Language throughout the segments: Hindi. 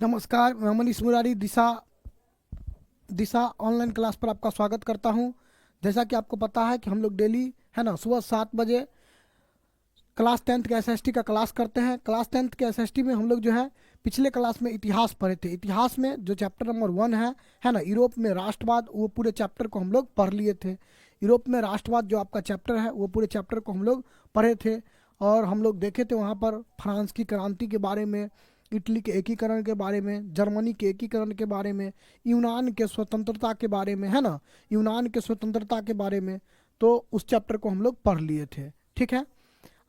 नमस्कार, मैं मनीष मुरारी दिशा दिशा ऑनलाइन क्लास पर आपका स्वागत करता हूं। जैसा कि आपको पता है कि हम लोग डेली है ना सुबह 7 बजे क्लास 10th के एसएसटी का क्लास करते हैं। क्लास 10th के एसएसटी में हम लोग जो है पिछले क्लास में इतिहास पढ़े थे। इतिहास में जो चैप्टर नंबर 1 है ना, यूरोप में राष्ट्रवाद, वो पूरे चैप्टर को हम लोग पढ़ लिए थे। यूरोप में राष्ट्रवाद जो आपका चैप्टर है वो पूरे चैप्टर को हम लोग पढ़े थे और हम लोग देखे थे वहाँ पर फ्रांस की क्रांति के बारे में, इटली के एकीकरण के बारे में, जर्मनी के एकीकरण के बारे में, यूनान के स्वतंत्रता के बारे में, है ना, यूनान के स्वतंत्रता के बारे में। तो उस चैप्टर को हम लोग पढ़ लिए थे। ठीक है,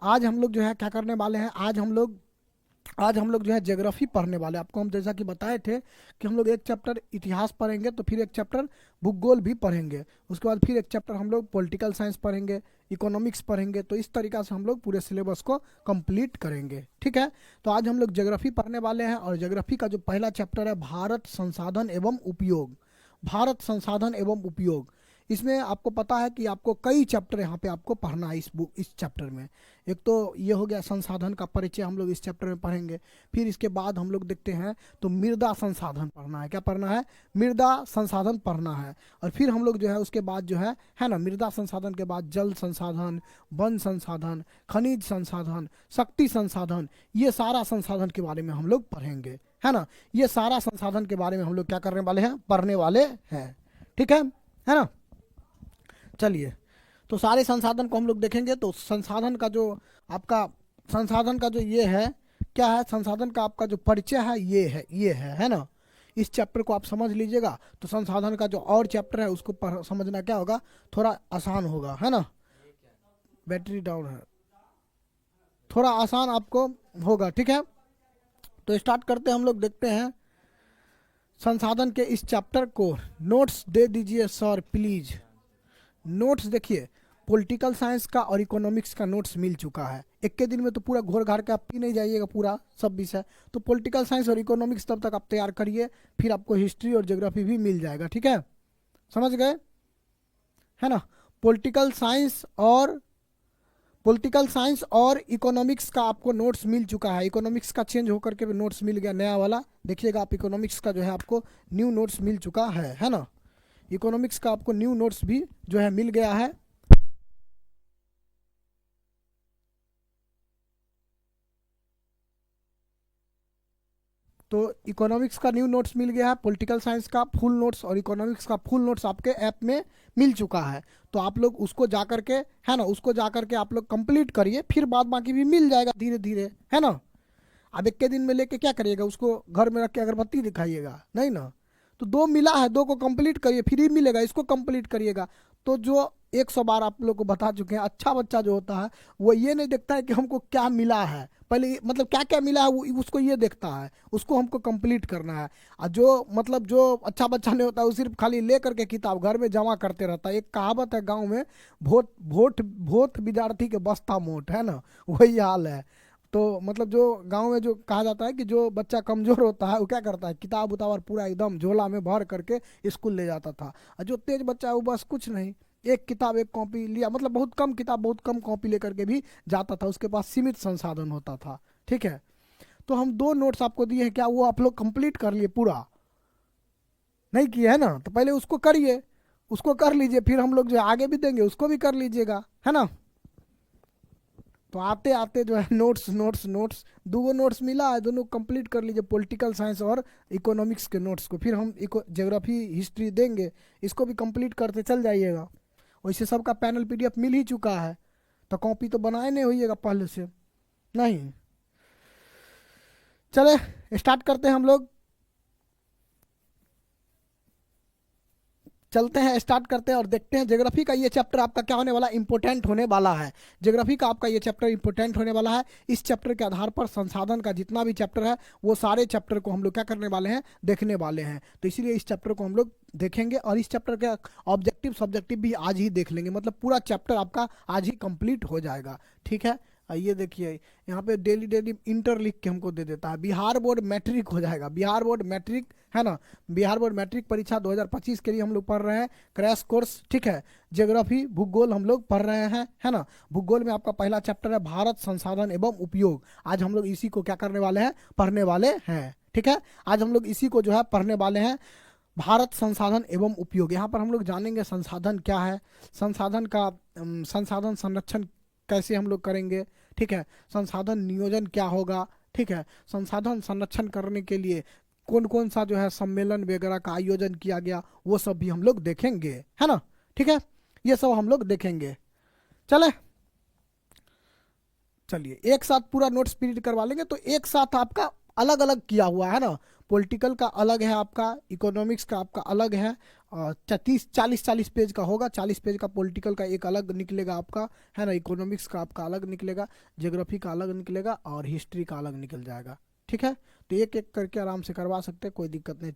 आज हम लोग जो है क्या करने वाले हैं, आज हम लोग जो है ज्योग्राफी पढ़ने वाले हैं। आपको हम जैसा कि बताए थे कि हम लोग एक चैप्टर इतिहास पढ़ेंगे, तो फिर एक चैप्टर भूगोल भी पढ़ेंगे, उसके बाद फिर एक चैप्टर हम लोग पॉलिटिकल साइंस पढ़ेंगे, इकोनॉमिक्स पढ़ेंगे। तो इस तरीका से हम लोग पूरे सिलेबस को कंप्लीट करेंगे। ठीक है, तो आज हम लोग ज्योग्राफी पढ़ने वाले हैं और ज्योग्राफी का जो पहला चैप्टर है भारत संसाधन एवं उपयोग। भारत संसाधन एवं उपयोग, इसमें आपको पता है कि आपको कई चैप्टर यहाँ पे आपको पढ़ना है इस चैप्टर में। एक तो ये हो गया संसाधन का परिचय, हम लोग इस चैप्टर में पढ़ेंगे। फिर इसके बाद हम लोग देखते हैं तो मृदा संसाधन पढ़ना है। क्या पढ़ना है? मृदा संसाधन पढ़ना है। और फिर हम लोग जो है उसके बाद जो है ना, मृदा संसाधन के बाद जल संसाधन, वन संसाधन, खनिज संसाधन, शक्ति संसाधन, ये सारा संसाधन के बारे में हम लोग पढ़ेंगे, है ना। ये सारा संसाधन के बारे में हम लोग क्या करने वाले हैं, पढ़ने वाले हैं। ठीक है ना। चलिए, तो सारे संसाधन को हम लोग देखेंगे। तो संसाधन का जो आपका संसाधन का जो ये है, क्या है, संसाधन का आपका जो परिचय है ये है ना। इस चैप्टर को आप समझ लीजिएगा तो संसाधन का जो और चैप्टर है उसको समझना क्या होगा, थोड़ा आसान होगा, है ना। बैटरी डाउन है, थोड़ा आसान आपको होगा। ठीक है, तो स्टार्ट करते हैं। हम लोग देखते हैं संसाधन के इस चैप्टर को। नोट्स दे दीजिए सर प्लीज। नोट्स देखिए, पॉलिटिकल साइंस का और इकोनॉमिक्स का नोट्स मिल चुका है। एक के दिन में तो पूरा घोर घार के आप पी नहीं जाइएगा पूरा सब विषय। तो पॉलिटिकल साइंस और इकोनॉमिक्स तब तक आप तैयार करिए, फिर आपको हिस्ट्री और ज्योग्राफी भी मिल जाएगा। ठीक है, समझ गए, है ना। पॉलिटिकल साइंस और इकोनॉमिक्स का आपको नोट्स मिल चुका है। इकोनॉमिक्स का चेंज होकर के भी नोट्स मिल गया नया वाला, देखिएगा आप। इकोनॉमिक्स का जो है आपको न्यू नोट्स मिल चुका है ना। इकोनॉमिक्स का आपको न्यू नोट्स भी जो है मिल गया है। तो इकोनॉमिक्स का न्यू नोट्स मिल गया है, पॉलिटिकल साइंस का फुल नोट्स और इकोनॉमिक्स का फुल नोट्स आपके ऐप में मिल चुका है। तो आप लोग उसको जा करके, है ना, उसको जा करके आप लोग कंप्लीट करिए, फिर बाद बाकी भी मिल जाएगा धीरे धीरे, है ना। अब एक के दिन में लेके क्या करिएगा, उसको घर में रख के अगरबत्ती दिखाइएगा नहीं ना। तो दो मिला है, दो को कंप्लीट करिए, फ्री मिलेगा, इसको कंप्लीट करिएगा। तो जो 100 बार आप लोग को बता चुके हैं, अच्छा बच्चा जो होता है वो ये नहीं देखता है कि हमको क्या मिला है, पहले मतलब क्या क्या मिला है वो उसको ये देखता है, उसको हमको कंप्लीट करना है। और जो मतलब जो अच्छा बच्चा नहीं होता है वो सिर्फ खाली ले करके किताब घर में जमा करते रहता है। एक कहावत है गांव में, भोट भोट भोट विद्यार्थी के बस्ता मोट, है ना, वही हाल है। तो मतलब जो गांव में जो कहा जाता है कि जो बच्चा कमजोर होता है वो क्या करता है, किताब उताब पूरा एकदम झोला में भर करके स्कूल ले जाता था। और जो तेज बच्चा है वो बस कुछ नहीं, एक किताब एक कॉपी लिया, मतलब बहुत कम किताब बहुत कम कॉपी लेकर के भी जाता था, उसके पास सीमित संसाधन होता था। ठीक है, तो हम दो नोट्स आपको दिए हैं, क्या वो आप लोग कंप्लीट कर लिए? पूरा नहीं किए है ना, तो पहले उसको करिए, उसको कर लीजिए, फिर हम लोग जो आगे भी देंगे उसको भी कर लीजिएगा, है ना। तो आते आते जो है नोट्स नोट्स नोट्स, दो नोट्स मिला है, दोनों कंप्लीट कर लीजिए, पॉलिटिकल साइंस और इकोनॉमिक्स के नोट्स को। फिर हम ज्योग्राफी हिस्ट्री देंगे, इसको भी कंप्लीट करते चल जाइएगा। वैसे सबका पैनल पीडीएफ मिल ही चुका है, तो कॉपी तो बनाए नहीं होइएगा पहले से नहीं। चले स्टार्ट करते हैं हम लोग, चलते हैं, स्टार्ट करते हैं और देखते हैं ज्योग्राफी का ये चैप्टर आपका क्या होने वाला, इंपोर्टेंट होने वाला है। ज्योग्राफी का आपका ये चैप्टर इंपोर्टेंट होने वाला है। इस चैप्टर के आधार पर संसाधन का जितना भी चैप्टर है वो सारे चैप्टर को हम लोग क्या करने वाले हैं, देखने वाले हैं। तो इसीलिए इस चैप्टर को हम लोग देखेंगे और इस चैप्टर का ऑब्जेक्टिव सब्जेक्टिव भी आज ही देख लेंगे, मतलब पूरा चैप्टर आपका आज ही कंप्लीट हो जाएगा। ठीक है, ये देखिए यहाँ पे डेली डेली इंटर लिख के हमको दे देता है। बिहार बोर्ड मैट्रिक हो जाएगा, बिहार बोर्ड मैट्रिक, है ना। बिहार बोर्ड मैट्रिक परीक्षा 2025 के लिए हम लोग पढ़ रहे हैं क्रैश कोर्स। ठीक है, ज्योग्राफी भूगोल हम लोग पढ़ रहे हैं, है ना। भूगोल में आपका पहला चैप्टर है भारत संसाधन एवं उपयोग। आज हम लोग इसी को क्या करने वाले हैं, पढ़ने वाले हैं। ठीक है, आज हम लोग इसी को जो है पढ़ने वाले हैं, भारत संसाधन एवं उपयोग। यहाँ पर हम लोग जानेंगे संसाधन क्या है, संसाधन का संसाधन संरक्षण कैसे हम लोग करेंगे, ठीक है, संसाधन नियोजन क्या होगा, ठीक है, संसाधन संरक्षण करने के लिए कौन कौन सा जो है सम्मेलन वगैरह का आयोजन किया गया, वो सब भी हम लोग देखेंगे, है ना, ठीक है, ये सब हम लोग देखेंगे। चलिए एक साथ पूरा नोट्स प्रिंट करवा लेंगे, तो एक साथ आपका अलग अलग किया हुआ है ना, पॉलिटिकल का अलग है, आपका इकोनॉमिक्स का आपका अलग है, 40 पेज का होगा, 40 पेज का पॉलिटिकल का एक अलग निकलेगा आपका, है ना, इकोनॉमिक्स का आपका अलग निकलेगा, ज्योग्राफी का अलग निकलेगा और हिस्ट्री का अलग निकल जाएगा, ठीक है। तो एक एक करके आराम से करवा सकते हैं, कोई दिक्कत नहीं,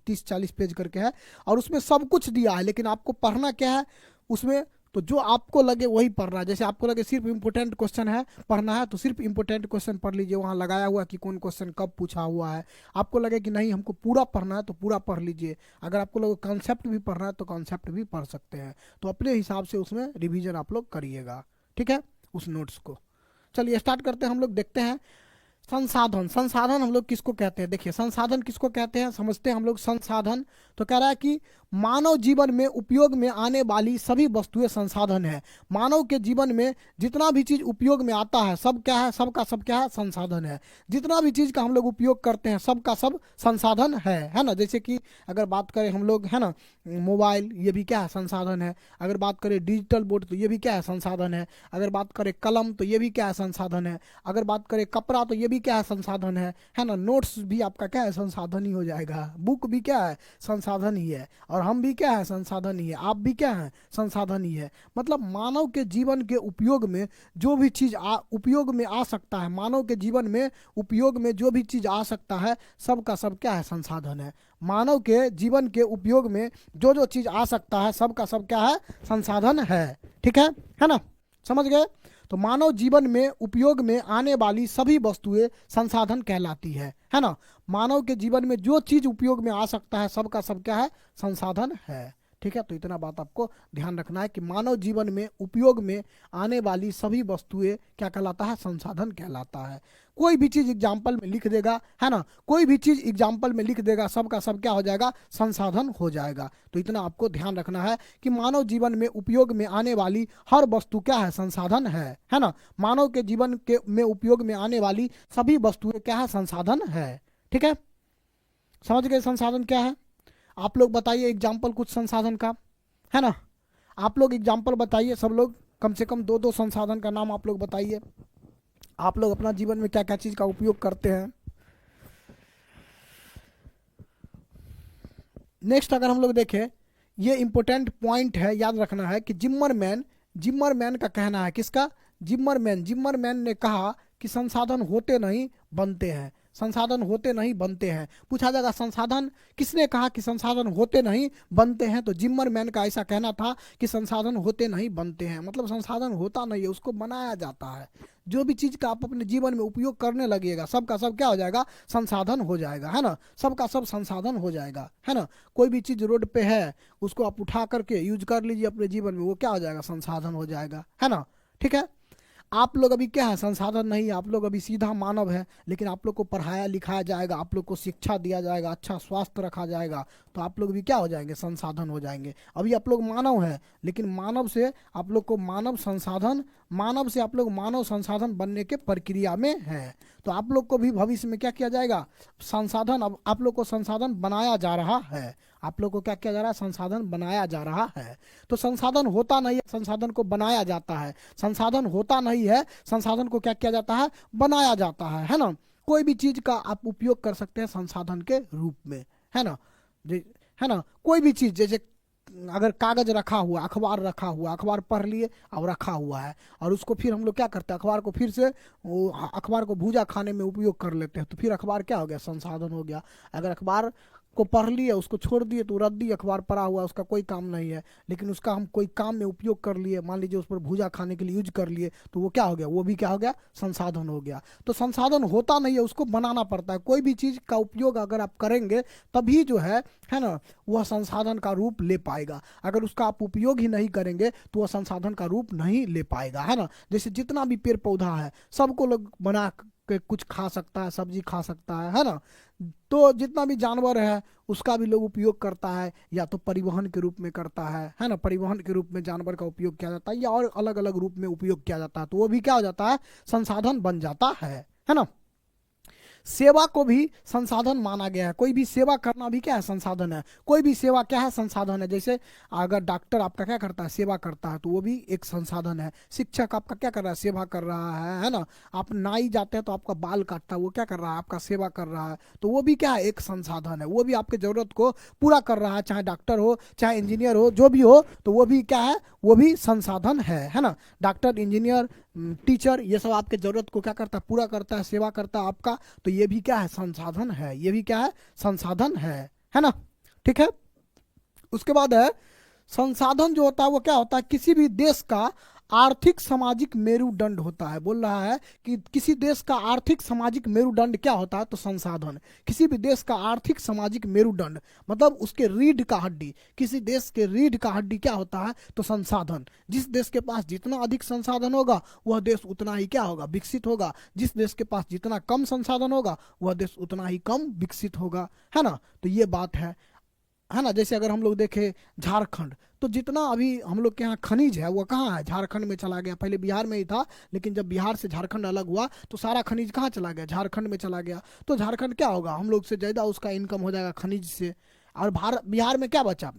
30-40 पेज करके है और उसमें सब कुछ दिया है, लेकिन आपको पढ़ना क्या है उसमें, तो जो आपको लगे वही पढ़ना है। जैसे आपको लगे सिर्फ इंपोर्टेंट क्वेश्चन है पढ़ना है, तो सिर्फ इंपोर्टेंट क्वेश्चन पढ़ लीजिए, वहाँ लगाया हुआ कि कौन क्वेश्चन कब पूछा हुआ है। आपको लगे कि नहीं हमको पूरा पढ़ना है तो पूरा पढ़ लीजिए, अगर आपको लगे कॉन्सेप्ट भी पढ़ना है तो कॉन्सेप्ट भी पढ़ सकते हैं, तो अपने हिसाब से उसमें रिविजन आप लोग करिएगा, ठीक है, उस नोट्स को। चलिए स्टार्ट करते हैं, हम लोग देखते हैं संसाधन। संसाधन हम लोग किसको कहते हैं, देखिए संसाधन किसको कहते हैं समझते हैं हम लोग। संसाधन तो कह रहा है कि मानव जीवन में उपयोग में आने वाली सभी वस्तुएं संसाधन है। मानव के जीवन में जितना भी चीज उपयोग में आता है सब क्या है, सबका सब क्या है, संसाधन है। जितना भी चीज का हम लोग उपयोग करते हैं सबका सब संसाधन है ना। जैसे कि अगर बात करें हम लोग, है ना, मोबाइल, ये भी क्या है, संसाधन है। अगर बात करें डिजिटल बोर्ड तो ये भी क्या है, संसाधन है। अगर बात करें कलम तो ये भी क्या है, संसाधन है। अगर बात करें कपड़ा तो ये भी क्या है, संसाधन है ना। नोट्स भी आपका क्या है, संसाधन ही हो जाएगा। बुक भी क्या है, संसाधन ही है। और हम भी क्या है, संसाधन ही है। आप भी क्या है, संसाधन ही है। मतलब मानव के जीवन के उपयोग में जो भी चीज उपयोग में आ सकता है, मानव के जीवन में उपयोग में जो भी चीज आ सकता है सबका सब क्या है, संसाधन है। मानव के जीवन के उपयोग में जो जो चीज आ सकता है सबका सब क्या है, संसाधन है, ठीक है ना, समझ गए। तो मानव जीवन में उपयोग में आने वाली सभी वस्तुएं संसाधन कहलाती है ना। मानव के जीवन में जो चीज उपयोग में आ सकता है सबका सब क्या है, संसाधन है, ठीक है। तो इतना बात आपको ध्यान रखना है कि मानव जीवन में उपयोग में आने वाली सभी वस्तुएं क्या कहलाता है, संसाधन कहलाता है। कोई भी चीज एग्जाम्पल में लिख देगा, है ना, कोई भी चीज एग्जाम्पल में लिख देगा सबका सब क्या हो जाएगा, संसाधन हो जाएगा। तो इतना आपको ध्यान रखना है कि मानव जीवन में उपयोग में आने वाली हर वस्तु क्या है, संसाधन है ना। मानव के जीवन के में उपयोग में आने वाली सभी वस्तुएं क्या है, संसाधन है, ठीक है। समझ गए संसाधन क्या है। आप लोग बताइए एग्जाम्पल कुछ संसाधन का, है ना। आप लोग एग्जाम्पल बताइए, सब लोग कम से कम 2-2 संसाधन का नाम आप लोग बताइए। आप लोग अपना जीवन में क्या क्या चीज का उपयोग करते हैं। नेक्स्ट अगर हम लोग देखें, ये इंपॉर्टेंट पॉइंट है, याद रखना है कि जिम्मरमैन का कहना है, किसका, जिम्मरमैन ने कहा कि संसाधन होते नहीं बनते हैं। संसाधन होते नहीं बनते हैं। पूछा जाएगा संसाधन किसने कहा कि संसाधन होते नहीं बनते हैं, तो जिम्मरमैन का ऐसा कहना था कि संसाधन होते नहीं बनते हैं। मतलब संसाधन होता नहीं है, उसको बनाया जाता है। जो भी चीज का आप अपने जीवन में उपयोग करने लगेगा सबका सब क्या हो जाएगा, संसाधन हो जाएगा, है ना। सबका सब संसाधन हो जाएगा, है ना। कोई भी चीज रोड पे है उसको आप उठा करके यूज कर लीजिए अपने जीवन में, वो क्या हो जाएगा, संसाधन हो जाएगा, है ना, ठीक है। आप लोग अभी क्या है, संसाधन नहीं है, आप लोग अभी सीधा मानव है, लेकिन आप लोग को पढ़ाया लिखाया जाएगा, आप लोग को शिक्षा दिया जाएगा, अच्छा स्वास्थ्य रखा जाएगा, तो आप लोग भी क्या हो जाएंगे, संसाधन हो जाएंगे। अभी आप लोग मानव है, लेकिन मानव से आप लोग को मानव से आप लोग मानव संसाधन बनने के प्रक्रिया में है। तो आप लोग को भी भविष्य में क्या किया जाएगा, संसाधन, अब आप लोग को संसाधन बनाया जा रहा है। आप लोग को क्या किया जा रहा है, संसाधन बनाया जा रहा है। तो संसाधन होता नहीं है, संसाधन को बनाया जाता है। संसाधन होता नहीं है, संसाधन को क्या किया जाता है, बनाया जाता है ना। कोई भी चीज का आप उपयोग कर सकते हैं संसाधन के रूप में, है ना, है ना। कोई भी चीज, जैसे अगर कागज रखा हुआ, अखबार रखा हुआ, अखबार पढ़ लिए और रखा हुआ है, और उसको फिर हम लोग क्या करते हैं, अखबार को फिर से वो अखबार को भूजा खाने में उपयोग कर लेते हैं, तो फिर अखबार क्या हो गया, संसाधन हो गया। अगर अखबार को पढ़ लिए उसको छोड़ दिए तो रद्दी अखबार पड़ा हुआ, उसका कोई काम नहीं है, लेकिन उसका हम कोई काम में उपयोग कर लिए, मान लीजिए उस पर भूजा खाने के लिए यूज कर लिए, तो वो क्या हो गया, वो भी क्या हो गया, संसाधन हो गया। तो संसाधन होता नहीं है, उसको बनाना पड़ता है। कोई भी चीज का उपयोग अगर आप करेंगे तभी जो है ना, वह संसाधन का रूप ले पाएगा। अगर उसका आप उपयोग ही नहीं करेंगे तो वह संसाधन का रूप नहीं ले पाएगा, है ना। जैसे जितना भी पेड़ पौधा है सबको लोग बना कुछ खा सकता है, सब्जी खा सकता है ना। तो जितना भी जानवर है उसका भी लोग उपयोग करता है, या तो परिवहन के रूप में करता है ना, परिवहन के रूप में जानवर का उपयोग किया जाता है, या और अलग अलग रूप में उपयोग किया जाता है, तो वो भी क्या हो जाता है, संसाधन बन जाता है ना। सेवा को भी संसाधन माना गया है, कोई भी सेवा करना भी क्या है, संसाधन है। कोई भी सेवा क्या है, संसाधन है। जैसे अगर डॉक्टर आपका क्या करता है, सेवा करता है, तो वो भी एक संसाधन है। शिक्षक आपका क्या कर रहा है, सेवा कर रहा है ना। आप नाई जाते हैं तो आपका बाल काटता है, वो क्या कर रहा है, आपका सेवा कर रहा है, तो वो भी क्या है, एक संसाधन है। वो भी आपकी जरूरत को पूरा कर रहा है, चाहे डॉक्टर हो चाहे इंजीनियर हो, जो भी हो, तो वो भी क्या है, वो भी संसाधन है ना। डॉक्टर, इंजीनियर, टीचर, ये सब आपके जरूरत को क्या करता है, पूरा करता है, सेवा करता है आपका, तो ये भी क्या है, संसाधन है। ये भी क्या है, संसाधन है ना। ठीक है। उसके बाद है, संसाधन जो होता है वो क्या होता है, किसी भी देश का आर्थिक सामाजिक मेरुदंड होता है। बोल रहा है कि किसी देश का आर्थिक सामाजिक मेरुदंड क्या होता है, तो संसाधन। किसी भी देश का आर्थिक सामाजिक मेरुदंड मतलब उसके रीढ़ का हड्डी, किसी देश के रीढ़ का हड्डी क्या होता है, तो संसाधन। जिस देश के पास जितना अधिक संसाधन होगा वह देश उतना ही क्या होगा, विकसित होगा। जिस देश के पास जितना कम संसाधन होगा वह देश उतना ही कम विकसित होगा, है ना। तो ये बात है ना। जैसे अगर हम लोग देखें झारखंड, तो जितना अभी हम लोग के यहाँ खनिज है वो कहाँ है, झारखंड में चला गया। पहले बिहार में ही था, लेकिन जब बिहार से झारखंड अलग हुआ तो सारा खनिज कहाँ चला गया, झारखंड में चला गया। तो झारखंड क्या होगा, हम लोग से ज़्यादा उसका इनकम हो जाएगा खनिज से। और बिहार में क्या बचा,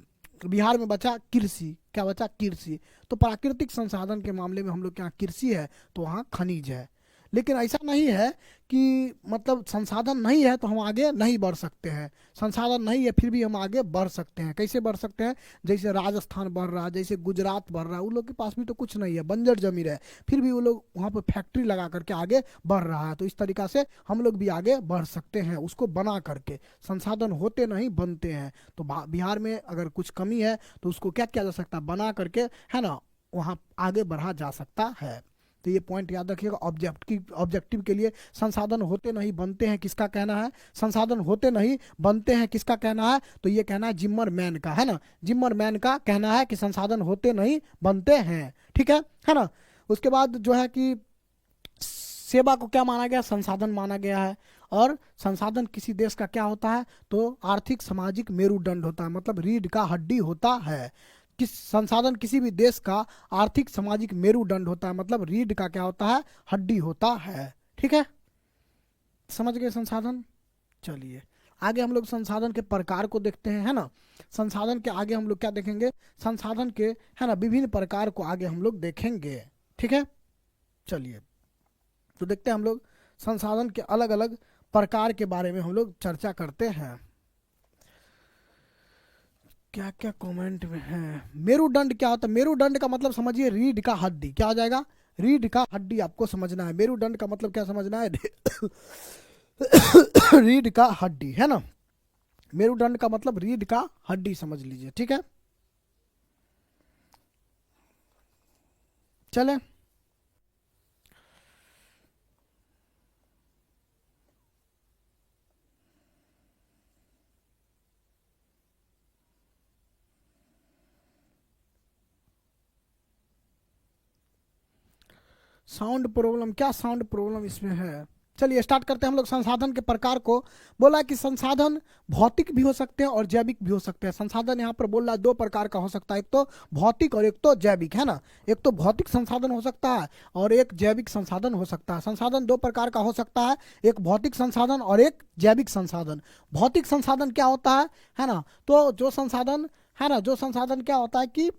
बिहार में बचा कृषि। क्या बचा, कृषि। तो प्राकृतिक संसाधन के मामले में हम लोग के यहाँ कृषि है, तो वहाँ खनिज है। लेकिन ऐसा नहीं है कि मतलब संसाधन नहीं है तो हम आगे नहीं बढ़ सकते हैं। संसाधन नहीं है फिर भी हम आगे बढ़ सकते हैं। कैसे बढ़ सकते हैं, जैसे राजस्थान बढ़ रहा है, जैसे गुजरात बढ़ रहा है, उन लोग के पास भी तो कुछ नहीं है, बंजर जमीन है, फिर भी वो लोग वहाँ पर फैक्ट्री लगा करके आगे बढ़ रहा है। तो इस तरीका से हम लोग भी आगे बढ़ सकते हैं, उसको बना करके। संसाधन होते नहीं बनते हैं। तो बिहार में अगर कुछ कमी है तो उसको क्या किया जा सकता है, बना करके, है ना, वहाँ आगे बढ़ा जा सकता है। तो ये पॉइंट याद रखिएगा। ऑब्जेक्टिव के लिए संसाधन होते नहीं बनते हैं, किसका कहना है, संसाधन होते नहीं बनते हैं, किसका कहना है, तो ये कहना है जिम्मरमैन का, है ना। जिम्मरमैन का कहना है कि संसाधन होते नहीं बनते हैं। ठीक है ना। उसके बाद जो है कि सेवा को क्या माना गया, संसाधन माना गया है। और संसाधन किसी देश का क्या होता है, तो आर्थिक सामाजिक मेरुदंड होता है, मतलब रीढ़ का हड्डी होता है। किस संसाधन किसी भी देश का आर्थिक सामाजिक मेरुदंड होता है, मतलब रीढ़ का क्या होता है, हड्डी होता है। ठीक है, समझ गए संसाधन। चलिए आगे हम लोग संसाधन के प्रकार को देखते हैं, है ना। संसाधन के आगे हम लोग क्या देखेंगे, संसाधन के, है ना, विभिन्न प्रकार को आगे हम लोग देखेंगे। ठीक है, चलिए तो देखते हैं हम लोग संसाधन के अलग अलग प्रकार के बारे में हम लोग चर्चा करते हैं। क्या क्या कमेंट में है। मेरुदंड क्या होता है, मेरुदंड का मतलब समझिए रीढ़ का हड्डी। क्या हो जाएगा, रीढ़ का हड्डी आपको समझना है। मेरुदंड का मतलब क्या समझना है, रीढ़ का हड्डी, है ना। मेरुदंड का मतलब रीढ़ का हड्डी समझ लीजिए। ठीक है, चले साउंड प्रॉब्लम, क्या साउंड प्रॉब्लम इसमें है। चलिए स्टार्ट करते हैं हम लोग संसाधन के प्रकार को। बोला कि संसाधन भौतिक भी हो सकते हैं और जैविक भी हो सकते हैं। संसाधन यहाँ पर बोल रहा है दो प्रकार का हो सकता है, एक तो भौतिक और एक तो जैविक, है ना। एक तो भौतिक संसाधन हो सकता है और एक जैविक संसाधन हो सकता है। संसाधन दो प्रकार का हो सकता है, एक भौतिक संसाधन और एक जैविक संसाधन। भौतिक संसाधन क्या होता है ना, तो जो संसाधन, है ना, जो संसाधन क्या होता है कि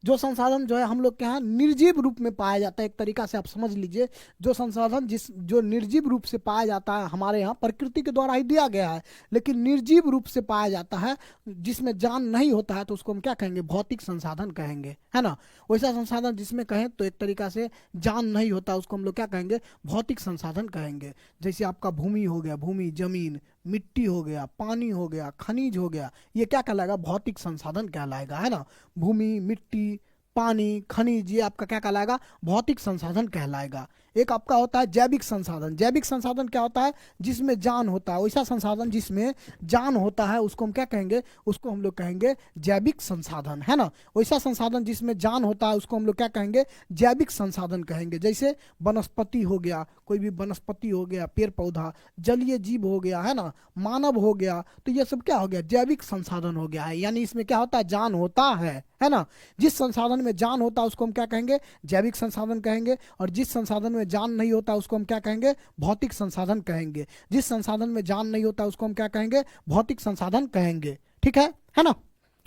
जो संसाधन जो है हम लोग के यहाँ निर्जीव रूप में पाया जाता है। एक तरीका से आप समझ लीजिए, जो संसाधन जो निर्जीव रूप से पाया जाता है हमारे यहाँ प्रकृति के द्वारा ही दिया गया है, लेकिन निर्जीव रूप से पाया जाता है, जिसमें जान नहीं होता है, तो उसको हम क्या कहेंगे, भौतिक संसाधन कहेंगे, है ना। वैसा संसाधन जिसमें कहें तो एक तरीका से जान नहीं होता, उसको हम लोग क्या कहेंगे, भौतिक संसाधन कहेंगे। जैसे आपका भूमि हो गया, भूमि जमीन, मिट्टी हो गया, पानी हो गया, खनिज हो गया, ये क्या कहलाएगा, भौतिक संसाधन कहलाएगा, है ना। भूमि, मिट्टी, पानी, खनिज, ये आपका क्या कहलाएगा, भौतिक संसाधन कहलाएगा। एक आपका होता है जैविक संसाधन। जैविक संसाधन क्या होता है? जिसमें जान होता है, वैसा संसाधन जिसमें जान होता है उसको हम क्या कहेंगे? उसको हम लोग कहेंगे जैविक संसाधन, है ना। वैसा संसाधन जिसमें जान होता है उसको हम लोग क्या कहेंगे? जैविक संसाधन कहेंगे। जैसे वनस्पति हो गया, कोई भी वनस्पति हो गया, पेड़ पौधा, जलीय जीव हो गया, है ना, मानव हो गया, तो ये सब क्या हो गया? जैविक संसाधन हो गया है। यानी इसमें क्या होता है? जान होता है ना। जिस संसाधन में जान होता है उसको हम क्या कहेंगे? जैविक संसाधन कहेंगे। और जिस संसाधन में जान नहीं होता उसको हम क्या कहेंगे? भौतिक संसाधन कहेंगे। जिस संसाधन में जान नहीं होता उसको हम क्या कहेंगे? भौतिक संसाधन कहेंगे। ठीक है ना।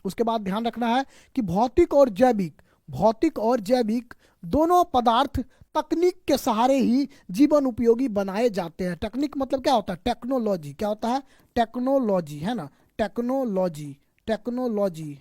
उसके बाद ध्यान रखना है कि भौतिक और जैविक दोनों पदार्थ तकनीक के सहारे ही जीवन उपयोगी बनाए जाते हैं। तकनीक मतलब क्या होता है? टेक्नोलॉजी। क्या होता है? टेक्नोलॉजी, है ना, टेक्नोलॉजी,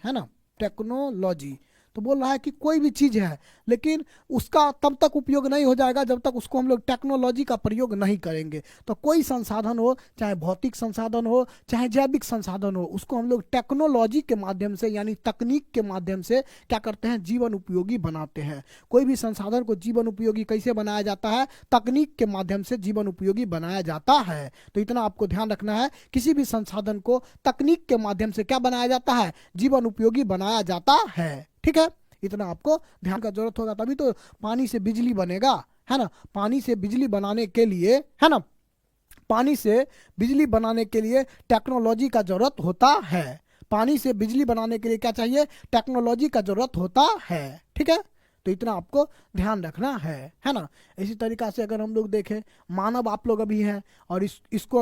है ना, टेक्नोलॉजी। तो बोल रहा है कि कोई भी चीज है लेकिन उसका तब तक उपयोग नहीं हो जाएगा जब तक उसको हम लोग टेक्नोलॉजी का प्रयोग नहीं करेंगे। तो कोई संसाधन हो, चाहे भौतिक संसाधन हो चाहे जैविक संसाधन हो, उसको हम लोग टेक्नोलॉजी के माध्यम से यानी तकनीक के माध्यम से क्या करते हैं? जीवन उपयोगी बनाते हैं। कोई भी संसाधन को जीवन उपयोगी कैसे बनाया जाता है? तकनीक के माध्यम से जीवन उपयोगी बनाया जाता है। तो इतना आपको ध्यान रखना है, किसी भी संसाधन को तकनीक के माध्यम से क्या बनाया जाता है? जीवन उपयोगी बनाया जाता है। ठीक है, इतना आपको ध्यान का जरूरत होगा, तभी तो पानी से बिजली बनेगा, है ना। पानी से बिजली बनाने के लिए, है ना, पानी से बिजली बनाने के लिए टेक्नोलॉजी का जरूरत होता है। पानी से बिजली बनाने के लिए क्या चाहिए? टेक्नोलॉजी का जरूरत होता है। ठीक है, तो इतना आपको ध्यान रखना है ना। इसी तरीका से अगर हम लोग देखें, मानव आप लोग अभी हैं और इसको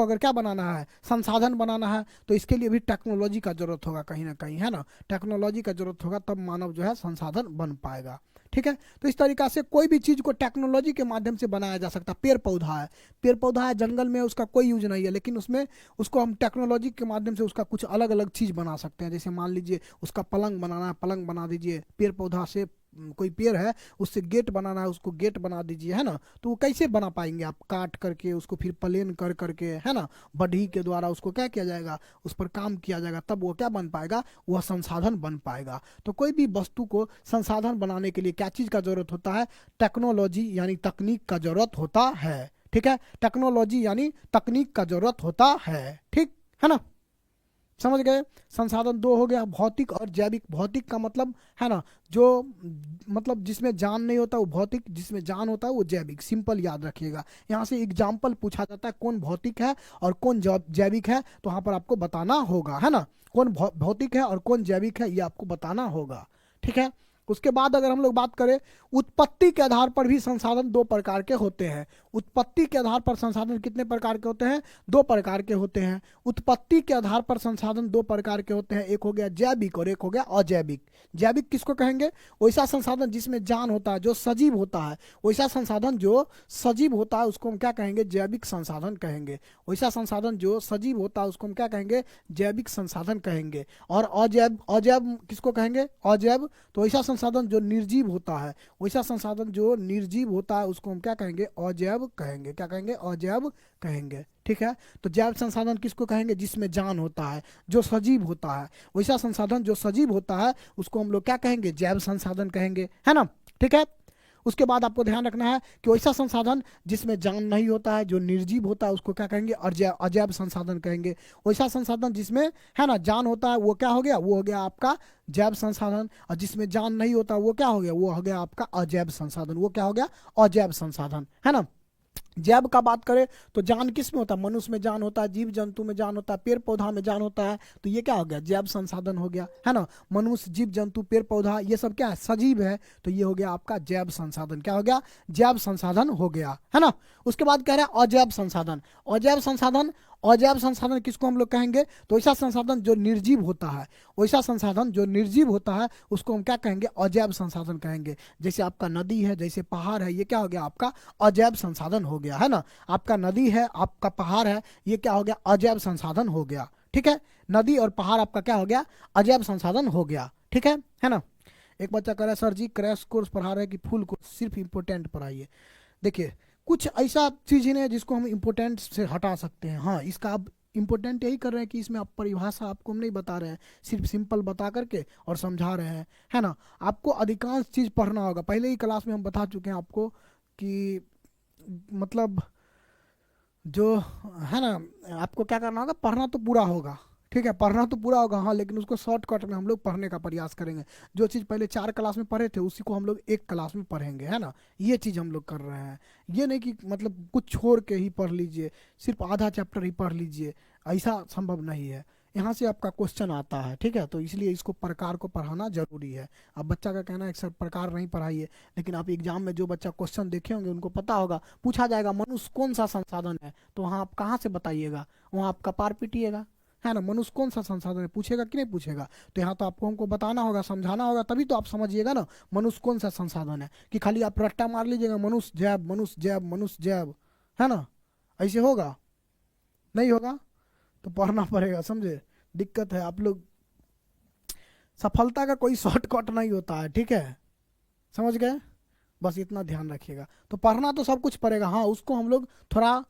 अगर क्या बनाना है? संसाधन बनाना है, तो इसके लिए भी टेक्नोलॉजी का जरूरत होगा कहीं ना कहीं, है ना। टेक्नोलॉजी का जरूरत होगा तब मानव जो है संसाधन बन पाएगा। ठीक है, तो इस तरीका से कोई भी चीज को टेक्नोलॉजी के माध्यम से बनाया जा सकता है। पेड़ पौधा है जंगल में, उसका कोई यूज नहीं है, लेकिन उसको हम टेक्नोलॉजी के माध्यम से उसका कुछ अलग अलग चीज बना सकते हैं। जैसे मान लीजिए उसका पलंग बनाना है, पलंग बना दीजिए। पेड़ पौधा से कोई पेड़ है उससे गेट बनाना है, उसको गेट बना दीजिए, है ना। तो वो कैसे बना पाएंगे आप? काट करके उसको फिर प्लेन कर करके, है ना, बढ़ी के द्वारा उसको क्या किया जाएगा? उस पर काम किया जाएगा, तब वो क्या बन पाएगा? वह संसाधन बन पाएगा। तो कोई भी वस्तु को संसाधन बनाने के लिए क्या चीज का जरूरत होता है? टेक्नोलॉजी यानी तकनीक का जरूरत होता है। ठीक है, टेक्नोलॉजी यानी तकनीक का जरूरत होता है। ठीक है ना, समझ गए। संसाधन दो हो गया, भौतिक और जैविक। भौतिक का मतलब, है ना, जो मतलब जिसमें जान नहीं होता वो भौतिक, जिसमें जान होता है वो जैविक। सिंपल याद रखिएगा। यहाँ से एग्जाम्पल पूछा जाता है कौन भौतिक है और कौन जैविक है, तो वहाँ पर आपको बताना होगा, है ना। कौन भौतिक है और कौन जैविक है ये आपको बताना होगा। ठीक है, उसके बाद अगर हम लोग बात करें, उत्पत्ति के आधार पर भी संसाधन दो प्रकार के होते हैं। उत्पत्ति के आधार पर संसाधन कितने प्रकार के होते हैं? दो प्रकार के होते हैं। उत्पत्ति के आधार पर संसाधन दो प्रकार के होते हैं, एक हो गया जैविक और एक हो गया अजैविक। जैविक किसको कहेंगे? वैसा संसाधन जिसमें जान होता है, जो सजीव होता है। वैसा संसाधन जो सजीव होता है उसको हम क्या कहेंगे? जैविक संसाधन कहेंगे। वैसा संसाधन जो सजीव होता है उसको हम क्या कहेंगे? जैविक संसाधन कहेंगे। और अजैव किसको कहेंगे? अजैव, तो वैसा संसाधन जो निर्जीव होता है, वैसा संसाधन जो निर्जीव होता है उसको हम क्या कहेंगे? अजैव कहेंगे। क्या कहेंगे? अजैव कहेंगे। ठीक है, तो जैव संसाधन किसको कहेंगे? जिसमें जान होता है, जो सजीव होता है। वैसा संसाधन जो सजीव होता है उसको हम लोग क्या कहेंगे? जैव संसाधन कहेंगे, है ना। ठीक है, उसके बाद आपको ध्यान रखना है कि वैसा संसाधन जिसमें जान नहीं होता है, जो निर्जीव होता है, उसको क्या कहेंगे? अजैव संसाधन कहेंगे। वैसा संसाधन जिसमें, है ना, जान होता है वो क्या हो गया? वो हो गया आपका जैव संसाधन। और जिसमें जान नहीं होता वो क्या हो गया? वो हो गया आपका अजैव संसाधन। वो क्या हो गया? अजैव संसाधन, है ना। जैव का बात करें तो जान किस में होता है? मनुष्य में जान होता है, जीव जंतु में जान होता है, पेड़ पौधा में जान होता है। तो ये क्या हो गया? जैव संसाधन हो गया, है ना। मनुष्य, जीव जंतु, पेड़ पौधा ये सब क्या है? सजीव है। तो ये हो गया आपका जैव संसाधन। क्या हो गया? जैव संसाधन हो गया, है ना। उसके बाद कह रहे हैं अजैव संसाधन। अजैव संसाधन किसको हम लोग कहेंगे? तो वैसा संसाधन जो निर्जीव होता है, वैसा संसाधन जो निर्जीव होता है उसको हम क्या कहेंगे? अजैव संसाधन कहेंगे। जैसे आपका नदी है, जैसे पहाड़ है, ये क्या हो गया? आपका अजैव संसाधन हो गया, है ना। आपका नदी है, आपका पहाड़ है, ये क्या हो गया? अजैव संसाधन हो गया। ठीक है, नदी और पहाड़ आपका क्या हो गया? अजैव संसाधन हो गया। ठीक है ना। एक बच्चा कह रहा है सर जी क्रैश कोर्स पढ़ा रहे हैं कि फुल कोर्स, सिर्फ इंपोर्टेंट पढ़ाइए। देखिए, कुछ ऐसा चीज ही नहीं है जिसको हम इम्पोर्टेंट से हटा सकते हैं। हाँ, इसका अब इम्पोर्टेंट यही कर रहे हैं कि इसमें आप परिभाषा आपको हम नहीं बता रहे हैं, सिर्फ सिंपल बता करके और समझा रहे हैं, है ना। आपको अधिकांश चीज़ पढ़ना होगा, पहले ही क्लास में हम बता चुके हैं आपको कि मतलब जो है ना, आपको क्या करना होगा, पढ़ना तो पूरा होगा, ठीक है, पढ़ना तो पूरा होगा, हाँ, लेकिन उसको शॉर्टकट में हम लोग पढ़ने का प्रयास करेंगे। जो चीज़ पहले 4 क्लास में पढ़े थे उसी को हम लोग 1 क्लास में पढ़ेंगे, है ना। ये चीज़ हम लोग कर रहे हैं, ये नहीं कि मतलब कुछ छोड़ के ही पढ़ लीजिए, सिर्फ आधा चैप्टर ही पढ़ लीजिए, ऐसा संभव नहीं है। यहाँ से आपका क्वेश्चन आता है, ठीक है, तो इसलिए इसको प्रकार को पढ़ाना जरूरी है। अब बच्चा का कहना है कि सर प्रकार नहीं पढ़ाइए, लेकिन आप एग्जाम में जो बच्चा क्वेश्चन देखे होंगे उनको पता होगा, पूछा जाएगा मनुष्य कौन सा संसाधन है, तो वहाँ आप कहाँ से बताइएगा, वहाँ आप कपार पीटिएगा, है ना। मनुष्य कौन सा संसाधन है, पूछेगा कि नहीं पूछेगा, तो यहाँ तो आपको हमको बताना होगा, समझाना होगा, तभी तो आप समझिएगा ना मनुष्य कौन सा संसाधन है। कि खाली आप रट्टा मार लीजिएगा मनुष्य जैब मनुष्य जैब मनुष्य जैब, है ना, ऐसे होगा नहीं होगा, तो पढ़ना पड़ेगा, समझे। दिक्कत है आप लोग, सफलता का कोई शॉर्टकट नहीं होता है, ठीक है, समझ गए, बस इतना ध्यान रखिएगा। तो पढ़ना तो सब कुछ पड़ेगा, हाँ, उसको हम लोग थोड़ा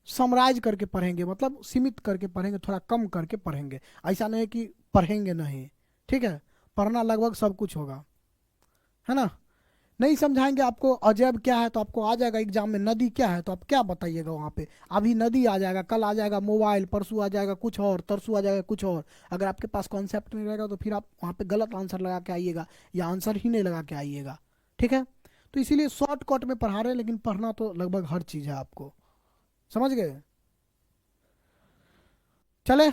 समराइज करके पढ़ेंगे, मतलब सीमित करके पढ़ेंगे, थोड़ा कम करके पढ़ेंगे, ऐसा नहीं है कि पढ़ेंगे नहीं, ठीक है, पढ़ना लगभग सब कुछ होगा, है ना। नहीं समझाएंगे आपको अजैब क्या है तो आपको आ जाएगा एग्जाम में, नदी क्या है तो आप क्या बताइएगा वहाँ पे, अभी नदी आ जाएगा, कल आ जाएगा मोबाइल, परसों आ जाएगा कुछ और, तरसों आ जाएगा कुछ और। अगर आपके पास कॉन्सेप्ट नहीं रहेगा तो फिर आप वहाँ पे गलत आंसर लगा के आइएगा या आंसर ही नहीं लगा के आइएगा, ठीक है। तो इसीलिए शॉर्टकट में पढ़ा रहे हैं, लेकिन पढ़ना तो लगभग हर चीज़ है आपको, समझ गए। चले,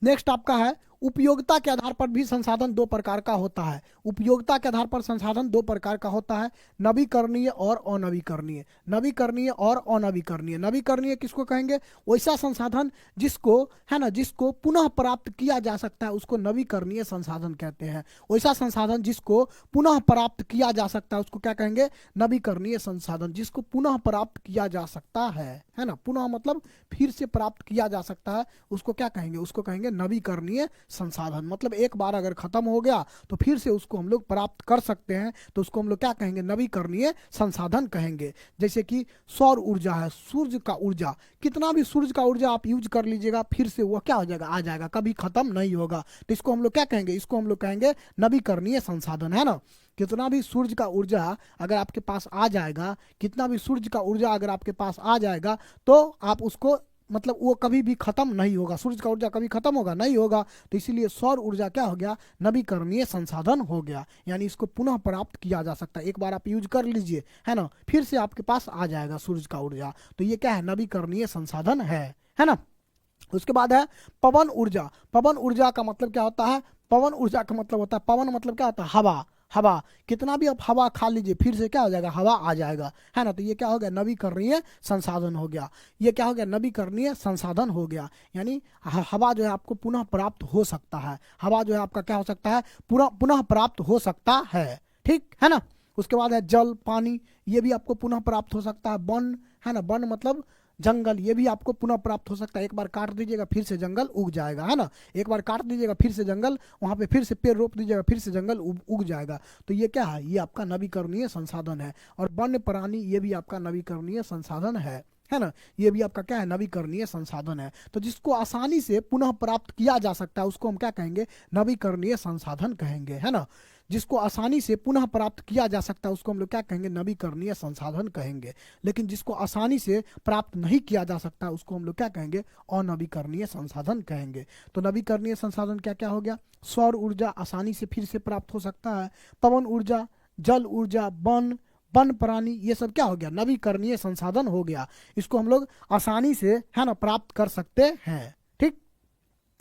नेक्स्ट आपका है उपयोगिता के आधार पर भी संसाधन 2 प्रकार का होता है। उपयोगिता के आधार पर संसाधन 2 प्रकार का होता है, नवीकरणीय और अनवीकरणीय। नवीकरणीय और अनवीकरणीय। नवीकरणीय किसको कहेंगे, वैसा संसाधन जिसको, है ना, जिसको पुनः प्राप्त किया जा सकता है उसको नवीकरणीय संसाधन कहते हैं। वैसा संसाधन जिसको पुनः प्राप्त किया जा सकता है उसको क्या कहेंगे, नवीकरणीय संसाधन। जिसको पुनः प्राप्त किया जा सकता है ना, पुनः मतलब फिर से प्राप्त किया जा सकता है, उसको क्या कहेंगे, उसको कहेंगे नवीकरणीय संसाधन। मतलब एक बार अगर खत्म हो गया तो फिर से उसको हम लोग प्राप्त कर सकते हैं, तो उसको हम लोग क्या कहेंगे, नवीकरणीय संसाधन कहेंगे। जैसे कि सौर ऊर्जा है, सूर्य का ऊर्जा, कितना भी सूर्य का ऊर्जा आप यूज कर लीजिएगा फिर से वो क्या हो जाएगा, आ जाएगा, कभी खत्म नहीं होगा। तो इसको हम लोग क्या कहेंगे, इसको हम लोग कहेंगे नवीकरणीय संसाधन, है ना। कितना भी सूर्य का ऊर्जा अगर आपके पास आ जाएगा, कितना भी सूर्य का ऊर्जा अगर आपके पास आ जाएगा तो आप उसको, मतलब वो कभी भी खत्म नहीं होगा, सूर्य का ऊर्जा कभी खत्म होगा नहीं होगा। तो इसीलिए सौर ऊर्जा क्या हो गया, नवीकरणीय संसाधन हो गया, यानी इसको पुनः प्राप्त किया जा सकता है। एक बार आप यूज कर लीजिए, है ना, फिर से आपके पास आ जाएगा सूर्य का ऊर्जा, तो ये क्या है, नवीकरणीय संसाधन है ना। उसके बाद है पवन ऊर्जा। पवन ऊर्जा का मतलब क्या होता है, पवन ऊर्जा का मतलब होता है, पवन मतलब क्या होता है, हवा। हवा, कितना भी आप हवा खा लीजिए फिर से क्या हो जाएगा, हवा आ जाएगा, है ना। तो ये क्या हो गया, नवीकरणीय संसाधन हो गया। ये क्या हो गया, नवीकरणीय संसाधन हो गया, यानी हवा जो है आपको पुनः प्राप्त हो सकता है। हवा जो है आपका क्या हो सकता है, पुनः पुनः प्राप्त हो सकता है, ठीक है ना। उसके बाद है जल, पानी, ये भी आपको पुनः प्राप्त हो सकता है। वन, है ना, वन मतलब जंगल, ये भी आपको पुनः प्राप्त हो सकता है। एक बार काट दीजिएगा फिर से जंगल उग जाएगा, है ना। एक बार काट दीजिएगा फिर से जंगल, वहां पे फिर से पेड़ रोप दीजिएगा फिर से जंगल उग जाएगा। तो ये क्या है, ये आपका नवीकरणीय संसाधन है। और वन्य प्राणी, ये भी आपका नवीकरणीय संसाधन है ना, ये भी आपका क्या है, नवीकरणीय संसाधन है। तो जिसको आसानी से पुनः प्राप्त किया जा सकता है उसको हम क्या कहेंगे, नवीकरणीय संसाधन कहेंगे, है ना। जिसको आसानी से पुनः प्राप्त किया जा सकता है उसको हम लोग क्या कहेंगे, नवीकरणीय संसाधन कहेंगे। लेकिन जिसको आसानी से प्राप्त नहीं किया जा सकता उसको हम लोग क्या कहेंगे, अनवीकरणीय संसाधन कहेंगे। तो नवीकरणीय संसाधन क्या क्या हो गया, सौर ऊर्जा आसानी से फिर से प्राप्त हो सकता है, पवन ऊर्जा, जल ऊर्जा, वन, वन प्राणी, ये सब क्या हो गया, नवीकरणीय संसाधन हो गया। इसको हम लोग आसानी से, है ना, प्राप्त कर सकते हैं, ठीक।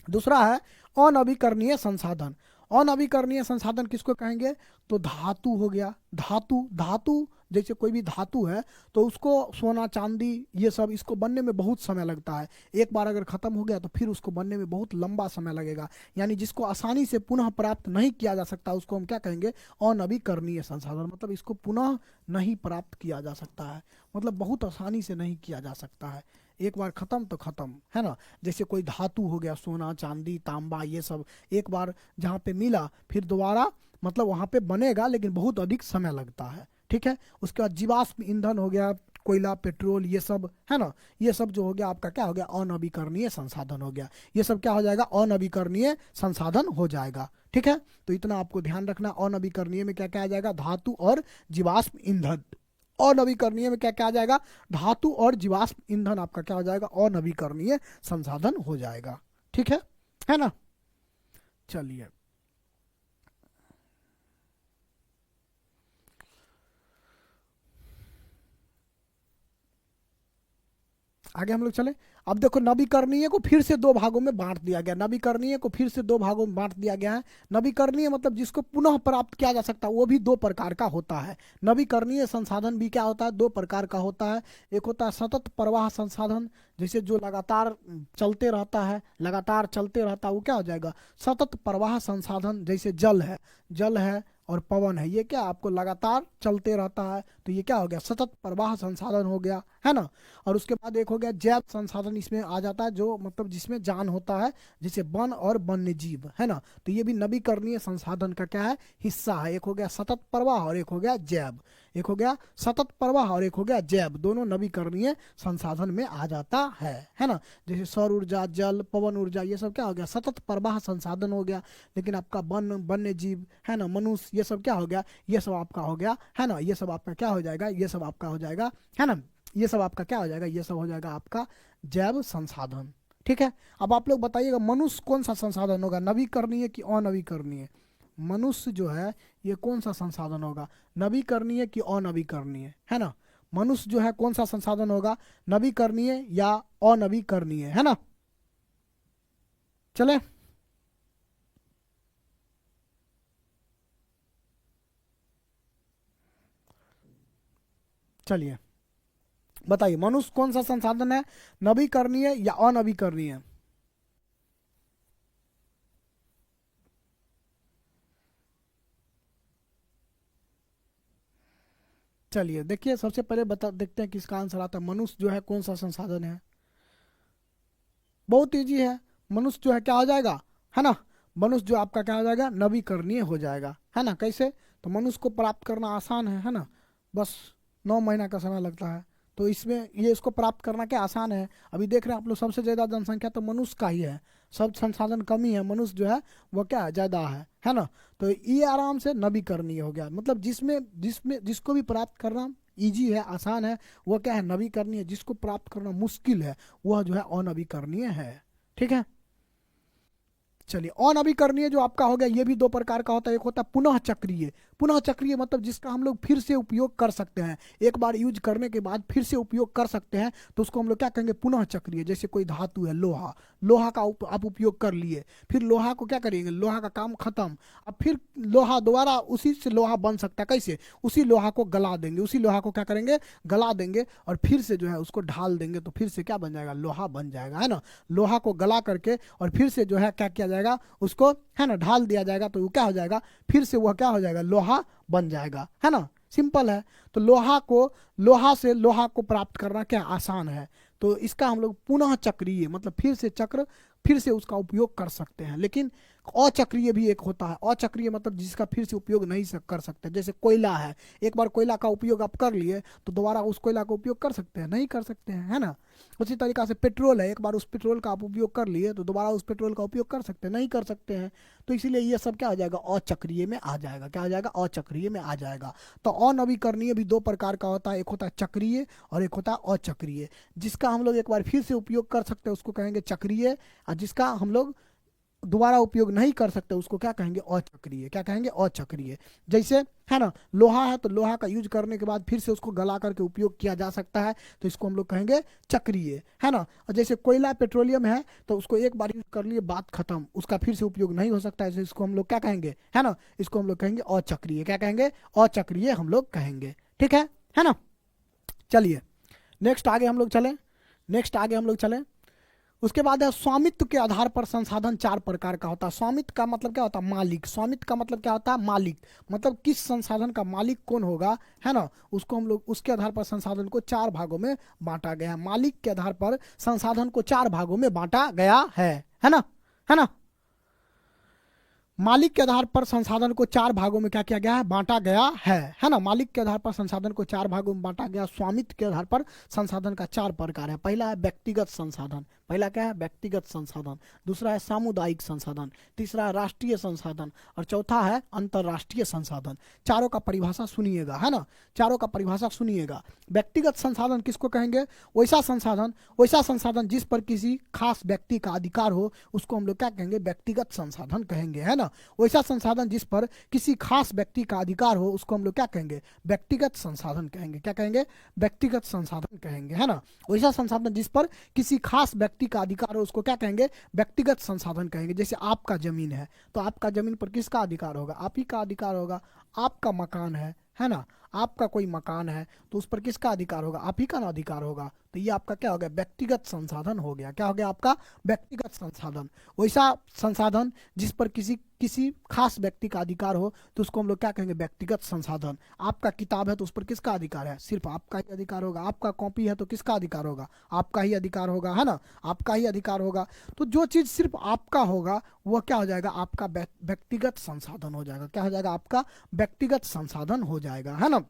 दूसरा है अनवीकरणीय संसाधन। अनवीकरणीय संसाधन किसको कहेंगे, तो धातु हो गया। धातु, धातु जैसे कोई भी धातु है तो उसको, सोना चांदी ये सब, इसको बनने में बहुत समय लगता है। एक बार अगर खत्म हो गया तो फिर उसको बनने में बहुत लंबा समय लगेगा। यानी जिसको आसानी से पुनः प्राप्त नहीं किया जा सकता उसको हम क्या कहेंगे, अनवीकरणीय संसाधन। मतलब इसको पुनः नहीं प्राप्त किया जा सकता है, मतलब बहुत आसानी से नहीं किया जा सकता है, एक बार खत्म तो खत्म, है ना। जैसे कोई धातु हो गया, सोना चांदी तांबा ये सब, एक बार जहाँ पे मिला फिर दोबारा मतलब वहाँ पे बनेगा लेकिन बहुत अधिक समय लगता है, ठीक है। उसके बाद जीवाश्म ईंधन हो गया, कोयला, पेट्रोल, ये सब है ना, ये सब जो हो गया आपका क्या हो गया, अनवीकरणीय संसाधन हो गया। ये सब क्या हो जाएगा, अनवीकरणीय संसाधन हो जाएगा। ठीक है, तो इतना आपको ध्यान रखना। अनवीकरणीय में क्या क्या आ जाएगा, धातु और जीवाश्म ईंधन। अनवीकरणीय में क्या क्या आ जाएगा, धातु और जीवाश्म ईंधन आपका क्या हो जाएगा, अनवीकरणीय संसाधन हो जाएगा। ठीक है ना। चलिए आगे हम लोग चले। अब देखो, नवीकरणीय को फिर से दो भागों में बांट दिया गया। नवीकरणीय को फिर से दो भागों में बांट दिया गया है। नवीकरणीय मतलब जिसको पुनः प्राप्त किया जा सकता है, वो भी दो प्रकार का होता है। नवीकरणीय संसाधन भी क्या होता है, दो प्रकार का होता है। एक होता है सतत प्रवाह संसाधन, जैसे जो लगातार चलते रहता है, लगातार चलते रहता है, वो क्या हो जाएगा, सतत प्रवाह संसाधन। जैसे जल है और पवन है, ये क्या आपको लगातार चलते रहता है, तो ये क्या हो गया, सतत प्रवाह संसाधन हो गया, है ना। और उसके बाद एक हो गया जैव संसाधन, इसमें आ जाता है जो मतलब जिसमें जान होता है, जैसे वन और वन्य जीव, है ना। तो ये भी नवीकरणीय संसाधन का क्या है, हिस्सा है। एक हो गया सतत प्रवाह और एक हो गया जैव। एक हो गया सतत प्रवाह और एक हो गया जैव, दोनों नवीकरणीय संसाधन में आ जाता है ना। जैसे सौर ऊर्जा, जल, पवन ऊर्जा, ये सब क्या हो गया, सतत प्रवाह संसाधन हो गया। लेकिन आपका वन्य जीव, है ना, मनुष्य, ये सब क्या हो गया, ये सब आपका हो गया, है ना। ये सब आपका क्या हो जाएगा, ये सब आपका हो जाएगा, है ना। ये सब आपका क्या हो जाएगा, ये सब हो जाएगा आपका जैव संसाधन। ठीक है, अब आप लोग बताइएगा मनुष्य कौन सा संसाधन होगा, नवीकरणीय कि अनवीकरणीय। मनुष्य जो है ये कौन सा संसाधन होगा, नवीकरणीय कि अनवीकरणीय, है ना। मनुष्य जो है कौन सा संसाधन होगा, नवीकरणीय या अनवीकरणीय, है ना। चले चलिए बताइए, मनुष्य कौन सा संसाधन है, नवीकरणीय या अनवीकरणीय। चलिए देखिए, सबसे पहले बता देखते हैं किसका आंसर आता है। मनुष्य जो है कौन सा संसाधन है, बहुत ईजी है। मनुष्य जो है क्या हो जाएगा, है ना, मनुष्य जो आपका क्या हो जाएगा, नवीकरणीय हो जाएगा, है ना। कैसे, तो मनुष्य को प्राप्त करना आसान है ना, बस 9 महीना का समय लगता है। तो इसमें ये इसको प्राप्त करना क्या आसान है। अभी देख रहे हैं आप लोग, सबसे ज़्यादा जनसंख्या तो मनुष्य का ही है, सब संसाधन कम ही है, मनुष्य जो है वो क्या है, ज़्यादा है ना। तो ये आराम से नवीकरणीय हो गया, मतलब जिसमें जिसमें जिसको भी प्राप्त करना इजी है, आसान है, वह क्या है, नवीकरणीय। जिसको प्राप्त करना मुश्किल है, वह जो है अनवीकरणीय है। ठीक है, चलिए अनवीकरणीय जो आपका हो गया, ये भी दो प्रकार का होता है। एक होता है पुनः चक्रीय। पुनः चक्रीय मतलब जिसका हम लोग फिर से उपयोग कर सकते हैं, एक बार यूज करने के बाद फिर से उपयोग कर सकते हैं, तो उसको हम लोग क्या कहेंगे, पुनः चक्रीय। जैसे कोई धातु है, लोहा का आप उपयोग कर लिए, फिर लोहा को क्या करेंगे, लोहा का काम खत्म, अब फिर लोहा दोबारा उसी से लोहा बन सकता है। कैसे, उसी लोहा को गला देंगे, उसी लोहा को क्या करेंगे, गला देंगे, और फिर से जो है उसको ढाल देंगे, तो फिर से क्या बन जाएगा, लोहा बन जाएगा, है ना। लोहा को गला करके और फिर से जो है क्या किया जाएगा, उसको, है ना, ढाल दिया जाएगा, तो वो क्या हो जाएगा, फिर से वह क्या हो जाएगा, लोहा बन जाएगा, है ना। सिंपल है। तो लोहा से लोहा को प्राप्त करना क्या आसान है। तो इसका हम लोग पुनः चक्रीय मतलब फिर से उसका उपयोग कर सकते हैं। लेकिन अचक्रीय भी एक होता है। अचक्रीय मतलब जिसका फिर से उपयोग नहीं कर सकते। जैसे कोयला है, एक बार कोयला का उपयोग आप कर लिए तो दोबारा उस कोयला का उपयोग कर सकते हैं, नहीं कर सकते हैं, है ना। उसी तरीका से पेट्रोल है, एक बार उस पेट्रोल का आप उपयोग कर लिए तो दोबारा उस पेट्रोल का उपयोग कर सकते हैं, नहीं कर सकते हैं। तो इसीलिए ये सब क्या आ जाएगा, अचक्रीय में आ जाएगा। क्या आ जाएगा, अचक्रीय में आ जाएगा। तो अनवीकरणीय भी दो प्रकार का होता है, एक होता है चक्रीय और एक होता है अचक्रीय। जिसका हम लोग एक बार फिर से उपयोग कर सकते हैं उसको कहेंगे चक्रीय, और जिसका हम लोग दोबारा उपयोग नहीं कर सकते उसको क्या कहेंगे, अचक्रीय। क्या कहेंगे, अचक्रीय। जैसे, है ना, लोहा है तो लोहा का यूज करने के बाद फिर से उसको गला करके उपयोग किया जा सकता है, तो इसको हम लोग कहेंगे चक्रीय, है ना। और जैसे कोयला पेट्रोलियम है तो उसको एक बार यूज कर लिए, बात खत्म, उसका फिर से उपयोग नहीं हो सकता है, तो इसको हम लोग क्या कहेंगे, है ना, इसको हम लोग कहेंगे अचक्रीय। क्या कहेंगे, अचक्रीय हम लोग कहेंगे। ठीक है ना। चलिए नेक्स्ट आगे हम लोग चले। उसके बाद है स्वामित्व के आधार पर संसाधन चार प्रकार का होता है। स्वामित्व का मतलब क्या होता है, मालिक। स्वामित्व का मतलब क्या होता है, मालिक। मतलब किस संसाधन का मालिक कौन होगा, है ना, उसको हम लोग उसके आधार पर संसाधन को चार भागों में बांटा गया है। मालिक के आधार पर संसाधन को चार भागों में बांटा गया है ना, है ना। मालिक के आधार पर संसाधन को चार भागों में क्या किया गया है, बांटा गया है ना। मालिक के आधार पर संसाधन को चार भागों में बांटा गया। स्वामित्व के आधार पर संसाधन का चार प्रकार है। पहला है व्यक्तिगत संसाधन, पहला क्या है, व्यक्तिगत संसाधन। दूसरा है सामुदायिक संसाधन, तीसरा है राष्ट्रीय संसाधन, और चौथा है अंतरराष्ट्रीय संसाधन। चारों का परिभाषा सुनिएगा, है ना, चारों का परिभाषा सुनिएगा। व्यक्तिगत संसाधन किसको कहेंगे, वैसा संसाधन जिस पर किसी खास व्यक्ति का अधिकार हो उसको हम लोग क्या कहेंगे, व्यक्तिगत संसाधन कहेंगे, है ना। वैसा संसाधन जिस पर किसी खास व्यक्ति का अधिकार हो उसको हम लोग क्या कहेंगे, व्यक्तिगत संसाधन कहेंगे। क्या कहेंगे, व्यक्तिगत संसाधन कहेंगे, है ना। वैसा संसाधन जिस पर किसी खास व्यक्ति का अधिकार हो उसको क्या कहेंगे, व्यक्तिगत संसाधन कहेंगे। जैसे आपका जमीन है तो आपका जमीन पर किसका अधिकार होगा, आप ही का अधिकार होगा। आपका मकान है ना, आपका कोई मकान है तो उस पर किसका अधिकार होगा, आप ही का ना अधिकार होगा। तो ये आपका क्या हो गया, व्यक्तिगत संसाधन हो गया। क्या हो गया, आपका व्यक्तिगत संसाधन। वैसा संसाधन जिस पर किसी खास व्यक्ति का अधिकार हो तो उसको हम लोग क्या कहेंगे, व्यक्तिगत संसाधन। आपका किताब है तो उस पर किसका अधिकार है, सिर्फ आपका ही अधिकार होगा। आपका कॉपी है तो किसका अधिकार होगा, आपका ही अधिकार होगा, है ना, आपका ही अधिकार होगा। तो जो चीज सिर्फ आपका होगा वह क्या हो जाएगा, आपका व्यक्तिगत संसाधन हो जाएगा। क्या हो जाएगा, आपका व्यक्तिगत संसाधन हो जाएगा, है ना।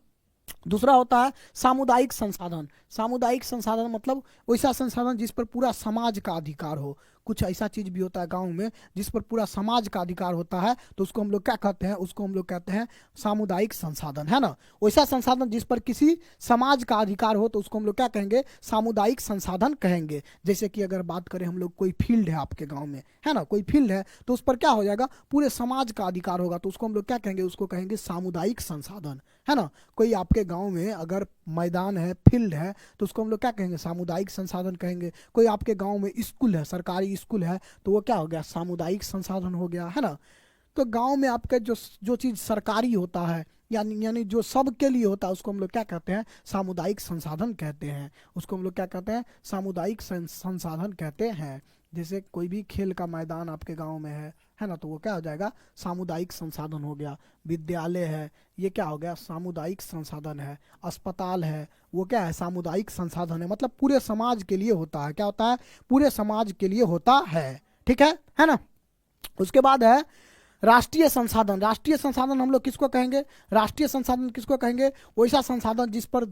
दूसरा होता है सामुदायिक संसाधन। सामुदायिक संसाधन मतलब वैसा संसाधन जिस पर पूरा समाज का अधिकार हो। कुछ ऐसा चीज भी होता है गांव में जिस पर पूरा समाज का अधिकार होता है तो उसको हम लोग क्या कहते हैं, उसको हम लोग कहते हैं सामुदायिक संसाधन, है ना। वैसा संसाधन जिस पर किसी समाज का अधिकार हो तो उसको हम लोग क्या कहेंगे, सामुदायिक संसाधन कहेंगे। जैसे कि अगर बात करें हम लोग, कोई फील्ड है आपके गाँव में, है ना, कोई फील्ड है तो उस पर क्या हो जाएगा, पूरे समाज का अधिकार होगा तो उसको हम लोग क्या कहेंगे, उसको कहेंगे सामुदायिक संसाधन, है ना। कोई आपके गांव में अगर मैदान है, फील्ड है तो उसको हम लोग क्या कहेंगे, सामुदायिक संसाधन कहेंगे। कोई आपके गांव में स्कूल है, सरकारी स्कूल है तो वो क्या हो गया, सामुदायिक संसाधन हो गया, है ना। तो गांव में आपका जो चीज सरकारी होता है यानी जो सबके लिए होता है उसको हम लोग क्या कहते हैं, सामुदायिक संसाधन कहते हैं। उसको हम लोग क्या कहते हैं, सामुदायिक संसाधन कहते हैं। जैसे कोई भी खेल का मैदान आपके गांव में है ना, तो वो क्या हो जाएगा, सामुदायिक संसाधन हो गया। विद्यालय है, ये क्या हो गया, सामुदायिक संसाधन है। अस्पताल है, वो क्या है, सामुदायिक संसाधन है। मतलब पूरे समाज के लिए होता है। क्या होता है, पूरे समाज के लिए होता है, ठीक है ना। उसके बाद है राष्ट्रीय संसाधन। राष्ट्रीय संसाधन हम लोग किसको कहेंगे, राष्ट्रीय संसाधन किसको कहेंगे, वैसा संसाधन जिस पर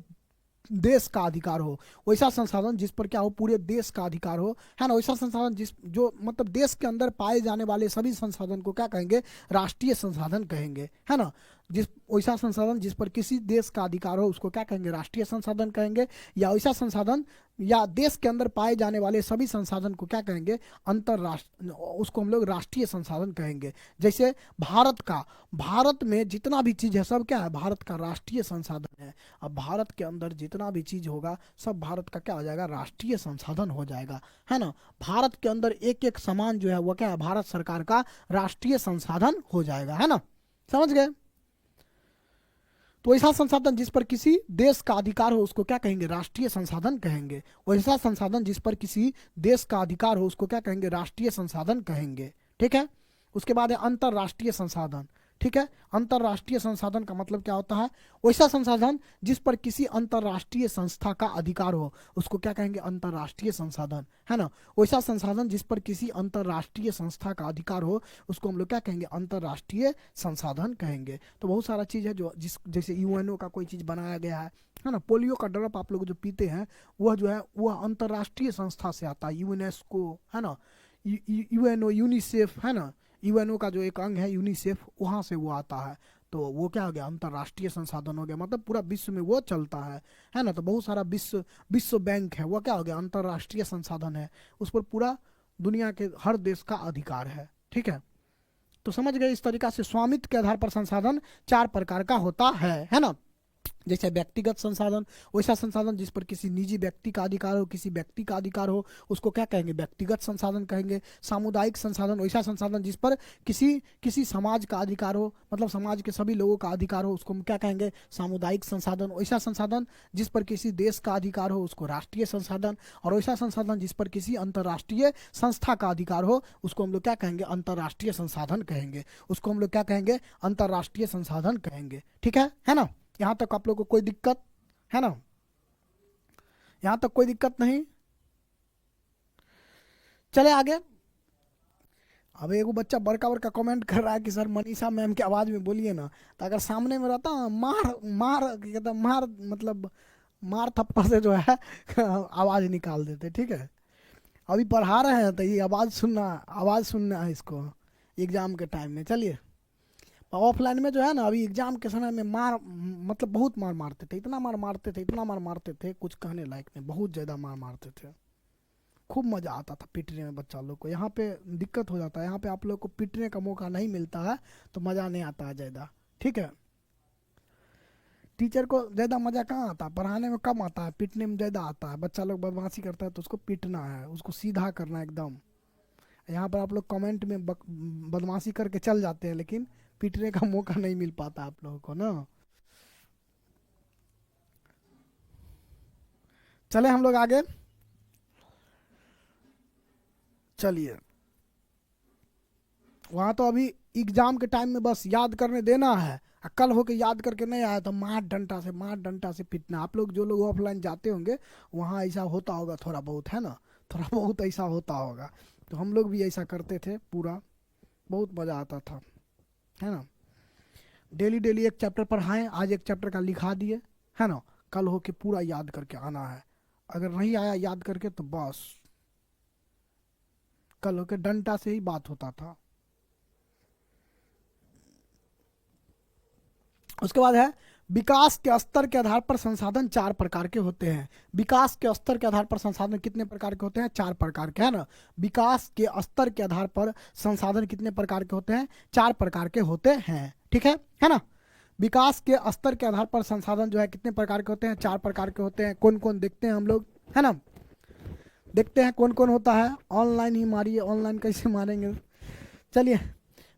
देश का अधिकार हो। वैसा संसाधन जिस पर क्या हो, पूरे देश का अधिकार हो, है ना। वैसा संसाधन जो मतलब देश के अंदर पाए जाने वाले सभी संसाधन को क्या कहेंगे, राष्ट्रीय संसाधन कहेंगे, है ना। वैसा संसाधन जिस पर किसी देश का अधिकार हो उसको क्या कहेंगे, राष्ट्रीय संसाधन कहेंगे। या वैसा संसाधन या देश के अंदर पाए जाने वाले सभी संसाधन को क्या कहेंगे, अंतरराष्ट्रीय, उसको हम लोग राष्ट्रीय संसाधन कहेंगे। जैसे भारत में जितना भी चीज है सब क्या है, भारत का राष्ट्रीय संसाधन है। अब भारत के अंदर जितना भी चीज होगा सब भारत का क्या हो जाएगा, राष्ट्रीय संसाधन हो जाएगा, है ना। भारत के अंदर एक एक सामान जो है वो क्या है, भारत सरकार का राष्ट्रीय संसाधन हो जाएगा, है ना। समझ गए। तो ऐसा संसाधन जिस पर किसी देश का अधिकार हो उसको क्या कहेंगे, राष्ट्रीय संसाधन कहेंगे। वैसा संसाधन जिस पर किसी देश का अधिकार हो उसको क्या कहेंगे, राष्ट्रीय संसाधन कहेंगे, ठीक है। उसके बाद है अंतरराष्ट्रीय संसाधन, ठीक है। अंतरराष्ट्रीय संसाधन का मतलब क्या होता है, वैसा संसाधन जिस पर किसी अंतरराष्ट्रीय संस्था का अधिकार हो उसको क्या कहेंगे, अंतरराष्ट्रीय संसाधन, है ना। वैसा संसाधन जिस पर किसी अंतरराष्ट्रीय संस्था का अधिकार हो उसको हम लोग क्या कहेंगे, अंतरराष्ट्रीय संसाधन कहेंगे। तो बहुत सारा चीज है जो जैसे यूएनओ का कोई चीज बनाया गया है ना। पोलियो का ड्रॉप आप लोग जो पीते हैं वह जो है वह अंतरराष्ट्रीय संस्था से आता है, यूनेस्को, है ना, यूएनओ, यूनिसेफ, है ना। यूएनओ का जो एक अंग है यूनिसेफ, वहां से वो आता है। तो वो क्या हो गया, अंतरराष्ट्रीय संसाधन हो गया। मतलब पूरा विश्व में वो चलता है ना। तो बहुत सारा विश्व बैंक है, वो क्या हो गया, अंतरराष्ट्रीय संसाधन है। उस पर पूरा दुनिया के हर देश का अधिकार है, ठीक है। तो समझ गए। इस तरीका से स्वामित्व के आधार पर संसाधन चार प्रकार का होता है ना। जैसे व्यक्तिगत संसाधन, वैसा संसाधन जिस पर किसी निजी व्यक्ति का अधिकार हो, किसी व्यक्ति का अधिकार हो उसको क्या कहेंगे, व्यक्तिगत संसाधन कहेंगे। सामुदायिक संसाधन, वैसा संसाधन जिस पर किसी समाज का अधिकार हो, मतलब समाज के सभी लोगों का अधिकार हो उसको हम क्या कहेंगे, सामुदायिक संसाधन। वैसा संसाधन जिस पर किसी देश का अधिकार हो उसको राष्ट्रीय संसाधन। और वैसा संसाधन जिस पर किसी अंतरराष्ट्रीय संस्था का अधिकार हो उसको हम लोग क्या कहेंगे, अंतरराष्ट्रीय संसाधन कहेंगे। उसको हम लोग क्या कहेंगे, अंतरराष्ट्रीय संसाधन कहेंगे, ठीक है ना। यहां तक आप लोग को कोई दिक्कत है ना, यहां तक कोई दिक्कत नहीं। चले आगे। अब एगो बच्चा बड़का बड़का कमेंट कर रहा है कि सर मनीषा मैम की आवाज़ में बोलिए ना, तो अगर सामने में रहता मार मार कहता मार मतलब मार थप्पड़ से जो है आवाज़ निकाल देते। ठीक है, अभी पढ़ा रहे हैं तो ये आवाज़ सुनना है इसको एग्ज़ाम के टाइम में। चलिए, ऑफलाइन में जो है ना, अभी एग्ज़ाम के समय में मार मतलब बहुत मार मारते थे, इतना मार मारते थे, इतना मार मारते थे, कुछ कहने लायक नहीं, बहुत ज़्यादा मार मारते थे। खूब मज़ा आता था पीटने में बच्चा लोग को। यहाँ पे दिक्कत हो जाता है, यहाँ पे आप लोग को पीटने का मौका नहीं मिलता है तो मज़ा नहीं आता है ज़्यादा। ठीक है, टीचर को ज़्यादा मज़ा कहाँ आता है, पढ़ाने में कम आता है, पीटने में ज़्यादा आता है। बच्चा लोग बदमाशी करता है तो उसको पीटना है, उसको सीधा करना है एकदम। यहाँ पर आप लोग कमेंट में बदमाशी करके चल जाते हैं, लेकिन पीटने का मौका नहीं मिल पाता आप लोगों को ना। चले हम लोग आगे। चलिए, वहाँ तो अभी एग्जाम के टाइम में बस याद करने देना है, कल होके याद करके नहीं आया तो मार डंडा से पीटना। आप लोग जो लोग ऑफलाइन जाते होंगे वहाँ ऐसा होता होगा थोड़ा बहुत, है ना, थोड़ा बहुत ऐसा होता होगा। तो हम लोग भी ऐसा करते थे पूरा, बहुत मज़ा आता था, है ना। डेली डेली एक चैप्टर पढ़ाएं, आज एक चैप्टर का लिखा दिए, है ना, कल होके पूरा याद करके आना है। अगर नहीं आया याद करके तो बस कल होके डंडा से ही बात होता था। उसके बाद है विकास के स्तर के आधार पर संसाधन चार प्रकार के होते हैं। विकास के स्तर के आधार पर संसाधन कितने प्रकार के होते हैं? चार प्रकार के, है ना। विकास के स्तर के आधार पर संसाधन कितने प्रकार के होते हैं? चार प्रकार के होते हैं। ठीक है ना। विकास के स्तर के आधार पर संसाधन जो है कितने प्रकार के होते हैं? चार प्रकार के होते हैं। कौन कौन देखते हैं हम लोग, है ना, देखते हैं कौन कौन होता है। ऑनलाइन ही मारिए, ऑनलाइन कैसे मारेंगे। चलिए,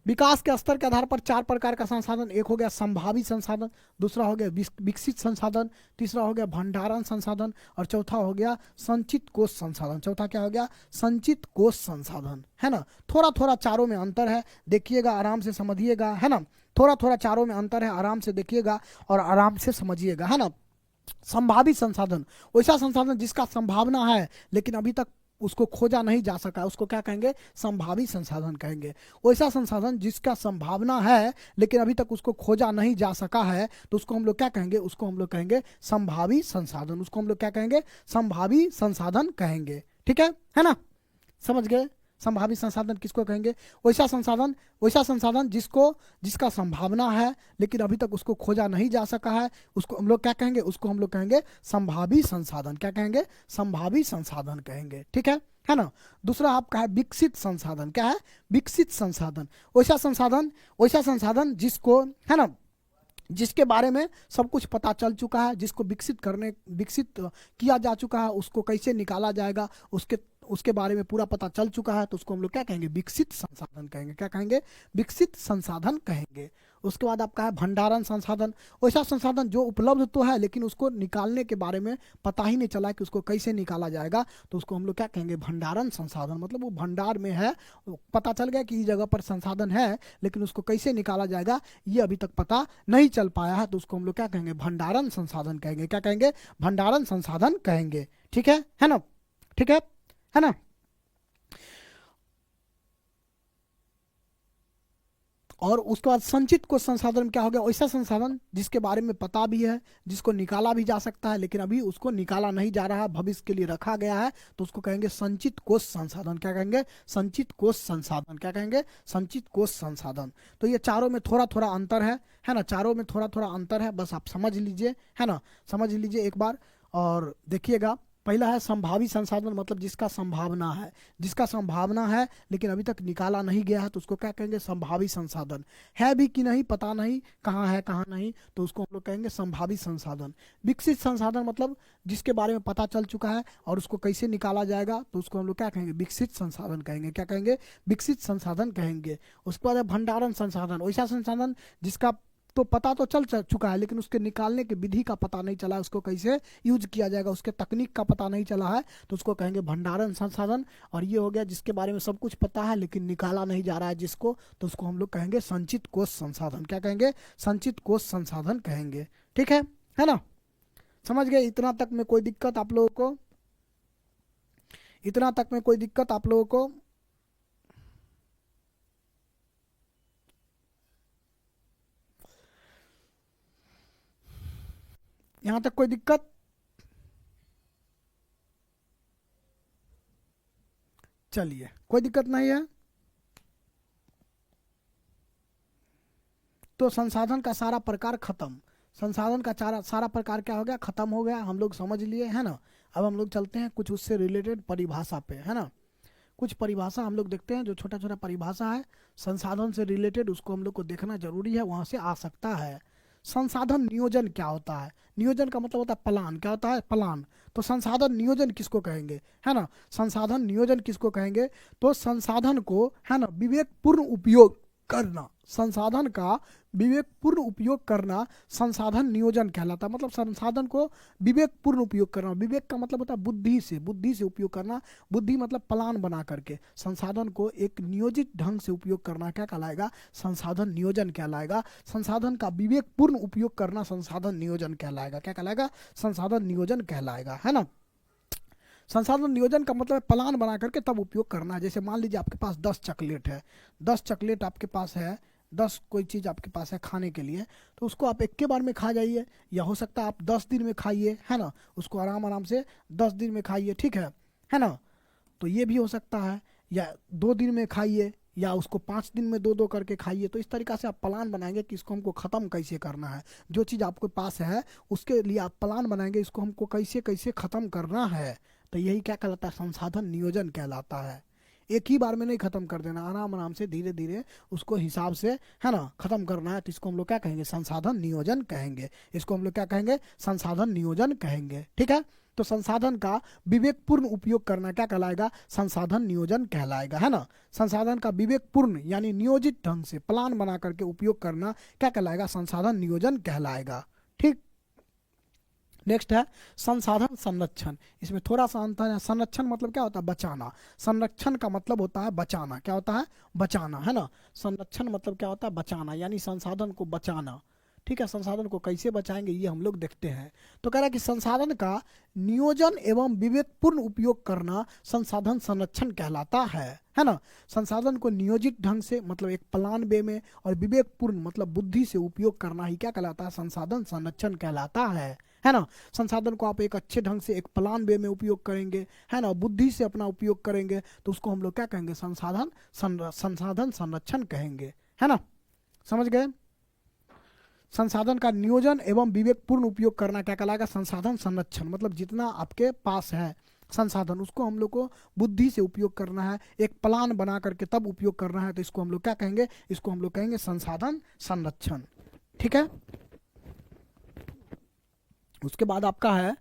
विकास के स्तर के आधार पर चार प्रकार का संसाधन, एक हो गया संभावित संसाधन, दूसरा हो गया विकसित संसाधन, तीसरा हो गया भंडारण संसाधन, और चौथा हो गया संचित कोष संसाधन। चौथा क्या हो गया? संचित कोष संसाधन, है ना। थोड़ा थोड़ा चारों में अंतर है, देखिएगा, आराम से समझिएगा, है ना। थोड़ा थोड़ा चारों में अंतर है, आराम से देखिएगा और आराम से समझिएगा, है ना। संभावित संसाधन, वैसा संसाधन जिसका संभावना है लेकिन अभी तक उसको खोजा नहीं जा सका, उसको क्या कहेंगे? संभावित संसाधन कहेंगे। वैसा संसाधन जिसका संभावना है लेकिन अभी तक उसको खोजा नहीं जा सका है तो उसको हम लोग क्या कहेंगे? उसको हम लोग कहेंगे संभावित संसाधन। उसको हम लोग क्या कहेंगे? संभावित संसाधन कहेंगे। ठीक है ना, समझ गए। संभावित संसाधन किसको कहेंगे? वैसा संसाधन जिसका संभावना है लेकिन अभी तक उसको खोजा नहीं जा सका है, उसको हम लोग क्या कहेंगे? उसको हम लोग कहेंगे संभावित संसाधन। क्या कहेंगे? संभावित संसाधन कहेंगे। ठीक है ना। दूसरा आपका है विकसित संसाधन। क्या है? विकसित संसाधन, वैसा संसाधन जिसको, है ना, जिसके बारे में सब कुछ पता चल चुका है, जिसको विकसित किया जा चुका है, उसको कैसे निकाला जाएगा उसके बारे में पूरा पता चल चुका है, तो उसको हम लोग क्या कहेंगे? विकसित संसाधन कहेंगे। क्या कहेंगे? विकसित संसाधन कहेंगे। उसके बाद आपका है भंडारण संसाधन, वैसा संसाधन जो उपलब्ध तो है लेकिन उसको निकालने के बारे में पता ही नहीं चला कि उसको कैसे निकाला जाएगा, तो उसको हम लोग क्या कहेंगे? भंडारण संसाधन। मतलब वो भंडार में है, पता चल गया कि इस जगह पर संसाधन है लेकिन उसको कैसे निकाला जाएगा ये अभी तक पता नहीं चल पाया है, तो उसको हम लोग क्या कहेंगे? भंडारण संसाधन कहेंगे। क्या कहेंगे? भंडारण संसाधन कहेंगे। ठीक है ना, ठीक है ना। और उसके बाद संचित कोष संसाधन में क्या हो गया? ऐसा संसाधन जिसके बारे में पता भी है, जिसको निकाला भी जा सकता है लेकिन अभी उसको निकाला नहीं जा रहा है, भविष्य के लिए रखा गया है, तो उसको कहेंगे संचित कोष संसाधन। क्या कहेंगे? संचित कोष संसाधन। क्या कहेंगे? संचित कोष संसाधन। तो ये चारों में थोड़ा थोड़ा अंतर है ना, चारों में थोड़ा थोड़ा अंतर है, बस आप समझ लीजिए, है ना, समझ लीजिए एक बार और देखिएगा। पहला है संभावित संसाधन, मतलब जिसका संभावना है लेकिन अभी तक निकाला नहीं गया है, तो उसको क्या कहेंगे? संभावित संसाधन। है भी कि नहीं पता नहीं, कहाँ है कहाँ नहीं, तो उसको हम लोग कहेंगे संभावित संसाधन। विकसित संसाधन मतलब जिसके बारे में पता चल चुका है और उसको कैसे निकाला जाएगा, तो उसको हम लोग क्या कहेंगे? विकसित संसाधन कहेंगे। क्या कहेंगे? विकसित संसाधन कहेंगे। उसके बाद है भंडारण संसाधन, वैसा संसाधन जिसका तो पता तो चल चुका है लेकिन उसके निकालने की विधि का पता नहीं चला है, उसको कैसे यूज किया जाएगा उसके तकनीक का पता नहीं चला है, तो उसको कहेंगे भंडारण संसाधन। और ये हो गया जिसके बारे में सब कुछ पता है लेकिन निकाला नहीं जा रहा है जिसको, तो उसको हम लोग कहेंगे संचित कोष संसाधन। क्या कहेंगे? संचित कोष संसाधन कहेंगे। ठीक है ना, समझ गए। इतना तक में कोई दिक्कत आप लोगों को? इतना तक में कोई दिक्कत आप लोगों को? यहां तक कोई दिक्कत? चलिए, कोई दिक्कत नहीं है। तो संसाधन का सारा प्रकार खत्म। संसाधन का सारा प्रकार क्या हो गया? खत्म हो गया। हम लोग समझ लिए, है ना। अब हम लोग चलते हैं कुछ उससे रिलेटेड परिभाषा पे, है ना। कुछ परिभाषा हम लोग देखते हैं, जो छोटा छोटा परिभाषा है संसाधन से रिलेटेड, उसको हम लोग को देखना जरूरी है, वहां से आ सकता है। संसाधन नियोजन क्या होता है? नियोजन का मतलब होता है प्लान। क्या होता है? प्लान। तो संसाधन नियोजन किसको कहेंगे, है ना। संसाधन नियोजन किसको कहेंगे? तो संसाधन को, है ना, विवेकपूर्ण उपयोग करना, संसाधन का विवेकपूर्ण उपयोग करना संसाधन नियोजन कहलाता है। मतलब संसाधन को विवेकपूर्ण उपयोग करना। विवेक का मतलब होता है बुद्धि से उपयोग करना। बुद्धि मतलब प्लान बना करके संसाधन को एक नियोजित ढंग से उपयोग करना क्या कहलाएगा? संसाधन नियोजन कहलाएगा। संसाधन का विवेकपूर्ण उपयोग करना संसाधन नियोजन कहलाएगा। क्या कहलाएगा? संसाधन नियोजन कहलाएगा, है ना। संसाधन नियोजन का मतलब प्लान बना करके तब उपयोग करना है। जैसे मान लीजिए आपके पास 10 चॉकलेट है, 10 चॉकलेट आपके पास है, 10 कोई चीज़ आपके पास है खाने के लिए, तो उसको आप एक के बार में खा जाइए, या हो सकता है आप 10 दिन में खाइए, है ना। उसको आराम आराम से 10 दिन में खाइए, ठीक है ना। तो ये भी हो सकता है, या 2 दिन में खाइए, या उसको 5 दिन में 2-2 करके खाइए। तो इस तरीक़ा से आप प्लान बनाएंगे कि इसको हमको ख़त्म कैसे करना है। जो चीज़ आपके पास है उसके लिए आप प्लान बनाएंगे, इसको हमको कैसे कैसे ख़त्म करना है। तो यही क्या कहलाता है? संसाधन नियोजन कहलाता है। एक ही बार में नहीं खत्म कर देना, आराम आराम से धीरे धीरे उसको हिसाब से, है ना, खत्म करना है। तो इसको हम लोग क्या कहेंगे? संसाधन नियोजन कहेंगे। इसको हम लोग क्या कहेंगे? संसाधन नियोजन कहेंगे, ठीक है। तो संसाधन का विवेकपूर्ण उपयोग करना क्या कहलाएगा? संसाधन नियोजन कहलाएगा, है ना। संसाधन का विवेकपूर्ण यानी नियोजित ढंग से प्लान बना करके उपयोग करना क्या कहलाएगा? संसाधन नियोजन कहलाएगा, ठीक। नेक्स्ट है संसाधन संरक्षण। इसमें थोड़ा सा अंतर है। संरक्षण मतलब क्या होता है? बचाना। संरक्षण का मतलब होता है बचाना। क्या होता है? बचाना, है ना। संरक्षण मतलब क्या होता है? बचाना, यानी संसाधन को बचाना, ठीक है। संसाधन को कैसे बचाएंगे ये हम लोग देखते हैं। तो कह रहा है कि संसाधन का नियोजन एवं विवेकपूर्ण उपयोग करना संसाधन संरक्षण कहलाता है ना। संसाधन को नियोजित ढंग से मतलब एक प्लान वे में, और विवेकपूर्ण मतलब बुद्धि से उपयोग करना ही क्या कहलाता है? संसाधन संरक्षण कहलाता है ना। संसाधन को आप एक अच्छे ढंग से एक प्लान वे में उपयोग करेंगे, है ना, बुद्धि से अपना उपयोग करेंगे, तो उसको हम लोग क्या कहेंगे? संसाधन संरक्षण कहेंगे, है ना। समझ गए? संसाधन का नियोजन एवं विवेकपूर्ण उपयोग करना क्या कहलाएगा? संसाधन संरक्षण। मतलब जितना आपके पास है संसाधन, उसको हम लोग को बुद्धि से उपयोग करना है, एक प्लान बना करके तब उपयोग करना है। तो इसको हम लोग क्या कहेंगे? इसको हम लोग कहेंगे संसाधन संरक्षण, ठीक है। उसके बाद आपका है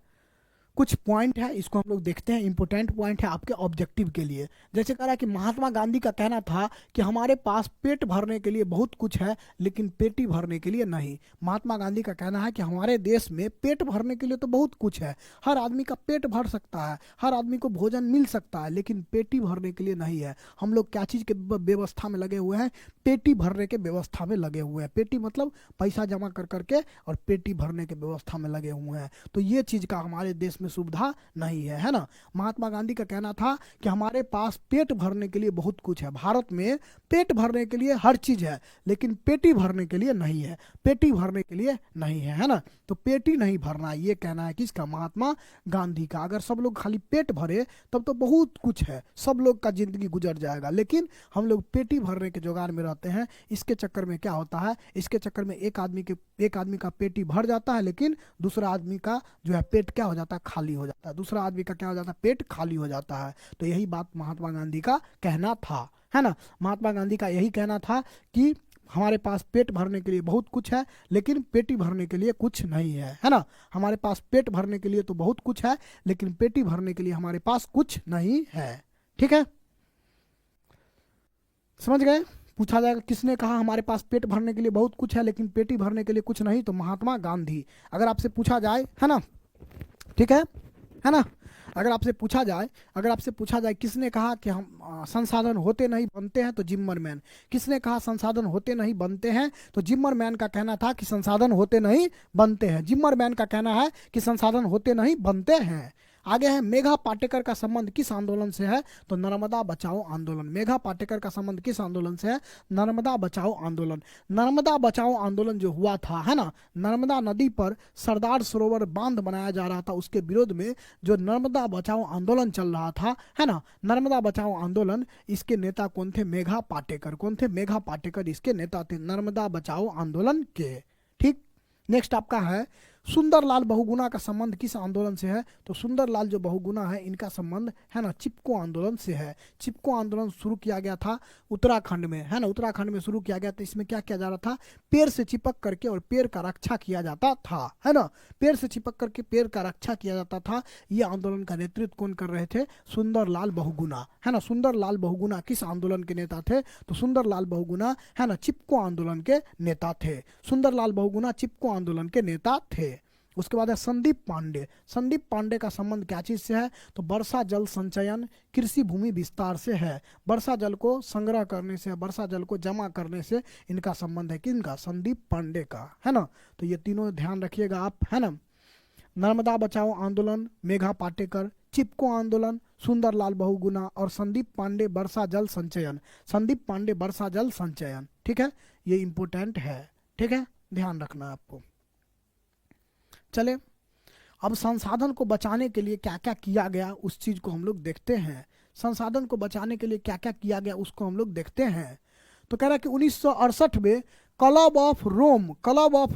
कुछ पॉइंट है, इसको हम लोग देखते हैं। इंपॉर्टेंट पॉइंट है आपके ऑब्जेक्टिव के लिए। जैसे कह रहा है कि महात्मा गांधी का कहना था कि हमारे पास पेट भरने के लिए बहुत कुछ है लेकिन पेटी भरने के लिए नहीं। महात्मा गांधी का कहना है कि हमारे देश में पेट भरने के लिए तो बहुत कुछ है, हर आदमी का पेट भर सकता है, हर आदमी को भोजन मिल सकता है, लेकिन पेटी भरने के लिए नहीं है। हम लोग क्या चीज़ के व्यवस्था में लगे हुए हैं? पेटी भरने के व्यवस्था में लगे हुए हैं। पेटी मतलब पैसा जमा कर करके और पेटी भरने के व्यवस्था में लगे हुए हैं। तो ये चीज़ का हमारे देश में सुविधा नहीं है ना। महात्मा गांधी का कहना था कि हमारे पास पेट भरने के लिए बहुत कुछ है। भारत में पेट भरने के लिए हर चीज है लेकिन पेटी भरने के लिए नहीं है, पेटी भरने के लिए नहीं है ना। तो पेटी नहीं भरना, ये कहना है किसका? महात्मा गांधी का। अगर सब लोग खाली पेट भरे तब तो बहुत कुछ है, सब लोग का जिंदगी गुजर जाएगा, लेकिन हम लोग पेटी भरने के जुगाड़ में रहते हैं। इसके चक्कर में क्या होता है? इसके चक्कर में एक आदमी का पेटी भर जाता है, लेकिन दूसरा आदमी का जो है पेट क्या हो जाता है? खाली हो जाता है। दूसरा आदमी का क्या हो जाता है? पेट खाली हो जाता है। तो यही बात महात्मा गांधी का कहना था, है ना। महात्मा गांधी का यही कहना था कि हमारे पास पेट भरने के लिए बहुत कुछ है लेकिन पेटी भरने के लिए कुछ नहीं है ना। हमारे पास पेट भरने के लिए तो बहुत कुछ है लेकिन पेटी भरने के लिए हमारे पास कुछ नहीं है, ठीक है। समझ गए? पूछा जाएगा किसने कहा हमारे पास पेट भरने के लिए बहुत कुछ है लेकिन पेटी भरने के लिए कुछ नहीं? तो महात्मा गांधी। अगर आपसे पूछा जाए, है ना, ठीक है ना, अगर आपसे पूछा जाए किसने कहा कि हम संसाधन होते नहीं बनते हैं? तो जिम्मरमैन। किसने कहा संसाधन होते नहीं बनते हैं? तो जिम्मरमैन का कहना था कि संसाधन होते नहीं बनते हैं। जिम्मरमैन का कहना है कि संसाधन होते नहीं बनते हैं। आगे है मेघा पाटेकर का संबंध किस आंदोलन से है, तो नर्मदा बचाओ आंदोलन। मेघा पाटेकर का संबंध किस आंदोलन से है, नर्मदा बचाओ आंदोलन। नर्मदा बचाओ आंदोलन जो हुआ था, है ना, नर्मदा नदी पर सरदार सरोवर बांध बनाया जा रहा था, उसके विरोध में जो नर्मदा बचाओ आंदोलन चल रहा था, है ना, नर्मदा बचाओ आंदोलन, इसके नेता कौन थे, मेघा पाटेकर। कौन थे, मेघा पाटेकर इसके नेता थे नर्मदा बचाओ आंदोलन के। ठीक, नेक्स्ट आपका है सुंदरलाल बहुगुणा का संबंध किस आंदोलन से है, तो सुंदरलाल जो बहुगुणा है इनका संबंध, है ना, चिपको आंदोलन से है। चिपको आंदोलन शुरू किया गया था उत्तराखंड में, है ना, उत्तराखंड में शुरू किया गया था। इसमें क्या किया जा रहा था, पेड़ से चिपक करके और पेड़ का रक्षा किया जाता था, है ना, पेड़ से चिपक करके पेड़ का रक्षा किया जाता था। ये आंदोलन का नेतृत्व कौन कर रहे थे, सुंदरलाल बहुगुणा, है ना। सुंदरलाल बहुगुणा किस आंदोलन के नेता थे, तो सुंदरलाल बहुगुणा, है ना, चिपको आंदोलन के नेता थे। सुंदरलाल बहुगुणा चिपको आंदोलन के नेता थे। उसके बाद है संदीप पांडे। संदीप पांडे का संबंध क्या चीज से है, तो वर्षा जल संचयन कृषि भूमि विस्तार से है। वर्षा जल को संग्रह करने से, वर्षा जल को जमा करने से इनका संबंध है, किनका, संदीप पांडे का, है ना। तो ये तीनों ध्यान रखिएगा आप, है ना। नर्मदा बचाओ आंदोलन, मेघा पाटेकर, चिपको आंदोलन, सुंदरलाल बहुगुणा, और संदीप पांडे वर्षा जल संचयन। संदीप पांडे वर्षा जल संचयन, ठीक है, ये इंपोर्टेंट है, ठीक है, ध्यान रखना आपको। चले अब संसाधन को बचाने के लिए क्या क्या किया गया उस चीज को हम लोग देखते हैं। संसाधन को बचाने के लिए क्या क्या किया गया उसको हम लोग देखते हैं। तो कह रहा है कि 1968 में क्लब ऑफ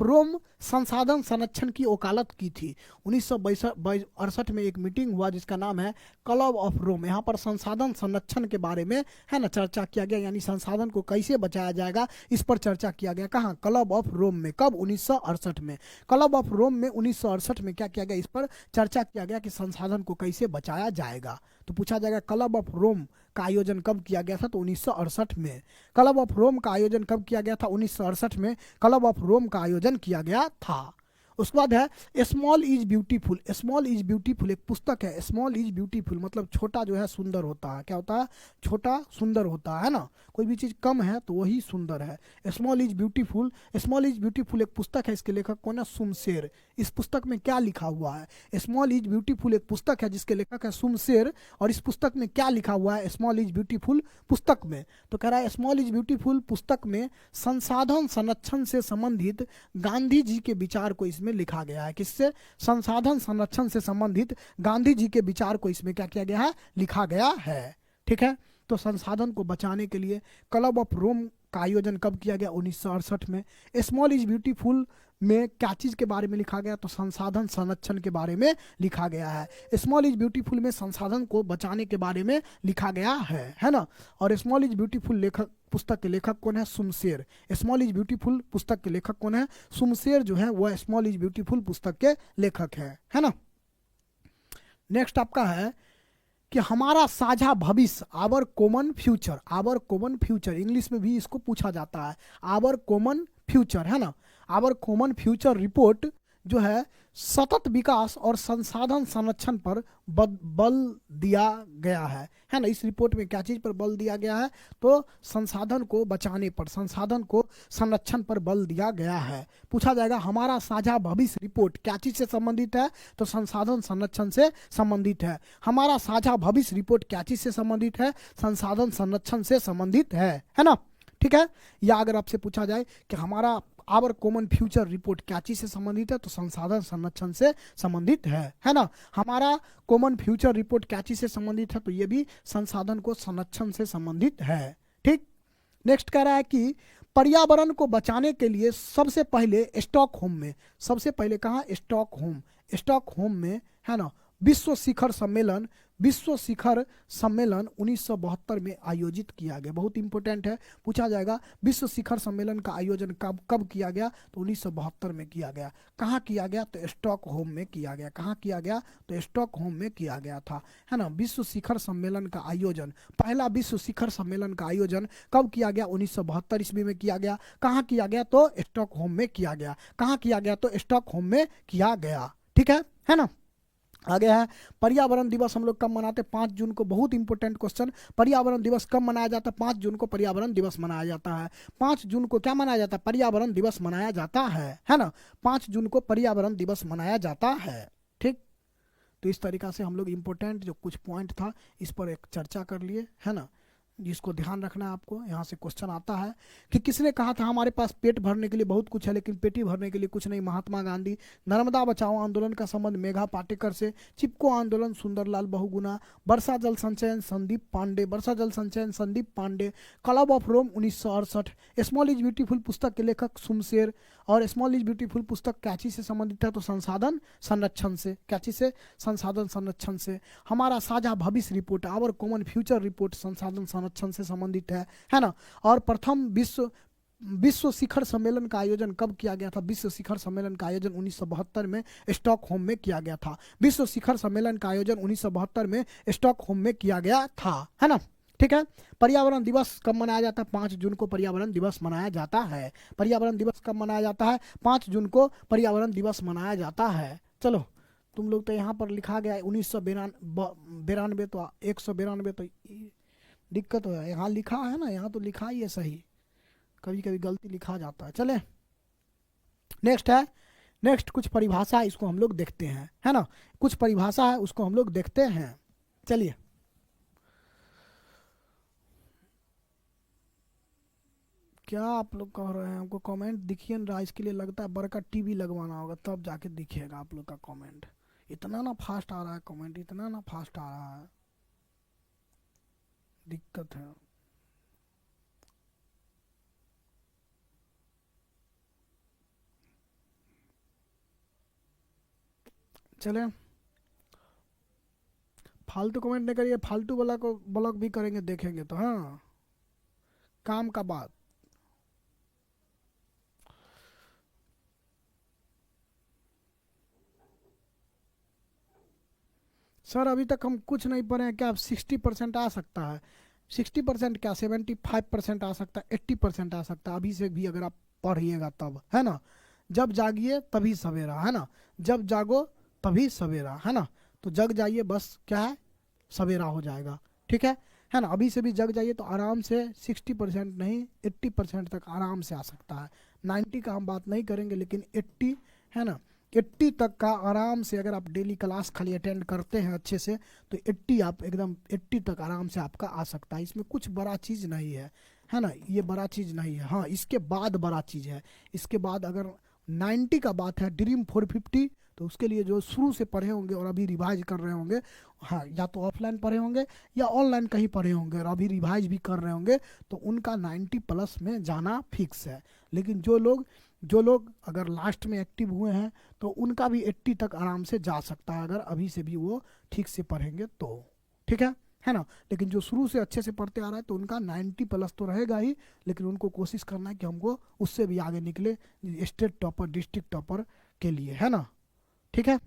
रोम संसाधन संरक्षण की वकालत की थी। 1968 में एक मीटिंग हुआ जिसका नाम है क्लब ऑफ रोम। यहाँ पर संसाधन संरक्षण के बारे में, है ना, चर्चा किया गया, यानी संसाधन को कैसे बचाया जाएगा इस पर चर्चा किया गया। कहाँ, क्लब ऑफ रोम में। कब, 1968 में। क्लब ऑफ रोम में 1968 में क्या किया गया, इस पर चर्चा किया गया कि संसाधन को कैसे बचाया जाएगा। तो पूछा जाएगा क्लब ऑफ रोम का आयोजन कब किया गया था, तो 1968 में। क्लब ऑफ रोम का आयोजन कब किया गया था, 1968 में क्लब ऑफ रोम का आयोजन किया गया था। उसके बाद है small is beautiful. Small is beautiful एक पुस्तक है। स्मॉल इज ब्यूटीफुल मतलब छोटा जो है सुंदर होता है। क्या होता है, छोटा सुंदर होता है ना, कोई भी चीज कम है तो वही सुंदर है। Small is beautiful, small is beautiful एक पुस्तक है, इसके लेखक कौन है, सुमशेर। इस पुस्तक में क्या लिखा हुआ है, स्मॉल इज ब्यूटीफुल एक पुस्तक है जिसके लेखक है सुमशेर, और इस पुस्तक में क्या लिखा हुआ है, स्मॉल इज ब्यूटीफुल पुस्तक में। तो कह रहा है स्मॉल इज ब्यूटीफुल पुस्तक में संसाधन संरक्षण से संबंधित गांधी जी के विचार को इसमें लिखा गया है। किससे, संसाधन संरक्षण से संबंधित गांधी जी के विचार को इसमें क्या किया गया है, लिखा गया है, ठीक है। तो संसाधन को बचाने के लिए क्लब ऑफ रोम का आयोजन कब किया गया, 1968 में। स्मॉल इज ब्यूटीफुल में क्या चीज के बारे में लिखा गया, तो संसाधन संरक्षण के बारे में लिखा गया है। स्मॉल इज ब्यूटीफुल में संसाधन को बचाने के बारे में लिखा गया है ना। और स्मॉल इज ब्यूटीफुल लेखक, पुस्तक के लेखक कौन है, सुमशेर। स्मॉल इज ब्यूटीफुल पुस्तक के लेखक कौन है, सुमशेर जो है वह स्मॉल इज ब्यूटीफुल पुस्तक के लेखक है ना। नेक्स्ट आपका है कि हमारा साझा भविष्य, our common future. Our common future English में भी इसको पूछा जाता है, आवर कॉमन फ्यूचर, है ना। आवर कॉमन फ्यूचर रिपोर्ट जो है सतत विकास और संसाधन संरक्षण पर बल दिया गया है ना। इस रिपोर्ट में क्या चीज पर बल दिया गया है, तो संसाधन को बचाने पर, संसाधन को संरक्षण पर बल दिया गया है। पूछा जाएगा हमारा साझा भविष्य रिपोर्ट क्या चीज से संबंधित है, तो संसाधन संरक्षण से संबंधित है। हमारा साझा भविष्य रिपोर्ट क्या चीज से संबंधित है, संसाधन संरक्षण से संबंधित है ना, ठीक है। या अगर आपसे पूछा जाए कि हमारा आवर कॉमन फ्यूचर रिपोर्ट क्या चीज से संबंधित है, तो संसाधन संरक्षण से संबंधित है ना। हमारा कॉमन फ्यूचर रिपोर्ट क्या चीज से संबंधित है, तो ये भी संसाधन को संरक्षण से संबंधित है, ठीक। नेक्स्ट कह रहा है कि पर्यावरण को बचाने के लिए सबसे पहले स्टॉकहोम में, सबसे पहले कहाँ, स्टॉकहोम में, है ना, विश्व शिखर सम्मेलन 1972 में आयोजित किया गया। बहुत इंपॉर्टेंट है, पूछा जाएगा विश्व शिखर सम्मेलन का आयोजन कब किया गया, तो 1972 में किया गया। कहाँ किया गया, तो स्टॉकहोम में किया गया। कहाँ किया गया, तो स्टॉकहोम में किया गया था, है ना। विश्व शिखर सम्मेलन का आयोजन, पहला विश्व शिखर सम्मेलन का आयोजन कब किया गया, 1972 ईस्वी में किया गया। कहाँ किया गया, तो स्टॉकहोम में किया गया। कहाँ किया गया, तो स्टॉकहोम में किया गया, ठीक है ना। आगे है पर्यावरण दिवस हम लोग कब मनाते हैं, 5 जून को। बहुत इंपॉर्टेंट क्वेश्चन, पर्यावरण दिवस कब मनाया जाता है, 5 जून को पर्यावरण दिवस मनाया जाता है। 5 जून को क्या मनाया जाता है, पर्यावरण दिवस मनाया जाता है ना। 5 जून को पर्यावरण दिवस मनाया जाता है, ठीक। तो तो इस तरीक़ा से हम लोग इम्पोर्टेंट जो कुछ पॉइंट था इस पर एक चर्चा कर लिए, है ना, जिसको ध्यान रखना है आपको। यहाँ से क्वेश्चन आता है कि किसने कहा था हमारे पास पेट भरने के लिए बहुत कुछ है लेकिन पेटी भरने के लिए कुछ नहीं? महात्मा गांधी। नर्मदा बचाओ आंदोलन का संबंध मेघा पाटेकर से। चिपको आंदोलन सुंदरलाल बहुगुणा। वर्षा जल संचयन संदीप पांडे। वर्षा जल संचयन Sandeep Pandey. Club of Rome 1968। Small is beautiful पुस्तक के लेखक सुमशेर। और स्मॉल इज ब्यूटीफुल पुस्तक कैची से संबंधित है? तो संसाधन संरक्षण से। कैची से? संसाधन संरक्षण से। हमारा साझा भविष्य report, our common future report, संसाधन संरक्षण से संबंधित है ना। और प्रथम विश्व शिखर सम्मेलन का आयोजन कब किया गया था? विश्व शिखर सम्मेलन का आयोजन 1972 में स्टॉकहोम में किया गया था। विश्व शिखर सम्मेलन का आयोजन 1972 में स्टॉकहोम में किया गया था, है ना। ठीक है। पर्यावरण दिवस कब मनाया जाता है? 5 जून को पर्यावरण दिवस मनाया जाता है। पर्यावरण दिवस कब मनाया जाता है? 5 जून को पर्यावरण दिवस मनाया जाता है। चलो, तुम लोग तो यहाँ पर लिखा गया है 1992, तो 192, तो दिक्कत हो है। यहाँ लिखा है ना, यहाँ तो लिखा ही है सही, कभी कभी गलती लिखा जाता है। चले, नेक्स्ट कुछ परिभाषा, इसको हम लोग देखते हैं, है ना। कुछ परिभाषा है उसको हम लोग देखते हैं। चलिए, क्या आप लोग कह रहे हैं? हमको कमेंट दिखिए ना, इसके लिए लगता है बड़का टीवी लगवाना होगा तब जाके दिखेगा आप लोग का कमेंट। इतना ना फास्ट आ रहा है कमेंट, इतना ना फास्ट आ रहा है, दिक्कत है। चले, फालतू कमेंट नहीं करिए, फालतू वाला को ब्लॉक भी करेंगे, देखेंगे तो। हाँ, काम का बात। सर अभी तक हम कुछ नहीं पढ़े हैं, क्या 60% आ सकता है? 60% क्या, 75% आ सकता है, 80% आ सकता है अभी से भी, अगर आप पढ़िएगा तब, है ना। जब जागिए तभी सवेरा, है ना। जब जागो तभी सवेरा, है ना। तो जग जाइए, बस क्या है, सवेरा हो जाएगा। ठीक है ना। अभी से भी जग जाइए तो आराम से 60% नहीं 80% तक आराम से आ सकता है। 90 का हम बात नहीं करेंगे, लेकिन 80, है ना, 80 तक का आराम से, अगर आप डेली क्लास खाली अटेंड करते हैं अच्छे से, तो 80 आप एकदम 80 तक आराम से आपका आ सकता है। इसमें कुछ बड़ा चीज़ नहीं है ना, ये बड़ा चीज़ नहीं है। हाँ, इसके बाद बड़ा चीज़ है। इसके बाद अगर 90 का बात है, ड्रीम 450, तो उसके लिए जो शुरू से पढ़े होंगे और अभी रिवाइज कर रहे होंगे, हाँ, या तो ऑफलाइन पढ़े होंगे या ऑनलाइन कहीं पढ़े होंगे और अभी रिवाइज भी कर रहे होंगे, तो उनका 90+ में जाना फिक्स है। लेकिन जो लोग अगर लास्ट में एक्टिव हुए हैं तो उनका भी 80 तक आराम से जा सकता है, अगर अभी से भी वो ठीक से पढ़ेंगे तो। ठीक है ना। लेकिन जो शुरू से अच्छे से पढ़ते आ रहा है तो उनका 90+ तो रहेगा ही, लेकिन उनको कोशिश करना है कि हमको उससे भी आगे निकले, स्टेट टॉपर, डिस्ट्रिक्ट टॉपर के लिए, है ना। ठीक है।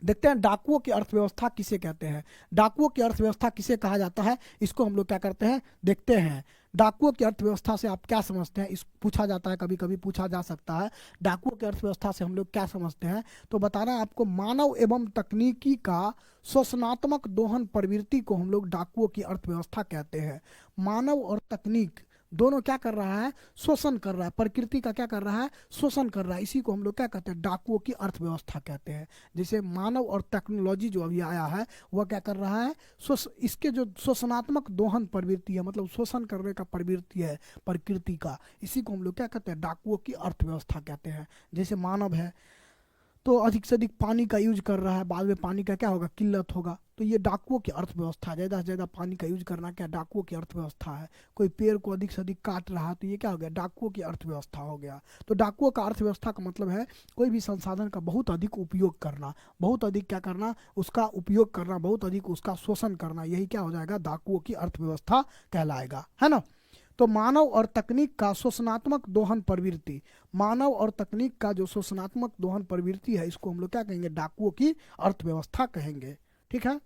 देखते हैं डाकुओं की अर्थव्यवस्था किसे कहते हैं। डाकुओं की अर्थव्यवस्था किसे कहा जाता है, इसको हम लोग क्या करते हैं, देखते हैं। डाकुओं की अर्थव्यवस्था से आप क्या समझते हैं, इस पूछा जाता है, कभी कभी पूछा जा सकता है। डाकुओं की अर्थव्यवस्था से हम लोग क्या समझते हैं, तो बताना है आपको, मानव एवं तकनीकी का शोषणात्मक दोहन प्रवृत्ति को हम लोग डाकुओं की अर्थव्यवस्था कहते हैं। मानव और तकनीक दोनों क्या कर रहा है, शोषण कर रहा है, प्रकृति का क्या कर रहा है, शोषण कर रहा है। इसी को हम लोग क्या कहते हैं, डाकुओं की अर्थव्यवस्था कहते हैं। जैसे मानव और टेक्नोलॉजी जो अभी आया है वह क्या कर रहा है, इसके जो शोषणात्मक दोहन प्रवृत्ति है, मतलब शोषण करने का प्रवृत्ति है प्रकृति का, इसी को हम लोग क्या कहते हैं, डाकुओं की अर्थव्यवस्था कहते हैं। जैसे मानव है तो अधिक से अधिक पानी का यूज कर रहा है, बाद में पानी का क्या होगा, किल्लत होगा, तो ये डाकुओं की अर्थव्यवस्था, ज़्यादा से ज़्यादा पानी का यूज करना क्या डाकुओं की अर्थव्यवस्था है। कोई पेड़ को अधिक से अधिक काट रहा है तो ये क्या हो गया, डाकुओं की अर्थव्यवस्था हो गया। तो डाकुओं का अर्थव्यवस्था का मतलब है कोई भी संसाधन का बहुत अधिक उपयोग करना, बहुत अधिक क्या करना, उसका उपयोग करना, बहुत अधिक उसका शोषण करना, यही क्या हो जाएगा, डाकुओं की अर्थव्यवस्था कहलाएगा, है ना। तो मानव और तकनीक का शोषणात्मक दोहन प्रवृत्ति, मानव और तकनीक का जो शोषणात्मक दोहन प्रवृत्ति है, इसको हम लोग क्या कहेंगे, डाकुओं की अर्थव्यवस्था कहेंगे। ठीक है।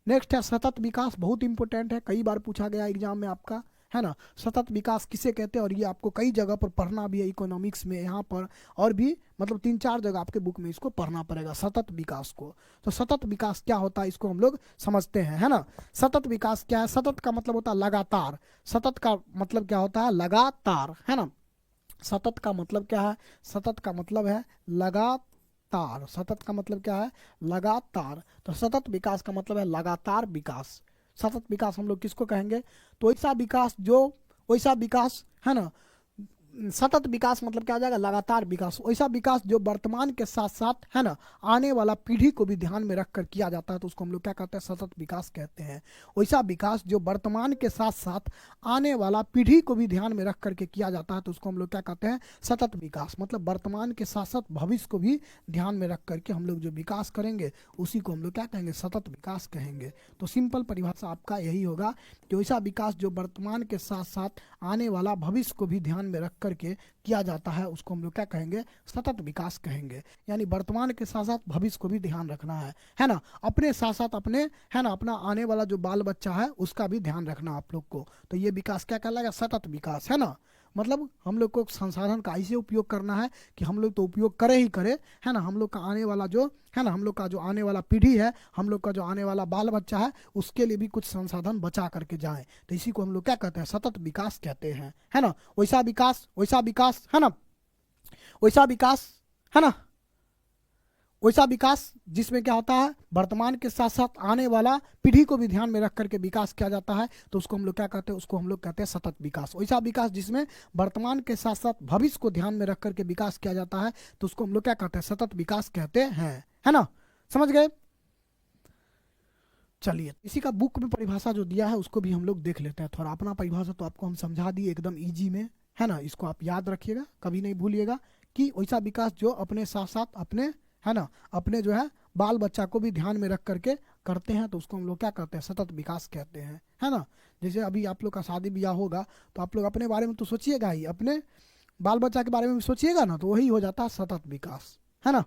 नेक्स्ट है सतत विकास, बहुत इंपॉर्टेंट है, कई बार पूछा गया एग्जाम में आपका, है ना। सतत विकास किसे कहते हैं, और ये आपको कई जगह पर पढ़ना भी है, इकोनॉमिक्स में, यहाँ पर और भी, मतलब 3-4 जगह आपके बुक में इसको पढ़ना पड़ेगा, सतत विकास को। तो सतत विकास क्या होता है, इसको हम लोग समझते हैं, है ना। सतत विकास क्या है, सतत का मतलब होता है लगातार, सतत का मतलब क्या होता है, लगातार, है ना। सतत का मतलब क्या है, सतत का मतलब है लगातार, लगातार, सतत का मतलब क्या है, लगातार। तो सतत विकास का मतलब है लगातार विकास। सतत विकास हम लोग किसको कहेंगे, तो वैसा विकास है ना। सतत विकास मतलब क्या आ जाएगा, लगातार विकास। वैसा विकास जो वर्तमान के साथ साथ है ना आने वाला पीढ़ी को भी ध्यान में रखकर किया जाता है, तो उसको हम लोग क्या कहते हैं, सतत विकास कहते हैं। वैसा विकास जो वर्तमान के साथ साथ आने वाला पीढ़ी को भी ध्यान में रख करके किया जाता है, तो उसको हम लोग क्या कहते हैं, सतत विकास। मतलब वर्तमान के साथ साथ भविष्य को भी ध्यान में रख करके हम लोग जो विकास करेंगे उसी को हम लोग क्या कहेंगे, सतत विकास कहेंगे। तो सिंपल परिभाषा आपका यही होगा कि वैसा विकास जो वर्तमान के साथ साथ आने वाला भविष्य को भी ध्यान में रख करके किया जाता है, उसको हम लोग क्या कहेंगे, सतत विकास कहेंगे। यानी वर्तमान के साथ साथ भविष्य को भी ध्यान रखना है ना। अपने साथ साथ अपने है ना अपना आने वाला जो बाल बच्चा है उसका भी ध्यान रखना आप लोग को। तो ये विकास क्या कहलाएगा, सतत विकास, है ना। मतलब हम लोग को संसाधन का ऐसे उपयोग करना है कि हम लोग तो उपयोग करे ही करे, है ना। हम लोग का आने वाला जो है ना, हम लोग का जो आने वाला पीढ़ी है, हम लोग का जो आने वाला बाल बच्चा है, उसके लिए भी कुछ संसाधन बचा करके जाएं। तो इसी को हम लोग क्या कहते हैं, सतत विकास कहते हैं, है ना। वैसा विकास है ना, वैसा विकास है ना, वैसा विकास जिसमें क्या होता है, वर्तमान के साथ साथ आने वाला पीढ़ी को भी ध्यान में रख करके विकास किया जाता है, तो उसको हम लोग क्या कहते हैं, उसको हम लोग कहते हैं सतत विकास। वैसा विकास जिसमें वर्तमान के साथ साथ भविष्य को ध्यान में रख करके विकास किया जाता है, तो उसको हम लोग क्या कहते हैं, सतत विकास कहते हैं, है ना। समझ गए। चलिए, इसी का बुक में परिभाषा जो दिया है उसको भी हम लोग देख लेते हैं थोड़ा। अपना परिभाषा तो आपको हम समझा दिए एकदम इजी में, है ना। इसको आप याद रखिएगा, कभी नहीं भूलिएगा कि वैसा विकास जो अपने साथ साथ अपने है ना अपने जो है बाल बच्चा को भी ध्यान में रख करके करते हैं, तो उसको हम लोग क्या कहते हैं, सतत विकास कहते हैं, है ना। जैसे अभी आप लोग का शादी ब्याह होगा तो आप लोग अपने बारे में तो सोचिएगा ही, अपने बाल बच्चा के बारे में भी सोचिएगा ना, तो वही हो जाता है सतत विकास, है ना।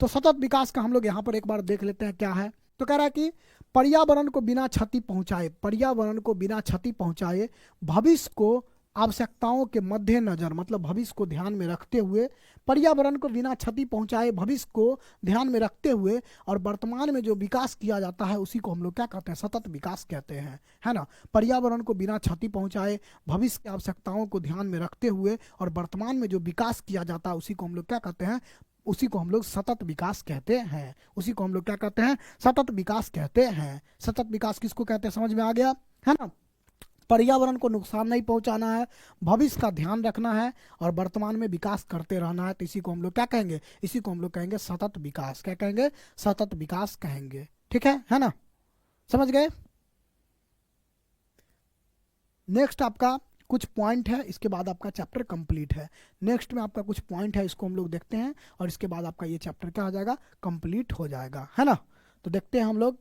तो सतत विकास का हम लोग यहाँ पर एक बार देख लेते हैं क्या है। तो कह रहा है कि पर्यावरण को बिना क्षति पहुंचाए, पर्यावरण को बिना क्षति पहुंचाए, भविष्य को आवश्यकताओं के मद्देनजर, मतलब भविष्य को ध्यान में रखते हुए, पर्यावरण को बिना क्षति पहुंचाए, भविष्य को ध्यान में रखते हुए और वर्तमान में जो विकास किया जाता है उसी को हम लोग क्या कहते हैं, सतत विकास कहते हैं, है ना। पर्यावरण को बिना क्षति पहुंचाए, भविष्य की आवश्यकताओं को ध्यान में रखते हुए और वर्तमान में जो विकास किया जाता है उसी को हम लोग क्या कहते हैं, उसी को हम लोग सतत विकास कहते हैं। उसी को हम लोग क्या कहते हैं, सतत विकास कहते हैं। सतत विकास किसको कहते हैं, समझ में आ गया, है ना। पर्यावरण को नुकसान नहीं पहुंचाना है, भविष्य का ध्यान रखना है और वर्तमान में विकास करते रहना है, तो इसी को हम लोग क्या कहेंगे, इसी को हम लोग कहेंगे सतत विकास। क्या कहेंगे, सतत विकास कहेंगे। ठीक है ना, समझ गए। नेक्स्ट आपका कुछ पॉइंट है, इसके बाद आपका चैप्टर कंप्लीट है। नेक्स्ट में आपका कुछ पॉइंट है, इसको हम लोग देखते हैं और इसके बाद आपका ये चैप्टर क्या हो जाएगा, कंप्लीट हो जाएगा, है ना। तो देखते हैं हम लोग।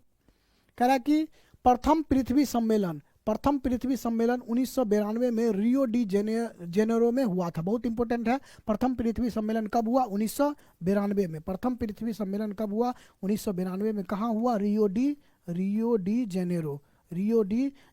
कह रहा है कि प्रथम पृथ्वी सम्मेलन 1992 में रियो डी जेनेरो में हुआ था। बहुत इंपॉर्टेंट है। प्रथम पृथ्वी सम्मेलन कब हुआ, 1992 में। प्रथम पृथ्वी सम्मेलन कब हुआ, 1992 में। कहाँ हुआ, रियो डी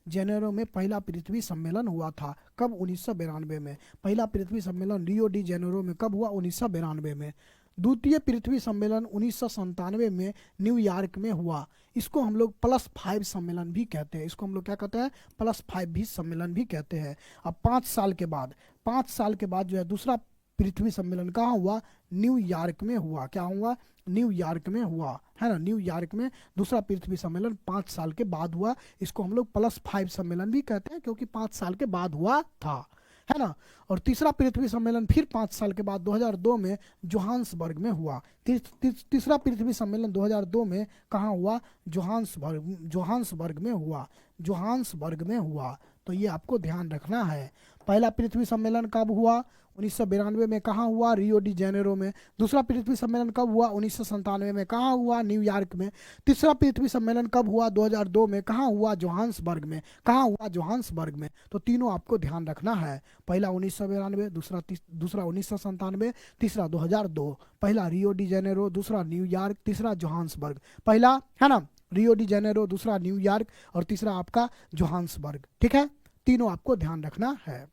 जेनेरो में पहला पृथ्वी सम्मेलन हुआ था। कब, 1992 में। पहला पृथ्वी सम्मेलन रियो डी जेनेरो में कब हुआ, 1992 में। द्वितीय पृथ्वी सम्मेलन 1997 में न्यूयॉर्क में हुआ। इसको हम लोग +5 सम्मेलन भी कहते हैं। इसको हम लोग क्या कहते हैं, +5 भी सम्मेलन भी कहते हैं। अब 5 साल के बाद जो है दूसरा पृथ्वी सम्मेलन कहाँ हुआ, न्यूयॉर्क में हुआ। क्या हुआ, न्यूयॉर्क में हुआ, है ना। न्यूयॉर्क में दूसरा पृथ्वी सम्मेलन 5 साल के बाद हुआ। इसको हम लोग +5 सम्मेलन भी कहते हैं क्योंकि 5 साल के बाद हुआ था, है ना। और तीसरा पृथ्वी सम्मेलन फिर 5 साल के बाद 2002 में जोहान्सबर्ग में हुआ। तीसरा पृथ्वी सम्मेलन 2002 में कहाँ हुआ, जोहान्सबर्ग में हुआ। तो ये आपको ध्यान रखना है। पहला पृथ्वी सम्मेलन कब हुआ, 1992 में। कहाँ हुआ, रियो डी जेनेरो में। दूसरा पृथ्वी सम्मेलन कब हुआ, 1997 में। कहाँ हुआ, न्यूयॉर्क में। तीसरा पृथ्वी सम्मेलन कब हुआ, 2002 में। कहाँ हुआ, जोहान्सबर्ग में। तो तीनों आपको ध्यान रखना है। पहला 1992, दूसरा 1997, तीसरा 2002। पहला रियो डी जेनेरो, दूसरा न्यूयॉर्क, तीसरा जोहान्सबर्ग। पहला है ना रियो डी जेनेरो, दूसरा न्यूयॉर्क और तीसरा आपका जोहान्सबर्ग। ठीक है, तीनों आपको ध्यान रखना है।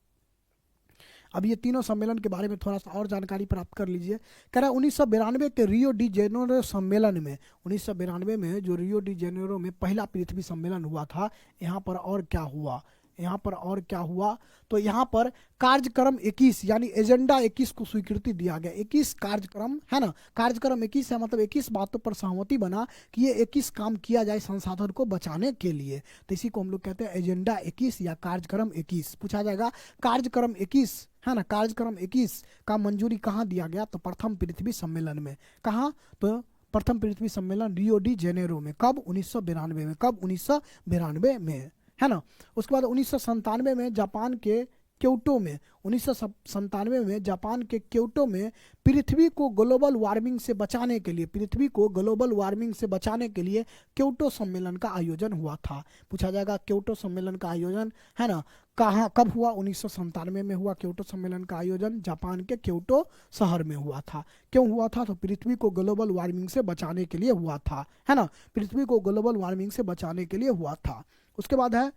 अब ये तीनों सम्मेलन के बारे में थोड़ा सा और जानकारी प्राप्त कर लीजिए। कह रहा है 1992 के रियो डी जेनेरो सम्मेलन में, 1992 में जो रियो डी जेनेरो में पहला पृथ्वी सम्मेलन हुआ था, यहाँ पर और क्या हुआ, यहाँ पर और क्या हुआ, तो यहाँ पर कार्यक्रम 21 यानी एजेंडा 21 को स्वीकृति दिया गया। 21 कार्यक्रम है ना, कार्यक्रम 21 है, मतलब 21 बातों पर सहमति बना कि ये 21 काम किया जाए संसाधन को बचाने के लिए। तो इसी को हम लोग कहते हैं एजेंडा 21 या कार्यक्रम 21। पूछा जाएगा कार्यक्रम 21 है ना, कार्यक्रम 21 का मंजूरी कहाँ दिया गया, तो प्रथम पृथ्वी सम्मेलन में। कहाँ, तो प्रथम पृथ्वी सम्मेलन रियो डी जेनेरो में। कब, 1992 में। कब, 1992 में, है ना। उसके बाद 1997 में जापान के क्योटो में, 1997 में जापान के क्योटो में पृथ्वी को ग्लोबल वार्मिंग से बचाने के लिए, पृथ्वी को ग्लोबल वार्मिंग से बचाने के लिए क्योटो सम्मेलन का आयोजन हुआ था। पूछा जाएगा क्योटो सम्मेलन का आयोजन, है ना, कहाँ कब हुआ, 1997 में हुआ क्योटो सम्मेलन का आयोजन, जापान के क्योटो शहर में हुआ था। क्यों हुआ था, तो पृथ्वी को ग्लोबल वार्मिंग से बचाने के लिए हुआ था, है ना, पृथ्वी को ग्लोबल वार्मिंग से बचाने के लिए हुआ था। उसके बाद है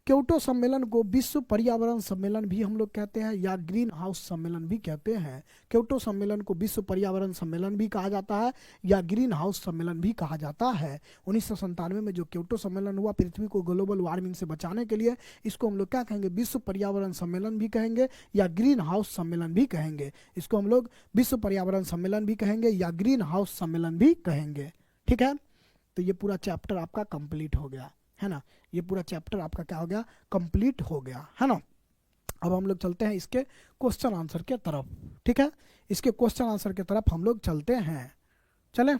क्योटो सम्मेलन को विश्व पर्यावरण सम्मेलन भी हम लोग कहते हैं या ग्रीन हाउस सम्मेलन भी कहते हैं। क्योटो सम्मेलन को विश्व पर्यावरण सम्मेलन भी कहा जाता है या ग्रीन हाउस सम्मेलन भी कहा जाता है। 1997 में जो क्योटो सम्मेलन हुआ पृथ्वी को ग्लोबल वार्मिंग से बचाने के लिए, इसको हम लोग क्या कहेंगे, विश्व पर्यावरण सम्मेलन भी कहेंगे या ग्रीन हाउस सम्मेलन भी कहेंगे। इसको हम लोग विश्व पर्यावरण सम्मेलन भी कहेंगे या ग्रीन हाउस सम्मेलन भी कहेंगे। ठीक है, तो ये पूरा चैप्टर आपका कंप्लीट हो गया, है ना, ये पूरा चैप्टर आपका क्या हो गया, कंप्लीट हो गया, है ना। अब हम लोग चलते हैं इसके क्वेश्चन आंसर के तरफ। ठीक है, इसके क्वेश्चन आंसर के तरफ हम लोग चलते हैं। चलें,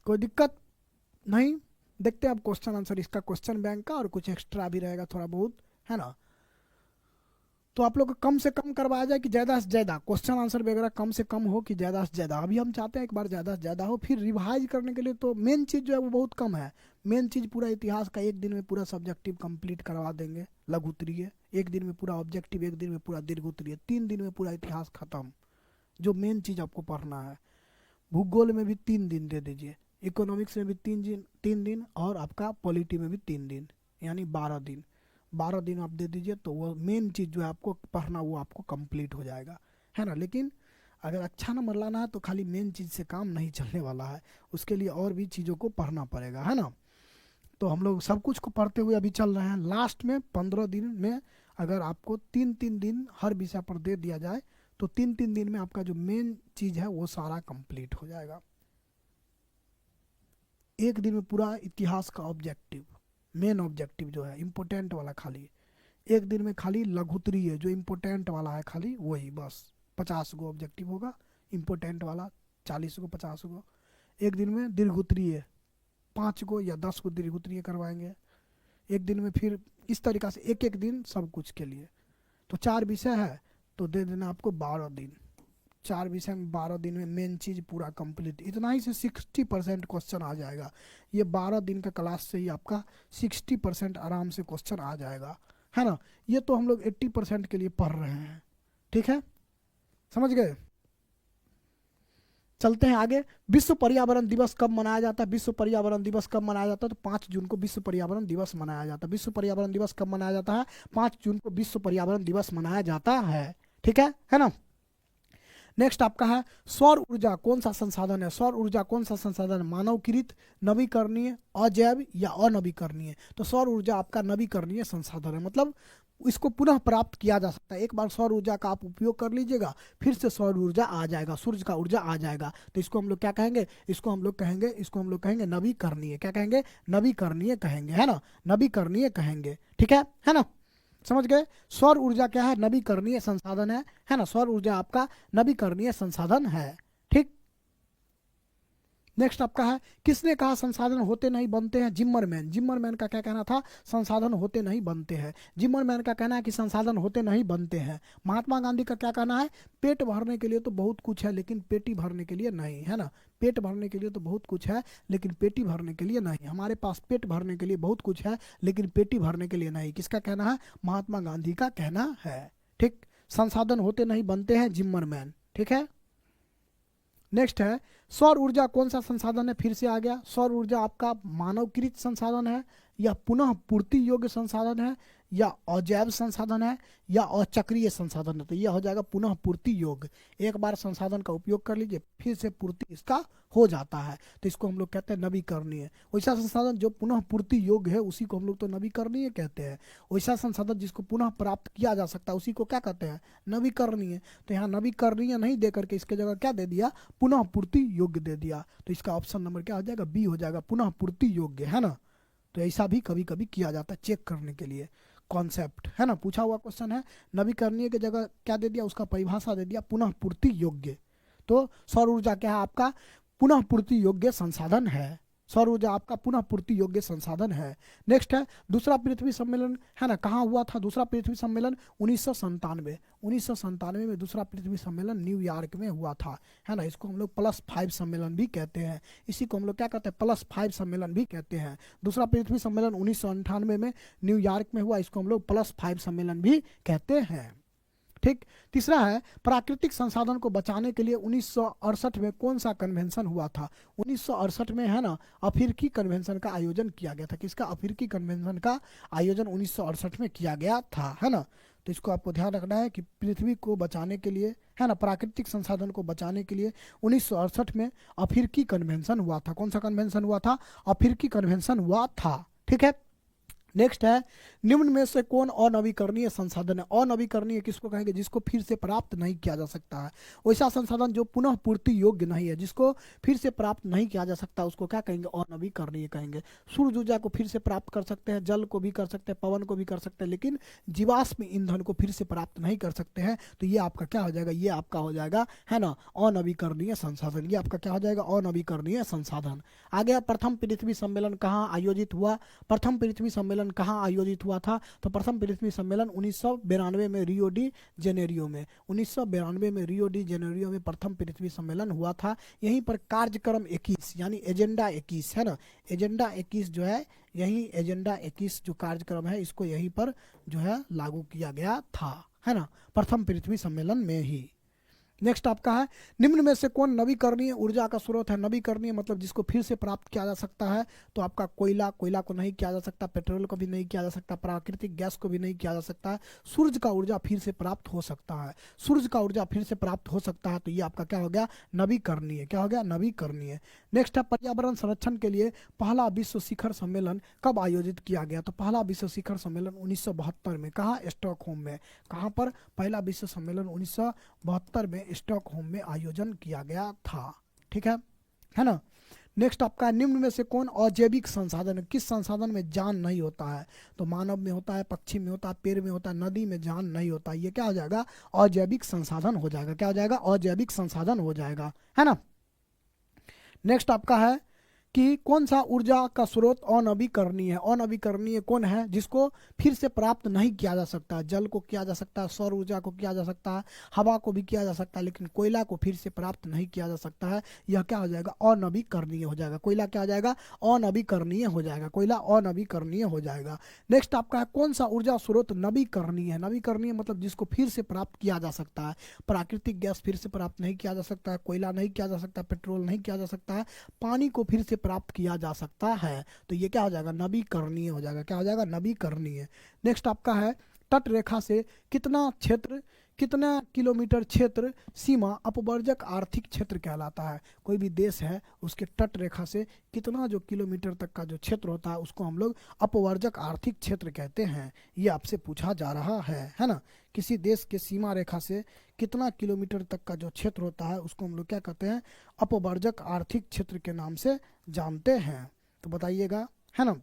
कोई दिक्कत नहीं, देखते हैं अब क्वेश्चन आंसर इसका, क्वेश्चन बैंक का, और कुछ एक्स्ट्रा भी रहेगा थोड़ा बहुत, है ना। तो आप लोग कम से कम करवाया जाए कि ज़्यादा से ज़्यादा क्वेश्चन आंसर वगैरह कम से कम हो कि ज़्यादा से ज़्यादा। अभी हम चाहते हैं एक बार ज़्यादा से ज़्यादा हो, फिर रिवाइज करने के लिए तो मेन चीज़ जो है वो बहुत कम है। मेन चीज़ पूरा इतिहास का एक दिन में पूरा सब्जेक्टिव कंप्लीट करवा देंगे, लघु उत्तरीय एक दिन में पूरा, ऑब्जेक्टिव एक दिन में पूरा, दीर्घ उत्तरीय 3 दिन में पूरा इतिहास खत्म। जो मेन चीज़ आपको पढ़ना है, भूगोल में भी 3 दिन दे दीजिए, इकोनॉमिक्स में भी 3 दिन और आपका पॉलिटी में भी 3 दिन, यानी 12 दिन। 12 दिन आप दे दीजिए तो वो मेन चीज़ जो है आपको पढ़ना वो आपको कंप्लीट हो जाएगा, है ना। लेकिन अगर अच्छा नंबर लाना है तो खाली मेन चीज़ से काम नहीं चलने वाला है, उसके लिए और भी चीज़ों को पढ़ना पड़ेगा, है ना। तो हम लोग सब कुछ को पढ़ते हुए अभी चल रहे हैं। लास्ट में 15 दिन में अगर आपको 3-3 दिन हर विषय पर दे दिया जाए तो 3-3 दिन में आपका जो मेन चीज़ है वो सारा कंप्लीट हो जाएगा। एक दिन में पूरा इतिहास का ऑब्जेक्टिव, मेन ऑब्जेक्टिव जो है इम्पोर्टेंट वाला, खाली एक दिन में खाली लघुत्तरीय जो इम्पोर्टेंट वाला है खाली वही, बस 50 गो ऑब्जेक्टिव होगा, इम्पोर्टेंट वाला 40 गो 50 गो। एक दिन में दीर्घोत्तरीय 5 गो या 10 गो दीर्घोत्तरीय करवाएंगे एक दिन में। फिर इस तरीक़ा से एक एक दिन सब कुछ के लिए। तो 4 विषय है तो दे देना आपको 12 दिन, 4 विषय में 12 दिन में मेन चीज़ पूरा कंप्लीट। इतना ही से 60% क्वेश्चन आ जाएगा। ये 12 दिन का क्लास से ही आपका 60% आराम से क्वेश्चन आ जाएगा, है ना। ये तो हम लोग 80% के लिए पढ़ रहे हैं, ठीक है, समझ गए। चलते हैं आगे। विश्व पर्यावरण दिवस कब मनाया जाता है? विश्व पर्यावरण दिवस कब मनाया जाता है? तो 5 जून को विश्व पर्यावरण दिवस मनाया जाता है। विश्व पर्यावरण दिवस कब मनाया जाता है? 5 जून को विश्व पर्यावरण दिवस मनाया जाता है, ठीक है ना। नेक्स्ट आपका है सौर ऊर्जा कौन सा संसाधन है? सौर ऊर्जा कौन सा संसाधन है? मानवकृत, नवीकरणीय, अजैव या अनवीकरणीय? तो सौर ऊर्जा आपका नवीकरणीय संसाधन है, मतलब इसको पुनः प्राप्त किया जा सकता है। एक बार सौर ऊर्जा का आप उपयोग कर लीजिएगा फिर से सौर ऊर्जा आ जाएगा, सूर्य का ऊर्जा आ जाएगा। तो इसको हम लोग क्या कहेंगे? इसको हम लोग कहेंगे नवीकरणीय। क्या कहेंगे? नवीकरणीय कहेंगे, है ना, नवीकरणीय कहेंगे, ठीक है ना। समझ गए? सौर ऊर्जा क्या है? नवीकरणीय संसाधन है ना। सौर ऊर्जा आपका नवीकरणीय संसाधन है, ठीक। नेक्स्ट आपका है किसने कहा संसाधन होते नहीं बनते हैं? जिम्मरमैन। जिम्मरमैन का क्या कहना था? संसाधन होते नहीं बनते हैं। जिम्मरमैन का कहना है कि संसाधन होते नहीं बनते हैं। महात्मा गांधी का क्या कहना है? पेट भरने के लिए तो बहुत कुछ है लेकिन पेटी भरने के लिए नहीं, है ना। पेट भरने के लिए तो बहुत कुछ है लेकिन पेटी भरने के लिए नहीं। हमारे पास पेट भरने के लिए बहुत कुछ है लेकिन पेटी भरने के लिए नहीं। किसका कहना है? महात्मा गांधी का कहना है, ठीक। संसाधन होते नहीं बनते हैं, जिम्मरमैन, ठीक है। नेक्स्ट है सौर ऊर्जा कौन सा संसाधन है? फिर से आ गया। सौर ऊर्जा आपका मानवकृत संसाधन है यह पुनः पूर्ति योग्य संसाधन है या अजैव संसाधन है या अचक्रीय संसाधन है। तो यह हो जाएगा पुनः पूर्ति योग्य। एक बार संसाधन का उपयोग कर लीजिए फिर से पूर्ति इसका हो जाता है, तो इसको हम लोग कहते हैं नवीकरणीय। वैसा संसाधन जो पुनः पूर्ति योग्य है उसी को हम लोग तो नवीकरणीय कहते हैं। वैसा संसाधन जिसको पुनः प्राप्त किया जा सकता है उसी को क्या कहते हैं, नवीकरणीय। तो यहाँ नवीकरणीय नहीं दे करके इसके जगह क्या दे दिया, पुनः पूर्ति योग्य दे दिया। तो इसका ऑप्शन नंबर क्या हो जाएगा, बी हो जाएगा, पुनः पूर्ति योग्य, है ना। तो ऐसा भी कभी कभी किया जाता है चेक करने के लिए, कॉन्सेप्ट है ना, पूछा हुआ क्वेश्चन है। नवीकरणीय की जगह क्या दे दिया, उसका परिभाषा दे दिया पुनः पूर्ति योग्य। तो सौर ऊर्जा क्या है, आपका पुनः पूर्ति योग्य संसाधन है। सौर ऊर्जा आपका पुनः पूर्ति योग्य संसाधन है। नेक्स्ट है दूसरा पृथ्वी सम्मेलन, है ना, कहाँ हुआ था दूसरा पृथ्वी सम्मेलन, 1997 में दूसरा पृथ्वी सम्मेलन न्यूयॉर्क में हुआ था, है ना। इसको हम लोग +5 सम्मेलन भी कहते हैं। इसी को हम लोग क्या कहते हैं, +5 सम्मेलन भी कहते हैं। दूसरा पृथ्वी सम्मेलन 1998 में न्यूयॉर्क में हुआ, इसको हम लोग +5 सम्मेलन भी कहते हैं। ठीक। तीसरा है प्राकृतिक संसाधन को बचाने के लिए 1968 में कौन सा कन्वेंशन हुआ था। 1968 में, है ना, अफ्रीकी कन्वेंशन का आयोजन किया गया था। किसका, अफ्रीकी कन्वेंशन का आयोजन 1968 में किया गया था, है ना। तो इसको आपको ध्यान रखना है कि पृथ्वी को बचाने के लिए, है ना, प्राकृतिक संसाधन को बचाने के लिए 1968 में अफ्रीकी कन्वेंशन हुआ था। कौन सा कन्वेंशन हुआ था, अफ्रीकी कन्वेंशन हुआ था। ठीक है। नेक्स्ट है निम्न में से कौन अनवीकरणीय संसाधन है। अनवीकरणीय किसको कहेंगे, जिसको फिर से प्राप्त नहीं किया जा सकता है। वैसा संसाधन जो पुनः पूर्ति योग्य नहीं है, जिसको फिर से प्राप्त नहीं किया जा सकता, उसको क्या कहेंगे, अनवीकरणीय कहेंगे। सूर्य ऊर्जा को फिर से प्राप्त कर सकते हैं, जल को भी कर सकते हैं, पवन को भी कर सकते हैं, लेकिन जीवाश्म ईंधन को फिर से प्राप्त नहीं कर सकते हैं। तो ये आपका क्या हो जाएगा, ये आपका हो जाएगा, है ना, अनवीकरणीय संसाधन। ये आपका क्या हो जाएगा, अनवीकरणीय संसाधन। आगे प्रथम पृथ्वी सम्मेलन कहाँ आयोजित हुआ। प्रथम पृथ्वी सम्मेलन कहाँ आयोजित हुआ था, तो प्रथम पृथ्वी सम्मेलन 1992 में रियो डी जेनेरियो में, 1992 में रियो डी जेनेरियो में प्रथम पृथ्वी सम्मेलन हुआ था। यहीं पर कार्यक्रम 21 यानी एजेंडा 21, है ना, एजेंडा 21 जो है, यही एजेंडा 21 जो कार्यक्रम है इसको यहीं पर जो है लागू किया गया था, है ना, प्रथम पृथ्वी सम्मेलन में ही। नेक्स्ट आपका है निम्न में से कौन नवीकरणीय ऊर्जा का स्रोत है। नवीकरणीय मतलब जिसको फिर से प्राप्त किया जा सकता है। तो आपका कोयला को नहीं किया जा सकता, पेट्रोल को भी नहीं किया जा सकता, प्राकृतिक गैस को भी नहीं किया जा सकता है। सूर्य का ऊर्जा फिर से प्राप्त हो सकता है, सूर्य का ऊर्जा फिर से प्राप्त हो सकता है। तो ये आपका क्या हो गया, नवीकरणीय। क्या हो गया, नवीकरणीय। नेक्स्ट है पर्यावरण संरक्षण के लिए पहला विश्व शिखर सम्मेलन कब आयोजित किया गया। तो पहला विश्व शिखर सम्मेलन 1972 में, कहाँ, स्टॉकहोम में। कहाँ पर, पहला विश्व सम्मेलन 1972 में स्टॉकहोम में आयोजन किया गया था। ठीक है ना। नेक्स्ट आपका निम्न में से कौन अजैविक संसाधन है। किस संसाधन में जान नहीं होता है। तो मानव में होता है, पक्षी में होता है, पेड़ में होता है, नदी में जान नहीं होता। ये क्या हो जाएगा, अजैविक संसाधन हो जाएगा। क्या हो जाएगा, अजैविक संसाधन हो जाएगा, है ना। नेक्स्ट आपका है कि कौन सा ऊर्जा का स्रोत अनवीकरणीय है। अनवीकरणीय कौन है, जिसको फिर से प्राप्त नहीं किया जा सकता। जल को किया जा सकता है, सौर ऊर्जा को किया जा सकता है, हवा को भी किया जा सकता है, लेकिन कोयला को फिर से प्राप्त नहीं किया जा सकता है। यह क्या हो जाएगा, अनवीकरणीय हो जाएगा। कोयला क्या हो जाएगा, अनवीकरणीय हो जाएगा। कोयला अनवीकरणीय हो जाएगा। नेक्स्ट आपका है कौन सा ऊर्जा स्रोत नवीकरणीय है। नवीकरणीय मतलब जिसको फिर से प्राप्त किया जा सकता है। प्राकृतिक गैस फिर से प्राप्त नहीं किया जा सकता है, कोयला नहीं किया जा सकता, पेट्रोल नहीं किया जा सकता है, पानी को फिर से प्राप्त किया जा सकता है। तो ये क्या हो जाएगा, नवीकरणीय हो जाएगा। क्या हो जाएगा, नवीकरणीय। नेक्स्ट आपका है तट रेखा से कितना क्षेत्र, कितना किलोमीटर क्षेत्र सीमा अपवर्जक आर्थिक क्षेत्र कहलाता है। कोई भी देश है उसके तट रेखा से कितना जो किलोमीटर तक का जो क्षेत्र होता है उसको हम लोग अपवर्जक आर्थिक क्षेत्र कहते हैं। ये आपसे पूछा जा रहा है ना। किसी देश के सीमा रेखा से कितना किलोमीटर तक का जो क्षेत्र होता है उसको हम लोग क्या कहते हैं, अपवर्जक आर्थिक क्षेत्र के नाम से जानते हैं। तो बताइएगा, है ना।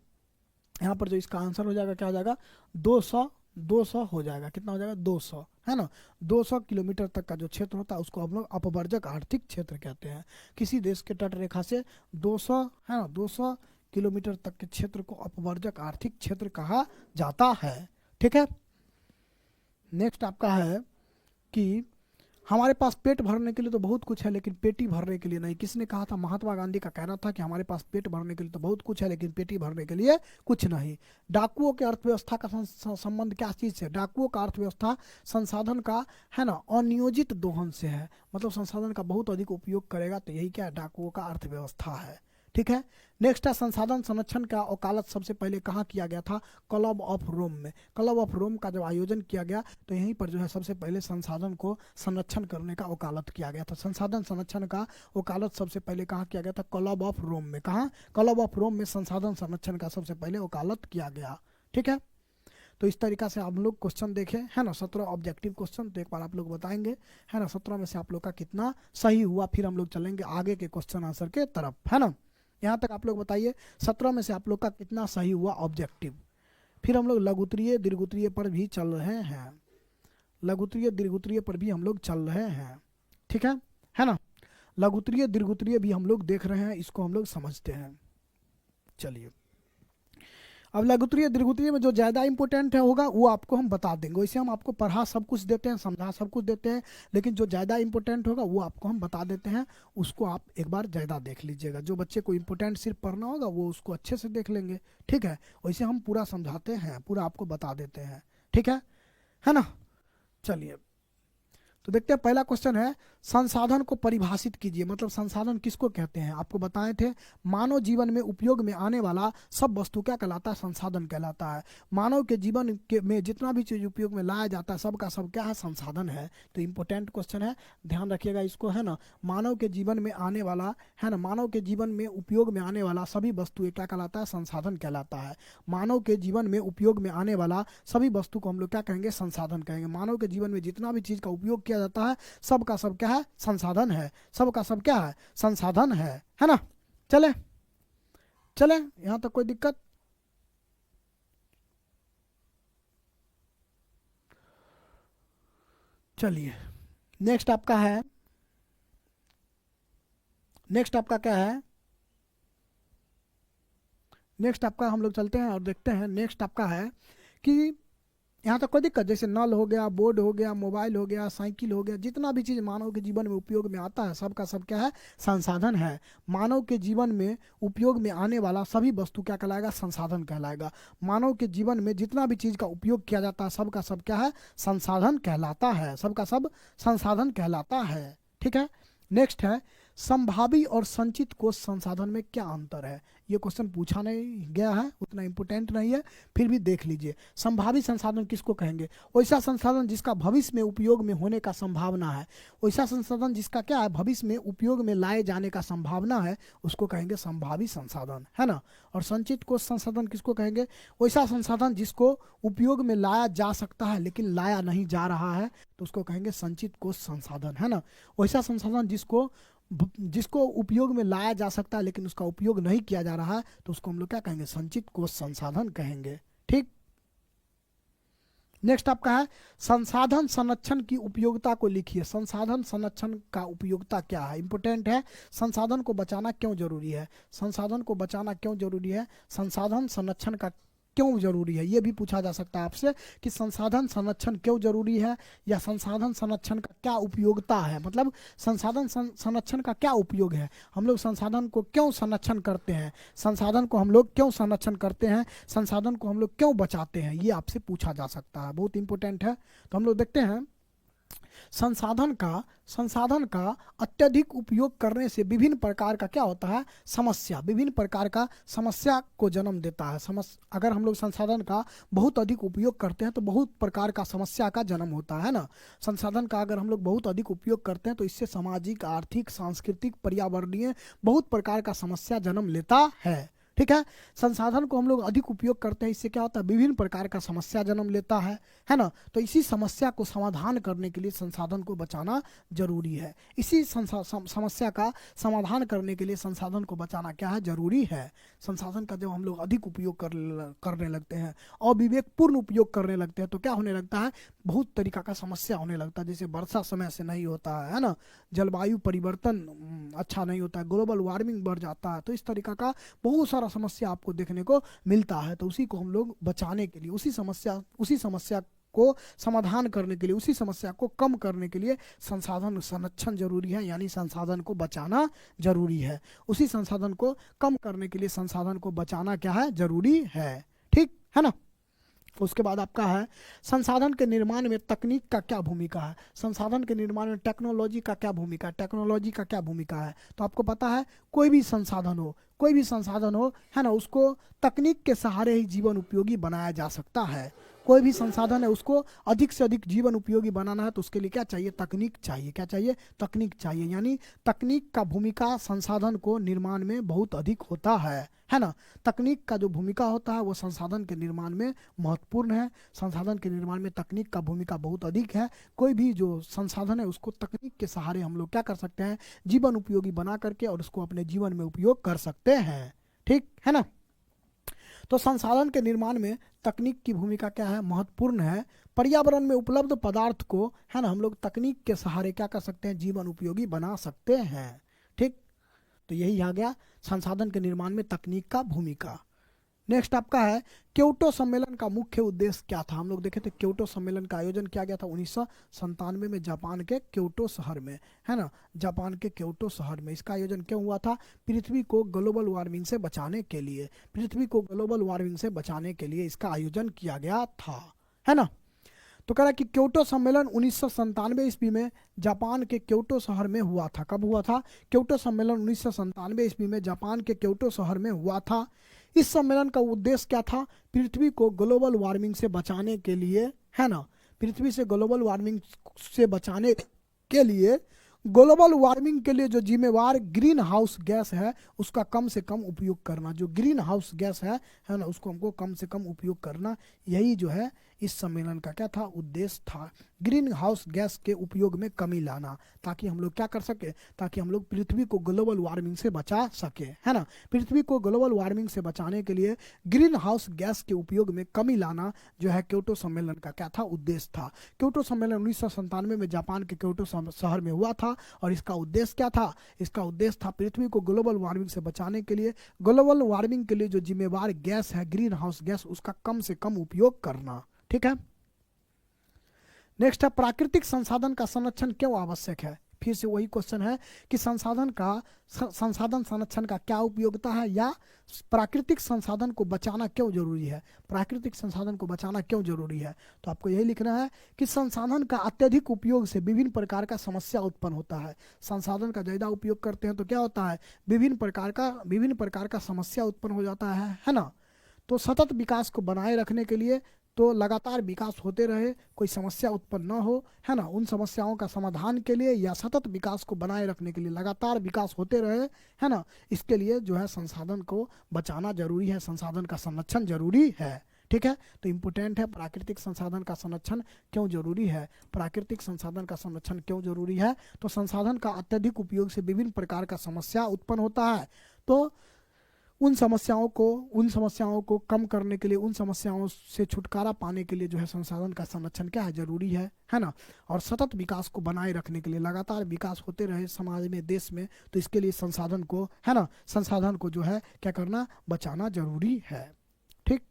यहाँ पर जो इसका आंसर हो जाएगा क्या हो जाएगा, 200 हो जाएगा। कितना हो जाएगा, 200, है ना। 200 किलोमीटर तक का जो क्षेत्र होता है उसको हम लोग अपवर्जक आर्थिक क्षेत्र कहते हैं। किसी देश के तट रेखा से 200, है ना, 200 किलोमीटर तक के क्षेत्र को अपवर्जक आर्थिक क्षेत्र कहा जाता है। ठीक है। नेक्स्ट आपका है कि हमारे पास पेट भरने के लिए तो बहुत कुछ है लेकिन पेटी भरने के लिए नहीं। किसने कहा था, महात्मा गांधी का कहना था कि हमारे पास पेट भरने के लिए तो बहुत कुछ है लेकिन पेटी भरने के लिए कुछ नहीं। डाकुओं के अर्थव्यवस्था का संबंध क्या चीज़ से। डाकुओं का अर्थव्यवस्था संसाधन का, है ना, अनियोजित दोहन से है। मतलब संसाधन का बहुत अधिक उपयोग करेगा, तो यही क्या है, डाकुओं का अर्थव्यवस्था है। ठीक है। नेक्स्ट है संसाधन संरक्षण का वकालत सबसे पहले कहाँ किया गया था? क्लब ऑफ रोम में। क्लब ऑफ रोम का जब आयोजन किया गया तो यहीं पर जो है सबसे पहले संसाधन को संरक्षण करने का वकालत किया गया था। संसाधन संरक्षण का वकालत सबसे पहले कहाँ किया गया था? क्लब ऑफ रोम में। कहाँ? क्लब ऑफ रोम में संसाधन संरक्षण का सबसे पहले वकालत किया गया। ठीक है, तो इस तरीका से आप लोग क्वेश्चन देखें, है ना, 17 ऑब्जेक्टिव क्वेश्चन। तो एक बार आप लोग बताएंगे, है ना, 17 में से आप लोग का कितना सही हुआ, फिर हम लोग चलेंगे आगे के क्वेश्चन आंसर के तरफ, है ना। यहाँ तक आप लोग बताइए 17 में से आप लोग का कितना सही हुआ ऑब्जेक्टिव। फिर हम लोग लघुत्तरीय दीर्घोत्तरीय पर भी चल रहे हैं, लघुत्तरीय दीर्घोत्तरीय पर भी हम लोग चल रहे हैं। ठीक है ना। लघुत्तरीय दीर्घोत्तरीय भी हम लोग देख रहे हैं, इसको हम लोग समझते हैं। चलिए, अब लघुत्तरीय दीर्घोत्तरीय में जो ज़्यादा इंपॉर्टेंट है होगा वो आपको हम बता देंगे। वैसे हम आपको पढ़ा सब कुछ देते हैं, समझा सब कुछ देते हैं, लेकिन जो ज़्यादा इंपॉर्टेंट होगा वो आपको हम बता देते हैं, उसको आप एक बार ज़्यादा देख लीजिएगा। जो बच्चे को इंपॉर्टेंट सिर्फ पढ़ना होगा वो उसको अच्छे से देख लेंगे। ठीक है, वैसे हम पूरा समझाते हैं, पूरा आपको बता देते हैं। ठीक है ना। चलिए, तो देखते हैं पहला क्वेश्चन है, संसाधन को परिभाषित कीजिए। मतलब संसाधन किसको कहते हैं? आपको बताए थे मानव जीवन में उपयोग में आने वाला सब वस्तु क्या कहलाता है? संसाधन कहलाता है। मानव के जीवन के में जितना भी चीज उपयोग में लाया जाता है सबका सब क्या है? संसाधन है। तो इंपॉर्टेंट क्वेश्चन है, ध्यान रखिएगा इसको, है ना। मानव के जीवन में आने वाला, है ना, मानव के जीवन में उपयोग में आने वाला सभी वस्तु क्या कहलाता है? संसाधन कहलाता है। मानव के जीवन में उपयोग में आने वाला सभी वस्तु को हम लोग क्या कहेंगे? संसाधन कहेंगे। मानव के जीवन में जितना भी चीज का उपयोग किया जाता है सबका सब क्या है? संसाधन है। सबका सब क्या है? संसाधन है ना। चले चले, यहां तक कोई दिक्कत? चलिए, नेक्स्ट आपका है, नेक्स्ट आपका क्या है? नेक्स्ट आपका हम लोग चलते हैं और देखते हैं। नेक्स्ट आपका है कि यहाँ तक कोई दिक्कत? जैसे नल हो गया, बोर्ड हो गया, मोबाइल हो गया, साइकिल हो गया, जितना भी चीज़ मानव के जीवन में उपयोग में आता है सबका सब क्या है? संसाधन है। मानव के जीवन में उपयोग में आने वाला सभी वस्तु क्या कहलाएगा? संसाधन कहलाएगा। मानव के जीवन में जितना भी चीज़ का उपयोग किया जाता है सबका सब क्या है? संसाधन कहलाता है। सबका सब संसाधन कहलाता है। ठीक है। नेक्स्ट है, संभावी और संचित कोष संसाधन में क्या अंतर है? ये क्वेश्चन पूछा नहीं गया है, उतना इंपोर्टेंट नहीं है, फिर भी देख लीजिए। संभावी संसाधन किसको कहेंगे? वैसा संसाधन जिसका भविष्य में उपयोग में होने का संभावना है। वैसा संसाधन जिसका क्या है? भविष्य में उपयोग में लाए जाने का संभावना है, उसको कहेंगे संभावी संसाधन, है ना। और संचित कोष संसाधन किसको कहेंगे? वैसा संसाधन जिसको उपयोग में लाया जा सकता है लेकिन लाया नहीं जा रहा है, तो उसको कहेंगे संचित कोष संसाधन, है ना। वैसा संसाधन जिसको उपयोग में लाया जा सकता है लेकिन उसका उपयोग नहीं किया जा रहा है, तो उसको हम लोग क्या कहेंगे? संचित कोष संसाधन कहेंगे। ठीक। नेक्स्ट आपका है, संसाधन संरक्षण की उपयोगिता को लिखिए। संसाधन संरक्षण का उपयोगिता क्या है? इंपोर्टेंट है। संसाधन को बचाना क्यों जरूरी है? संसाधन को बचाना क्यों जरूरी है? संसाधन संरक्षण का क्यों जरूरी है? ये भी पूछा जा सकता है आपसे कि संसाधन संरक्षण क्यों जरूरी है, या संसाधन संरक्षण का क्या उपयोगिता है। मतलब संसाधन संरक्षण का क्या उपयोग है? हम लोग संसाधन को क्यों संरक्षण करते हैं? संसाधन को हम लोग क्यों संरक्षण करते हैं? संसाधन को हम लोग क्यों बचाते हैं? ये आपसे पूछा जा सकता है, बहुत इंपॉर्टेंट है। तो हम लोग देखते हैं, संसाधन का अत्यधिक उपयोग करने से विभिन्न प्रकार का क्या होता है? समस्या, विभिन्न प्रकार का समस्या को जन्म देता है। अगर हम लोग संसाधन का बहुत अधिक उपयोग करते हैं तो बहुत प्रकार का समस्या का जन्म होता है ना। संसाधन का अगर हम लोग बहुत अधिक उपयोग करते हैं तो इससे सामाजिक, आर्थिक, सांस्कृतिक, पर्यावरणीय बहुत प्रकार का समस्या जन्म लेता है। ठीक है। संसाधन को हम लोग अधिक उपयोग करते हैं, इससे क्या होता है? विभिन्न प्रकार का समस्या जन्म लेता है ना। तो इसी समस्या को समाधान करने के लिए संसाधन को बचाना जरूरी है। इसी समस्या का समाधान करने के लिए संसाधन को बचाना क्या है? जरूरी है। संसाधन का जब हम लोग अधिक उपयोग करने लगते हैं और विवेकपूर्ण उपयोग करने लगते हैं तो क्या होने लगता है? बहुत तरीका का समस्या होने लगता है। जैसे वर्षा समय से नहीं होता है ना, जलवायु परिवर्तन अच्छा नहीं होता है, ग्लोबल वार्मिंग बढ़ जाता है। तो इस तरीका का बहुत सारा समस्या आपको देखने को मिलता है। तो उसी को हम लोग बचाने के लिए, उसी समस्या को समाधान करने के लिए, उसी समस्या को कम करने के लिए संसाधन संरक्षण जरूरी है, यानी संसाधन को बचाना जरूरी है। उसी संसाधन को कम करने के लिए संसाधन को बचाना क्या है? जरूरी है। ठीक है ना। उसके बाद आपका है, संसाधन के निर्माण में तकनीक का क्या भूमिका है? संसाधन के निर्माण में टेक्नोलॉजी का क्या भूमिका है? टेक्नोलॉजी का क्या भूमिका है? तो आपको पता है, कोई भी संसाधन हो, कोई भी संसाधन हो, है ना, उसको तकनीक के सहारे ही जीवन उपयोगी बनाया जा सकता है। कोई भी संसाधन है उसको अधिक से अधिक जीवन उपयोगी बनाना है तो उसके लिए क्या चाहिए? तकनीक चाहिए। क्या चाहिए? तकनीक चाहिए। यानी तकनीक का भूमिका संसाधन को निर्माण में बहुत अधिक होता है ना। तकनीक का जो भूमिका होता है वो संसाधन के निर्माण में महत्वपूर्ण है। संसाधन के निर्माण में तकनीक का भूमिका बहुत अधिक है। कोई भी जो संसाधन है उसको तकनीक के सहारे हम लोग क्या कर सकते हैं? जीवन उपयोगी बना करके और उसको अपने जीवन में उपयोग कर सकते हैं। ठीक है ना। तो संसाधन के निर्माण में तकनीक की भूमिका क्या है? महत्वपूर्ण है। पर्यावरण में उपलब्ध पदार्थ को, है ना, हम लोग तकनीक के सहारे क्या कर सकते हैं? जीवन उपयोगी बना सकते हैं। ठीक, तो यही आ गया संसाधन के निर्माण में तकनीक का भूमिका। नेक्स्ट आपका है क्योटो सम्मेलन का मुख्य उद्देश्य क्या था? हम लोग देखे थे क्योटो सम्मेलन का आयोजन किया गया था 1997 में जापान के क्योटो शहर में, है ना, जापान के क्योटो शहर में। इसका आयोजन क्यों हुआ था? पृथ्वी को ग्लोबल वार्मिंग से बचाने के लिए, पृथ्वी को ग्लोबल वार्मिंग से बचाने के लिए इसका आयोजन किया गया था, है ना। तो कह रहा है कि क्योटो सम्मेलन 1997 ईस्वी में जापान के क्योटो शहर में हुआ था। कब हुआ था? क्योटो सम्मेलन 1997 ईस्वी में जापान के क्योटो शहर में हुआ था। इस सम्मेलन का उद्देश्य क्या था? पृथ्वी को ग्लोबल वार्मिंग से बचाने के लिए, है ना, पृथ्वी से ग्लोबल वार्मिंग से बचाने के लिए, ग्लोबल वार्मिंग के लिए जो जिम्मेवार ग्रीन हाउस गैस है उसका कम से कम उपयोग करना। जो ग्रीन हाउस गैस है ना, उसको हमको कम से कम उपयोग करना, यही जो है इस सम्मेलन का क्या था? उद्देश्य था। ग्रीन हाउस गैस के उपयोग में कमी लाना, ताकि हम लोग क्या कर सके? ताकि हम लोग पृथ्वी को ग्लोबल वार्मिंग से बचा सके, है ना। पृथ्वी को ग्लोबल वार्मिंग से बचाने के लिए ग्रीन हाउस गैस के उपयोग में कमी लाना जो है क्योटो सम्मेलन का क्या था? उद्देश्य था। क्योटो सम्मेलन 1997 में जापान के क्योटो शहर में हुआ था और इसका उद्देश्य क्या था? इसका उद्देश्य था पृथ्वी को ग्लोबल वार्मिंग से बचाने के लिए, ग्लोबल वार्मिंग के लिए जो जिम्मेवार गैस है ग्रीन हाउस गैस, उसका कम से कम उपयोग करना। ठीक है। नेक्स्ट है प्राकृतिक संसाधन का संरक्षण क्यों आवश्यक है? फिर से वही क्वेश्चन है कि संसाधन संरक्षण का क्या उपयोगिता है, या प्राकृतिक संसाधन को बचाना क्यों जरूरी है? प्राकृतिक संसाधन को बचाना क्यों जरूरी है? तो आपको यही लिखना है कि संसाधन का अत्यधिक उपयोग से विभिन्न प्रकार का समस्या उत्पन्न होता है। संसाधन का ज्यादा उपयोग करते हैं तो क्या होता है? विभिन्न प्रकार का समस्या उत्पन्न हो जाता है ना। तो सतत विकास को बनाए रखने के लिए, तो लगातार विकास होते रहे, कोई समस्या उत्पन्न न हो, है ना, उन समस्याओं का समाधान के लिए या सतत विकास को बनाए रखने के लिए, लगातार विकास होते रहे, है ना, इसके लिए जो है संसाधन को बचाना जरूरी है, संसाधन का संरक्षण जरूरी है। ठीक है। तो इम्पोर्टेंट है प्राकृतिक संसाधन का संरक्षण क्यों जरूरी है? प्राकृतिक संसाधन का संरक्षण क्यों जरूरी है? तो संसाधन का अत्यधिक उपयोग से विभिन्न प्रकार का समस्या उत्पन्न होता है। तो उन समस्याओं को कम करने के लिए, उन समस्याओं से छुटकारा पाने के लिए जो है संसाधन का संरक्षण क्या है? जरूरी है ना। और सतत विकास को बनाए रखने के लिए, लगातार विकास होते रहे समाज में, देश में, तो इसके लिए संसाधन को, है ना, संसाधन को जो है क्या करना? बचाना जरूरी है। ठीक।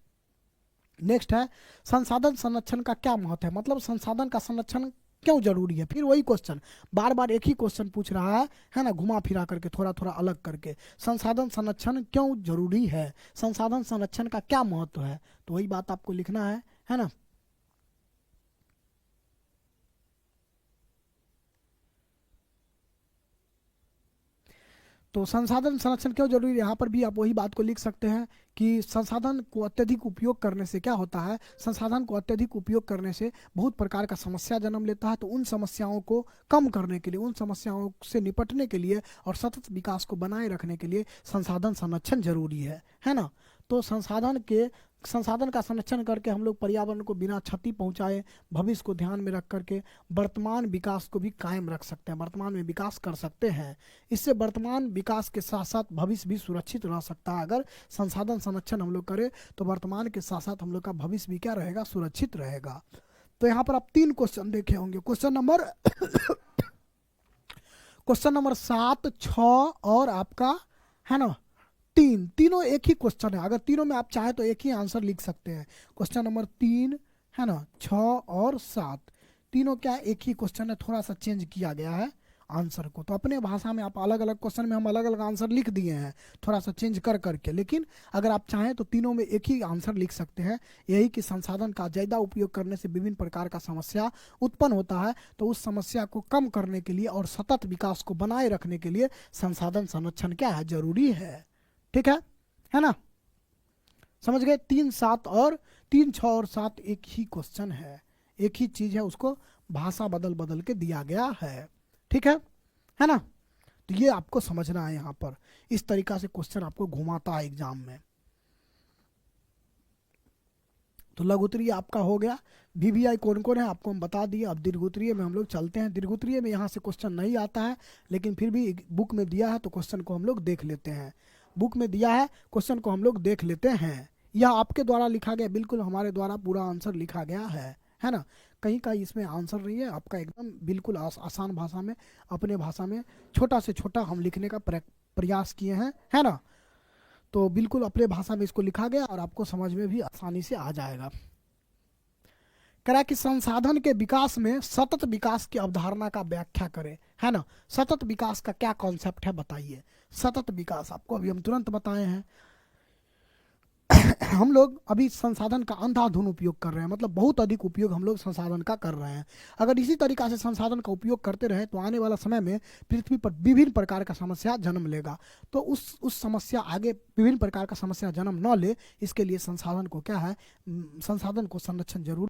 नेक्स्ट है संसाधन संरक्षण का क्या महत्व है? मतलब संसाधन का संरक्षण क्यों जरूरी है? फिर वही क्वेश्चन, बार बार एक ही क्वेश्चन पूछ रहा है ना, घुमा फिरा करके, थोड़ा थोड़ा अलग करके। संसाधन संरक्षण क्यों जरूरी है? संसाधन संरक्षण का क्या महत्व है? तो वही बात आपको लिखना है ना। तो संसाधन संरक्षण क्यों जरूरी है? यहाँ पर भी आप वही बात को लिख सकते हैं कि संसाधन को अत्यधिक उपयोग करने से क्या होता है? संसाधन को अत्यधिक उपयोग करने से बहुत प्रकार का समस्या जन्म लेता है। तो उन समस्याओं को कम करने के लिए, उन समस्याओं से निपटने के लिए और सतत विकास को बनाए रखने के लिए संसाधन संरक्षण जरूरी है ना। तो संसाधन का संरक्षण करके हम लोग पर्यावरण को बिना क्षति पहुंचाए, भविष्य को ध्यान में रख करके वर्तमान विकास को भी कायम रख सकते हैं, वर्तमान में विकास कर सकते हैं। इससे वर्तमान विकास के साथ साथ भविष्य भी सुरक्षित रह सकता है। अगर संसाधन संरक्षण हम लोग करें तो वर्तमान के साथ साथ हम लोग का भविष्य भी क्या रहेगा? सुरक्षित रहेगा। तो यहाँ पर आप 3 क्वेश्चन देखे होंगे। क्वेश्चन नंबर 7, 6 और आपका, है ना, 3, तीनों एक ही क्वेश्चन है। अगर तीनों में आप चाहे तो एक ही आंसर लिख सकते हैं। क्वेश्चन नंबर 3, है ना, 6 और 7, तीनों क्या एक ही क्वेश्चन है, थोड़ा सा चेंज किया गया है आंसर को। तो अपने भाषा में आप अलग अलग क्वेश्चन में हम अलग अलग आंसर लिख दिए हैं, थोड़ा सा चेंज कर करके। लेकिन अगर आप चाहें तो तीनों में एक ही आंसर लिख सकते हैं, यही कि संसाधन का ज्यादा उपयोग करने से विभिन्न प्रकार का समस्या उत्पन्न होता है। तो उस समस्या को कम करने के लिए और सतत विकास को बनाए रखने के लिए संसाधन संरक्षण क्या है? जरूरी है। ठीक है ना, समझ गए। 3 7 और 3 6 और 7 एक ही क्वेश्चन है, एक ही चीज है, उसको भाषा बदल बदल के दिया गया है, ठीक है ना। तो ये आपको समझना है, यहाँ पर इस तरीका से क्वेश्चन आपको घुमाता है एग्जाम में। तो लघु उत्तरीय आपका हो गया। वीवीआई कौन कौन है आपको हम बता दिए। अब दीर्घ उत्तरीय में हम लोग चलते हैं। दीर्घ उत्तरीय में यहाँ से क्वेश्चन नहीं आता है, लेकिन फिर भी बुक में दिया है तो क्वेश्चन को हम लोग देख लेते हैं। बुक में दिया है, क्वेश्चन को हम लोग देख लेते हैं। यह आपके द्वारा लिखा गया, बिल्कुल हमारे द्वारा पूरा आंसर लिखा गया है ना। कहीं का इसमें आंसर नहीं है, आपका एकदम बिल्कुल आसान भाषा में, अपने भाषा में छोटा से छोटा हम लिखने का प्रयास किए हैं, है ना। तो बिल्कुल अपने भाषा में इसको लिखा गया और आपको समझ में भी आसानी से आ जाएगा। करा कि संसाधन के विकास में सतत विकास की अवधारणा का व्याख्या करें, है ना। सतत विकास का क्या कॉन्सेप्ट है बताइए। सतत विकास आपको अभी हम तुरंत बताए हैं। हम लोग अभी संसाधन का अंधाधुन उपयोग कर रहे हैं, मतलब बहुत अधिक उपयोग हम लोग संसाधन का कर रहे हैं। अगर इसी तरीका से संसाधन का उपयोग करते रहे तो आने वाला समय में पृथ्वी पर विभिन्न प्रकार का समस्या जन्म लेगा। तो उस समस्या आगे विभिन्न प्रकार का समस्या जन्म न ले, इसके लिए संसाधन को क्या है, संसाधन को संरक्षण जरूर।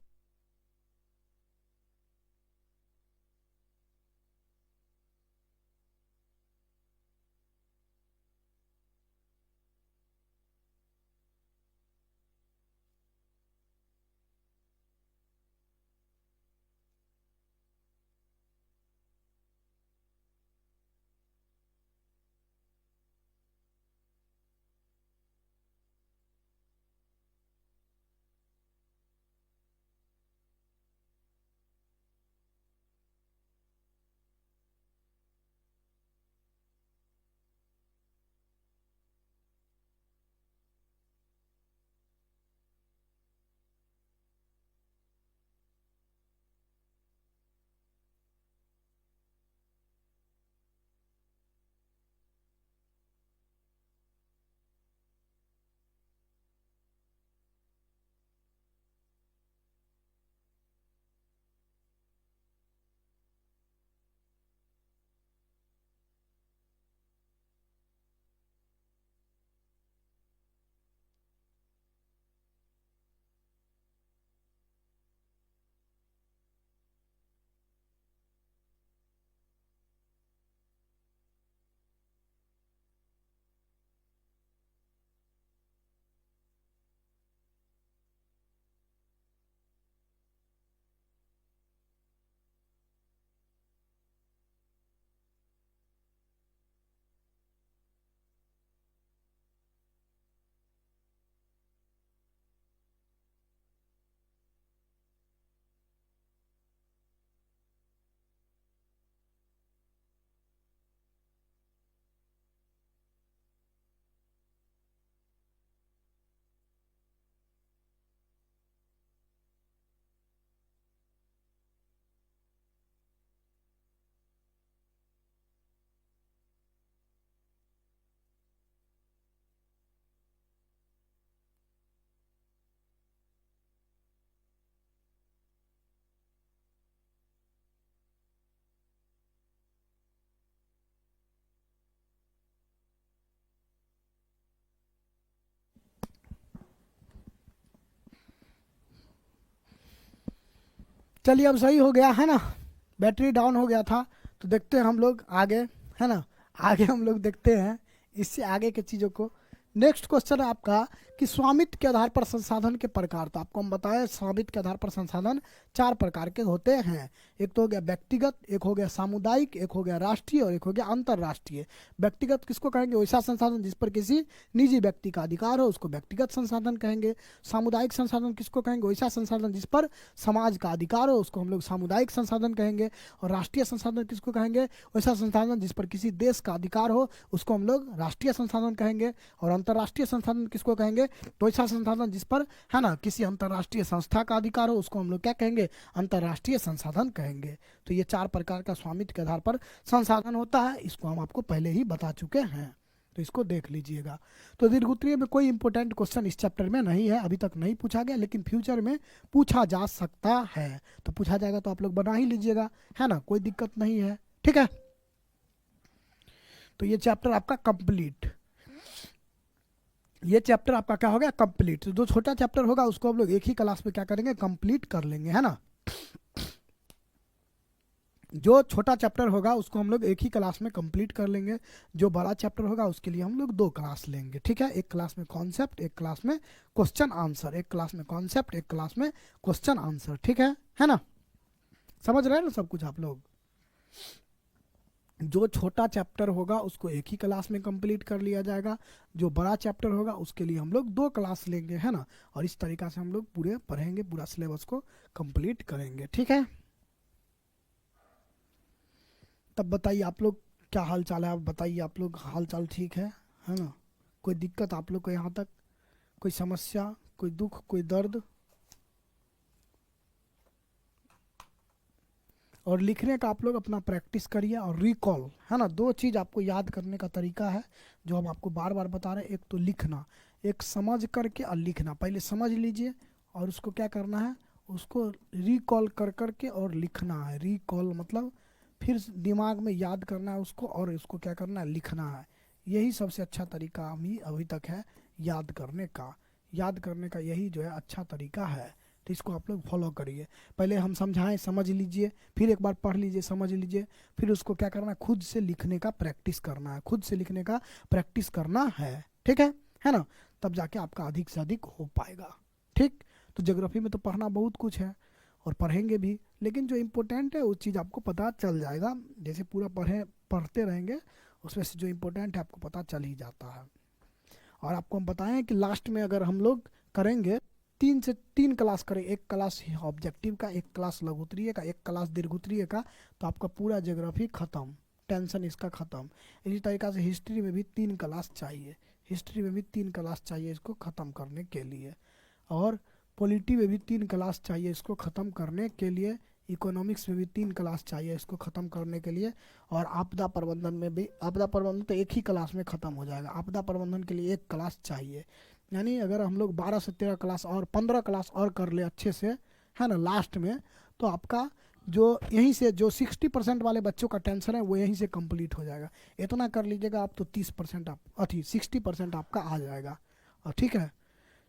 चलिए अब सही हो गया है ना, बैटरी डाउन हो गया था। तो देखते हैं हम लोग आगे, है ना। आगे हम लोग देखते हैं इससे आगे के चीज़ों को। नेक्स्ट क्वेश्चन है आपका कि स्वामित्व के आधार पर संसाधन के प्रकार। तो आपको हम बताएं स्वामित्व के आधार पर संसाधन 4 प्रकार के होते हैं। एक तो हो गया व्यक्तिगत, एक हो गया सामुदायिक, एक हो गया राष्ट्रीय और एक हो गया अंतर्राष्ट्रीय। व्यक्तिगत किसको कहेंगे, वैसा संसाधन जिस पर किसी निजी व्यक्ति का अधिकार हो उसको व्यक्तिगत संसाधन कहेंगे। सामुदायिक संसाधन किसको कहेंगे, वैसा संसाधन जिस पर समाज का अधिकार हो उसको हम लोग सामुदायिक संसाधन कहेंगे। और राष्ट्रीय संसाधन किसको कहेंगे, वैसा संसाधन जिस पर किसी देश का अधिकार हो उसको हम लोग राष्ट्रीय संसाधन कहेंगे। और अंतर्राष्ट्रीय संसाधन किसको कहेंगे, तो ऐसा संसाधन जिस पर, है ना, किसी अंतर्राष्ट्रीय संस्था का अधिकार हो उसको हम लोग क्या कहेंगे, अंतर्राष्ट्रीय संसाधन कहेंगे। तो ये 4 प्रकार का स्वामित्व के आधार पर संसाधन होता है, इसको हम आपको पहले ही बता चुके हैं, तो इसको देख लीजिएगा। तो दीर्घ उत्तरीय में कोई इंपॉर्टेंट क्वेश्चन इस चैप्टर में नहीं है, अभी तक नहीं पूछा गया, लेकिन फ्यूचर में पूछा जा सकता है। तो पूछा जाएगा तो आप लोग बना ही लीजिएगा, है ना, कोई दिक्कत नहीं है, ठीक है। तो ये चैप्टर आपका कंप्लीट। ये चैप्टर आपका क्या हो गया, कंप्लीट। तो जो छोटा चैप्टर होगा उसको हम लोग एक ही क्लास में क्या करेंगे, कंप्लीट कर लेंगे, है ना। जो छोटा चैप्टर होगा उसको हम लोग एक ही क्लास में कंप्लीट कर लेंगे। जो बड़ा चैप्टर होगा उसके लिए हम लोग 2 क्लास लेंगे, ठीक है। एक क्लास में कॉन्सेप्ट, एक क्लास में क्वेश्चन आंसर, एक क्लास में कॉन्सेप्ट, एक क्लास में क्वेश्चन आंसर, ठीक है ना। समझ रहे हैं ना सब कुछ आप लोग। जो छोटा चैप्टर होगा उसको एक ही क्लास में कंप्लीट कर लिया जाएगा, जो बड़ा चैप्टर होगा उसके लिए हम लोग 2 क्लास लेंगे, है ना। और इस तरीका से हम लोग पूरे पढ़ेंगे, पूरा सिलेबस को कंप्लीट करेंगे, ठीक है। तब बताइए आप लोग क्या हाल चाल है, आप बताइए, आप लोग हाल चाल ठीक है ना। कोई दिक्कत आप लोग को यहाँ तक, कोई समस्या, कोई दुख, कोई दर्द। और लिखने का आप लोग अपना प्रैक्टिस करिए और रिकॉल, है ना। 2 चीज़ आपको याद करने का तरीका है जो हम आपको बार बार बता रहे हैं। एक तो लिखना, एक समझ करके और लिखना। पहले समझ लीजिए और उसको क्या करना है, उसको रिकॉल कर करके और लिखना है। रिकॉल मतलब फिर दिमाग में याद करना है उसको, और उसको क्या करना है, लिखना है। यही सबसे अच्छा तरीका अभी तक है याद करने का। याद करने का यही जो है अच्छा तरीका है। तो इसको आप लोग फॉलो करिए। पहले हम समझाएं, समझ लीजिए, फिर एक बार पढ़ लीजिए, समझ लीजिए, फिर उसको क्या करना है, खुद से लिखने का प्रैक्टिस करना है, खुद से लिखने का प्रैक्टिस करना है, ठीक है ना। तब जाके आपका अधिक से अधिक हो पाएगा, ठीक। तो ज्योग्राफी में तो पढ़ना बहुत कुछ है और पढ़ेंगे भी, लेकिन जो इम्पोर्टेंट है उस चीज़ आपको पता चल जाएगा। जैसे पूरा पढ़ते रहेंगे उसमें से जो इम्पोर्टेंट है आपको पता चल ही जाता है। और आपको हम बताएं कि लास्ट में अगर हम लोग करेंगे 3 क्लास करें, एक क्लास ऑब्जेक्टिव का, एक क्लास लघुत्तरीय का, एक क्लास दीर्घोत्तरीय का, तो आपका पूरा ज्योग्राफी खत्म, टेंशन इसका खत्म। इसी तरीक़ा से हिस्ट्री में भी 3 क्लास चाहिए, हिस्ट्री में भी 3 क्लास चाहिए इसको ख़त्म करने के लिए। और पॉलिटी में भी 3 क्लास चाहिए इसको ख़त्म करने के लिए। इकोनॉमिक्स में भी 3 क्लास चाहिए इसको ख़त्म करने के लिए। और आपदा प्रबंधन में भी, आपदा प्रबंधन तो एक ही क्लास में ख़त्म हो जाएगा, आपदा प्रबंधन के लिए 1 क्लास चाहिए। यानी अगर हम लोग 12 से 13 क्लास और 15 क्लास और कर ले अच्छे से, है ना, लास्ट में, तो आपका जो यहीं से जो 60% वाले बच्चों का टेंशन है वो यहीं से कंप्लीट हो जाएगा। इतना कर लीजिएगा आप तो 30% आप 60% आपका आ जाएगा। और ठीक है,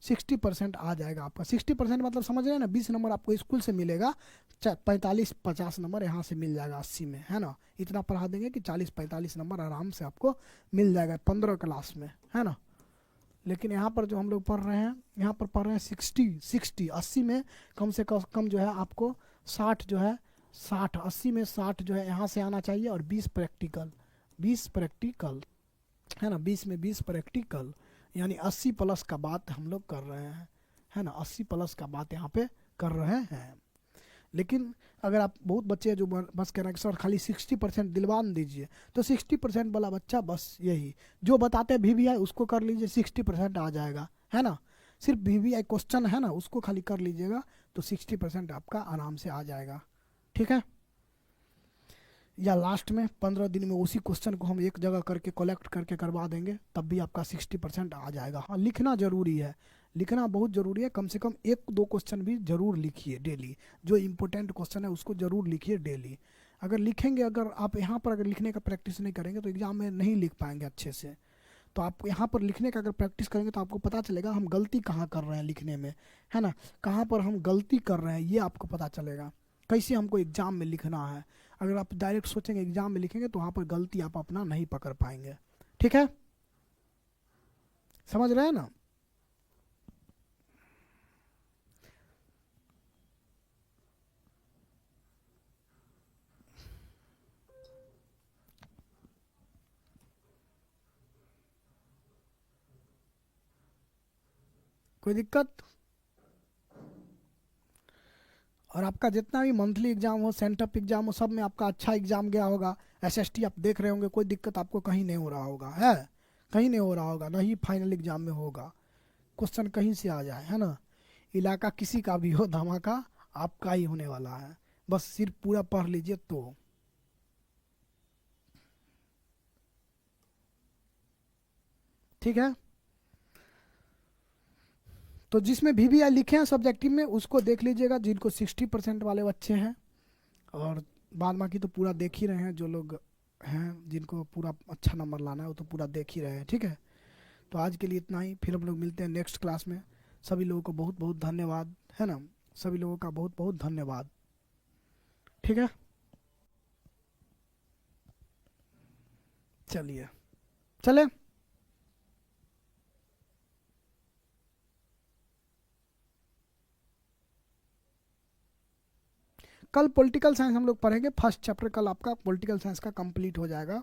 60% आ जाएगा आपका। 60% मतलब समझ रहे हैं ना, 20 नंबर आपको स्कूल से मिलेगा, 45-50 नंबर यहाँ से मिल जाएगा 80 में, है ना। इतना पढ़ा देंगे कि 40-45 नंबर आराम से आपको मिल जाएगा 15 क्लास में, है ना। लेकिन यहाँ पर जो हम लोग पढ़ रहे हैं, यहाँ पर पढ़ रहे हैं 60 80 में कम से कम जो है आपको 60 जो है 60 80 में 60 जो है यहाँ से आना चाहिए। और 20 प्रैक्टिकल, 20 प्रैक्टिकल, है ना, 20 में 20 प्रैक्टिकल, यानी 80 प्लस का बात हम लोग कर रहे हैं, है ना। 80 प्लस का बात यहाँ पे कर रहे हैं। लेकिन अगर आप बहुत बच्चे हैं जो बस कह रहे हैं कि सर खाली 60% दिलवान दीजिए, तो 60% वाला बच्चा बस यही जो बताते हैं VVI उसको कर लीजिए, 60% आ जाएगा, है ना। सिर्फ VVI क्वेश्चन है ना, उसको खाली कर लीजिएगा तो 60% आपका आराम से आ जाएगा, ठीक है। या लास्ट में 15 दिन में उसी क्वेश्चन को हम एक जगह करके कलेक्ट करके करवा देंगे, तब भी आपका 60% आ जाएगा। हाँ, लिखना ज़रूरी है, लिखना बहुत ज़रूरी है। कम से कम 1-2 क्वेश्चन भी ज़रूर लिखिए डेली, जो इम्पोर्टेंट क्वेश्चन है उसको ज़रूर लिखिए डेली। अगर लिखेंगे, अगर आप यहाँ पर अगर लिखने का प्रैक्टिस नहीं करेंगे तो एग्ज़ाम में नहीं लिख पाएंगे अच्छे से। तो आप यहाँ पर लिखने का अगर प्रैक्टिस करेंगे तो आपको पता चलेगा हम गलती कहाँ कर रहे हैं लिखने में, है ना, कहाँ पर हम गलती कर रहे हैं ये आपको पता चलेगा। कैसे हमको एग्ज़ाम में लिखना है। अगर आप डायरेक्ट सोचेंगे एग्ज़ाम में लिखेंगे तो वहाँ पर गलती आप अपना नहीं पकड़ पाएंगे, ठीक है। समझ रहे हैं ना। कोई दिक्कत। और आपका जितना भी मंथली एग्जाम हो, सेंटअप एग्जाम हो, सब में आपका अच्छा एग्जाम गया होगा। SST आप देख रहे होंगे, कोई दिक्कत आपको कहीं नहीं हो रहा होगा, है कहीं नहीं हो रहा होगा, ना ही फाइनल एग्जाम में होगा। क्वेश्चन कहीं से आ जाए, है ना, इलाका किसी का भी हो, धमाका आपका ही होने वाला है। बस सिर्फ पूरा पढ़ लीजिए तो, ठीक है। तो जिसमें VVI लिखे हैं सब्जेक्टिव में उसको देख लीजिएगा, जिनको 60% वाले बच्चे हैं। और बाद बाकी तो पूरा देख ही रहे हैं, जो लोग हैं जिनको पूरा अच्छा नंबर लाना है वो तो पूरा देख ही रहे हैं, ठीक है। तो आज के लिए इतना ही, फिर हम लोग मिलते हैं नेक्स्ट क्लास में। सभी लोगों को बहुत बहुत धन्यवाद, है ना, सभी लोगों का बहुत बहुत धन्यवाद। ठीक है, चलिए चले। कल पॉलिटिकल साइंस हम लोग पढ़ेंगे, फर्स्ट चैप्टर कल आपका पॉलिटिकल साइंस का कंप्लीट हो जाएगा।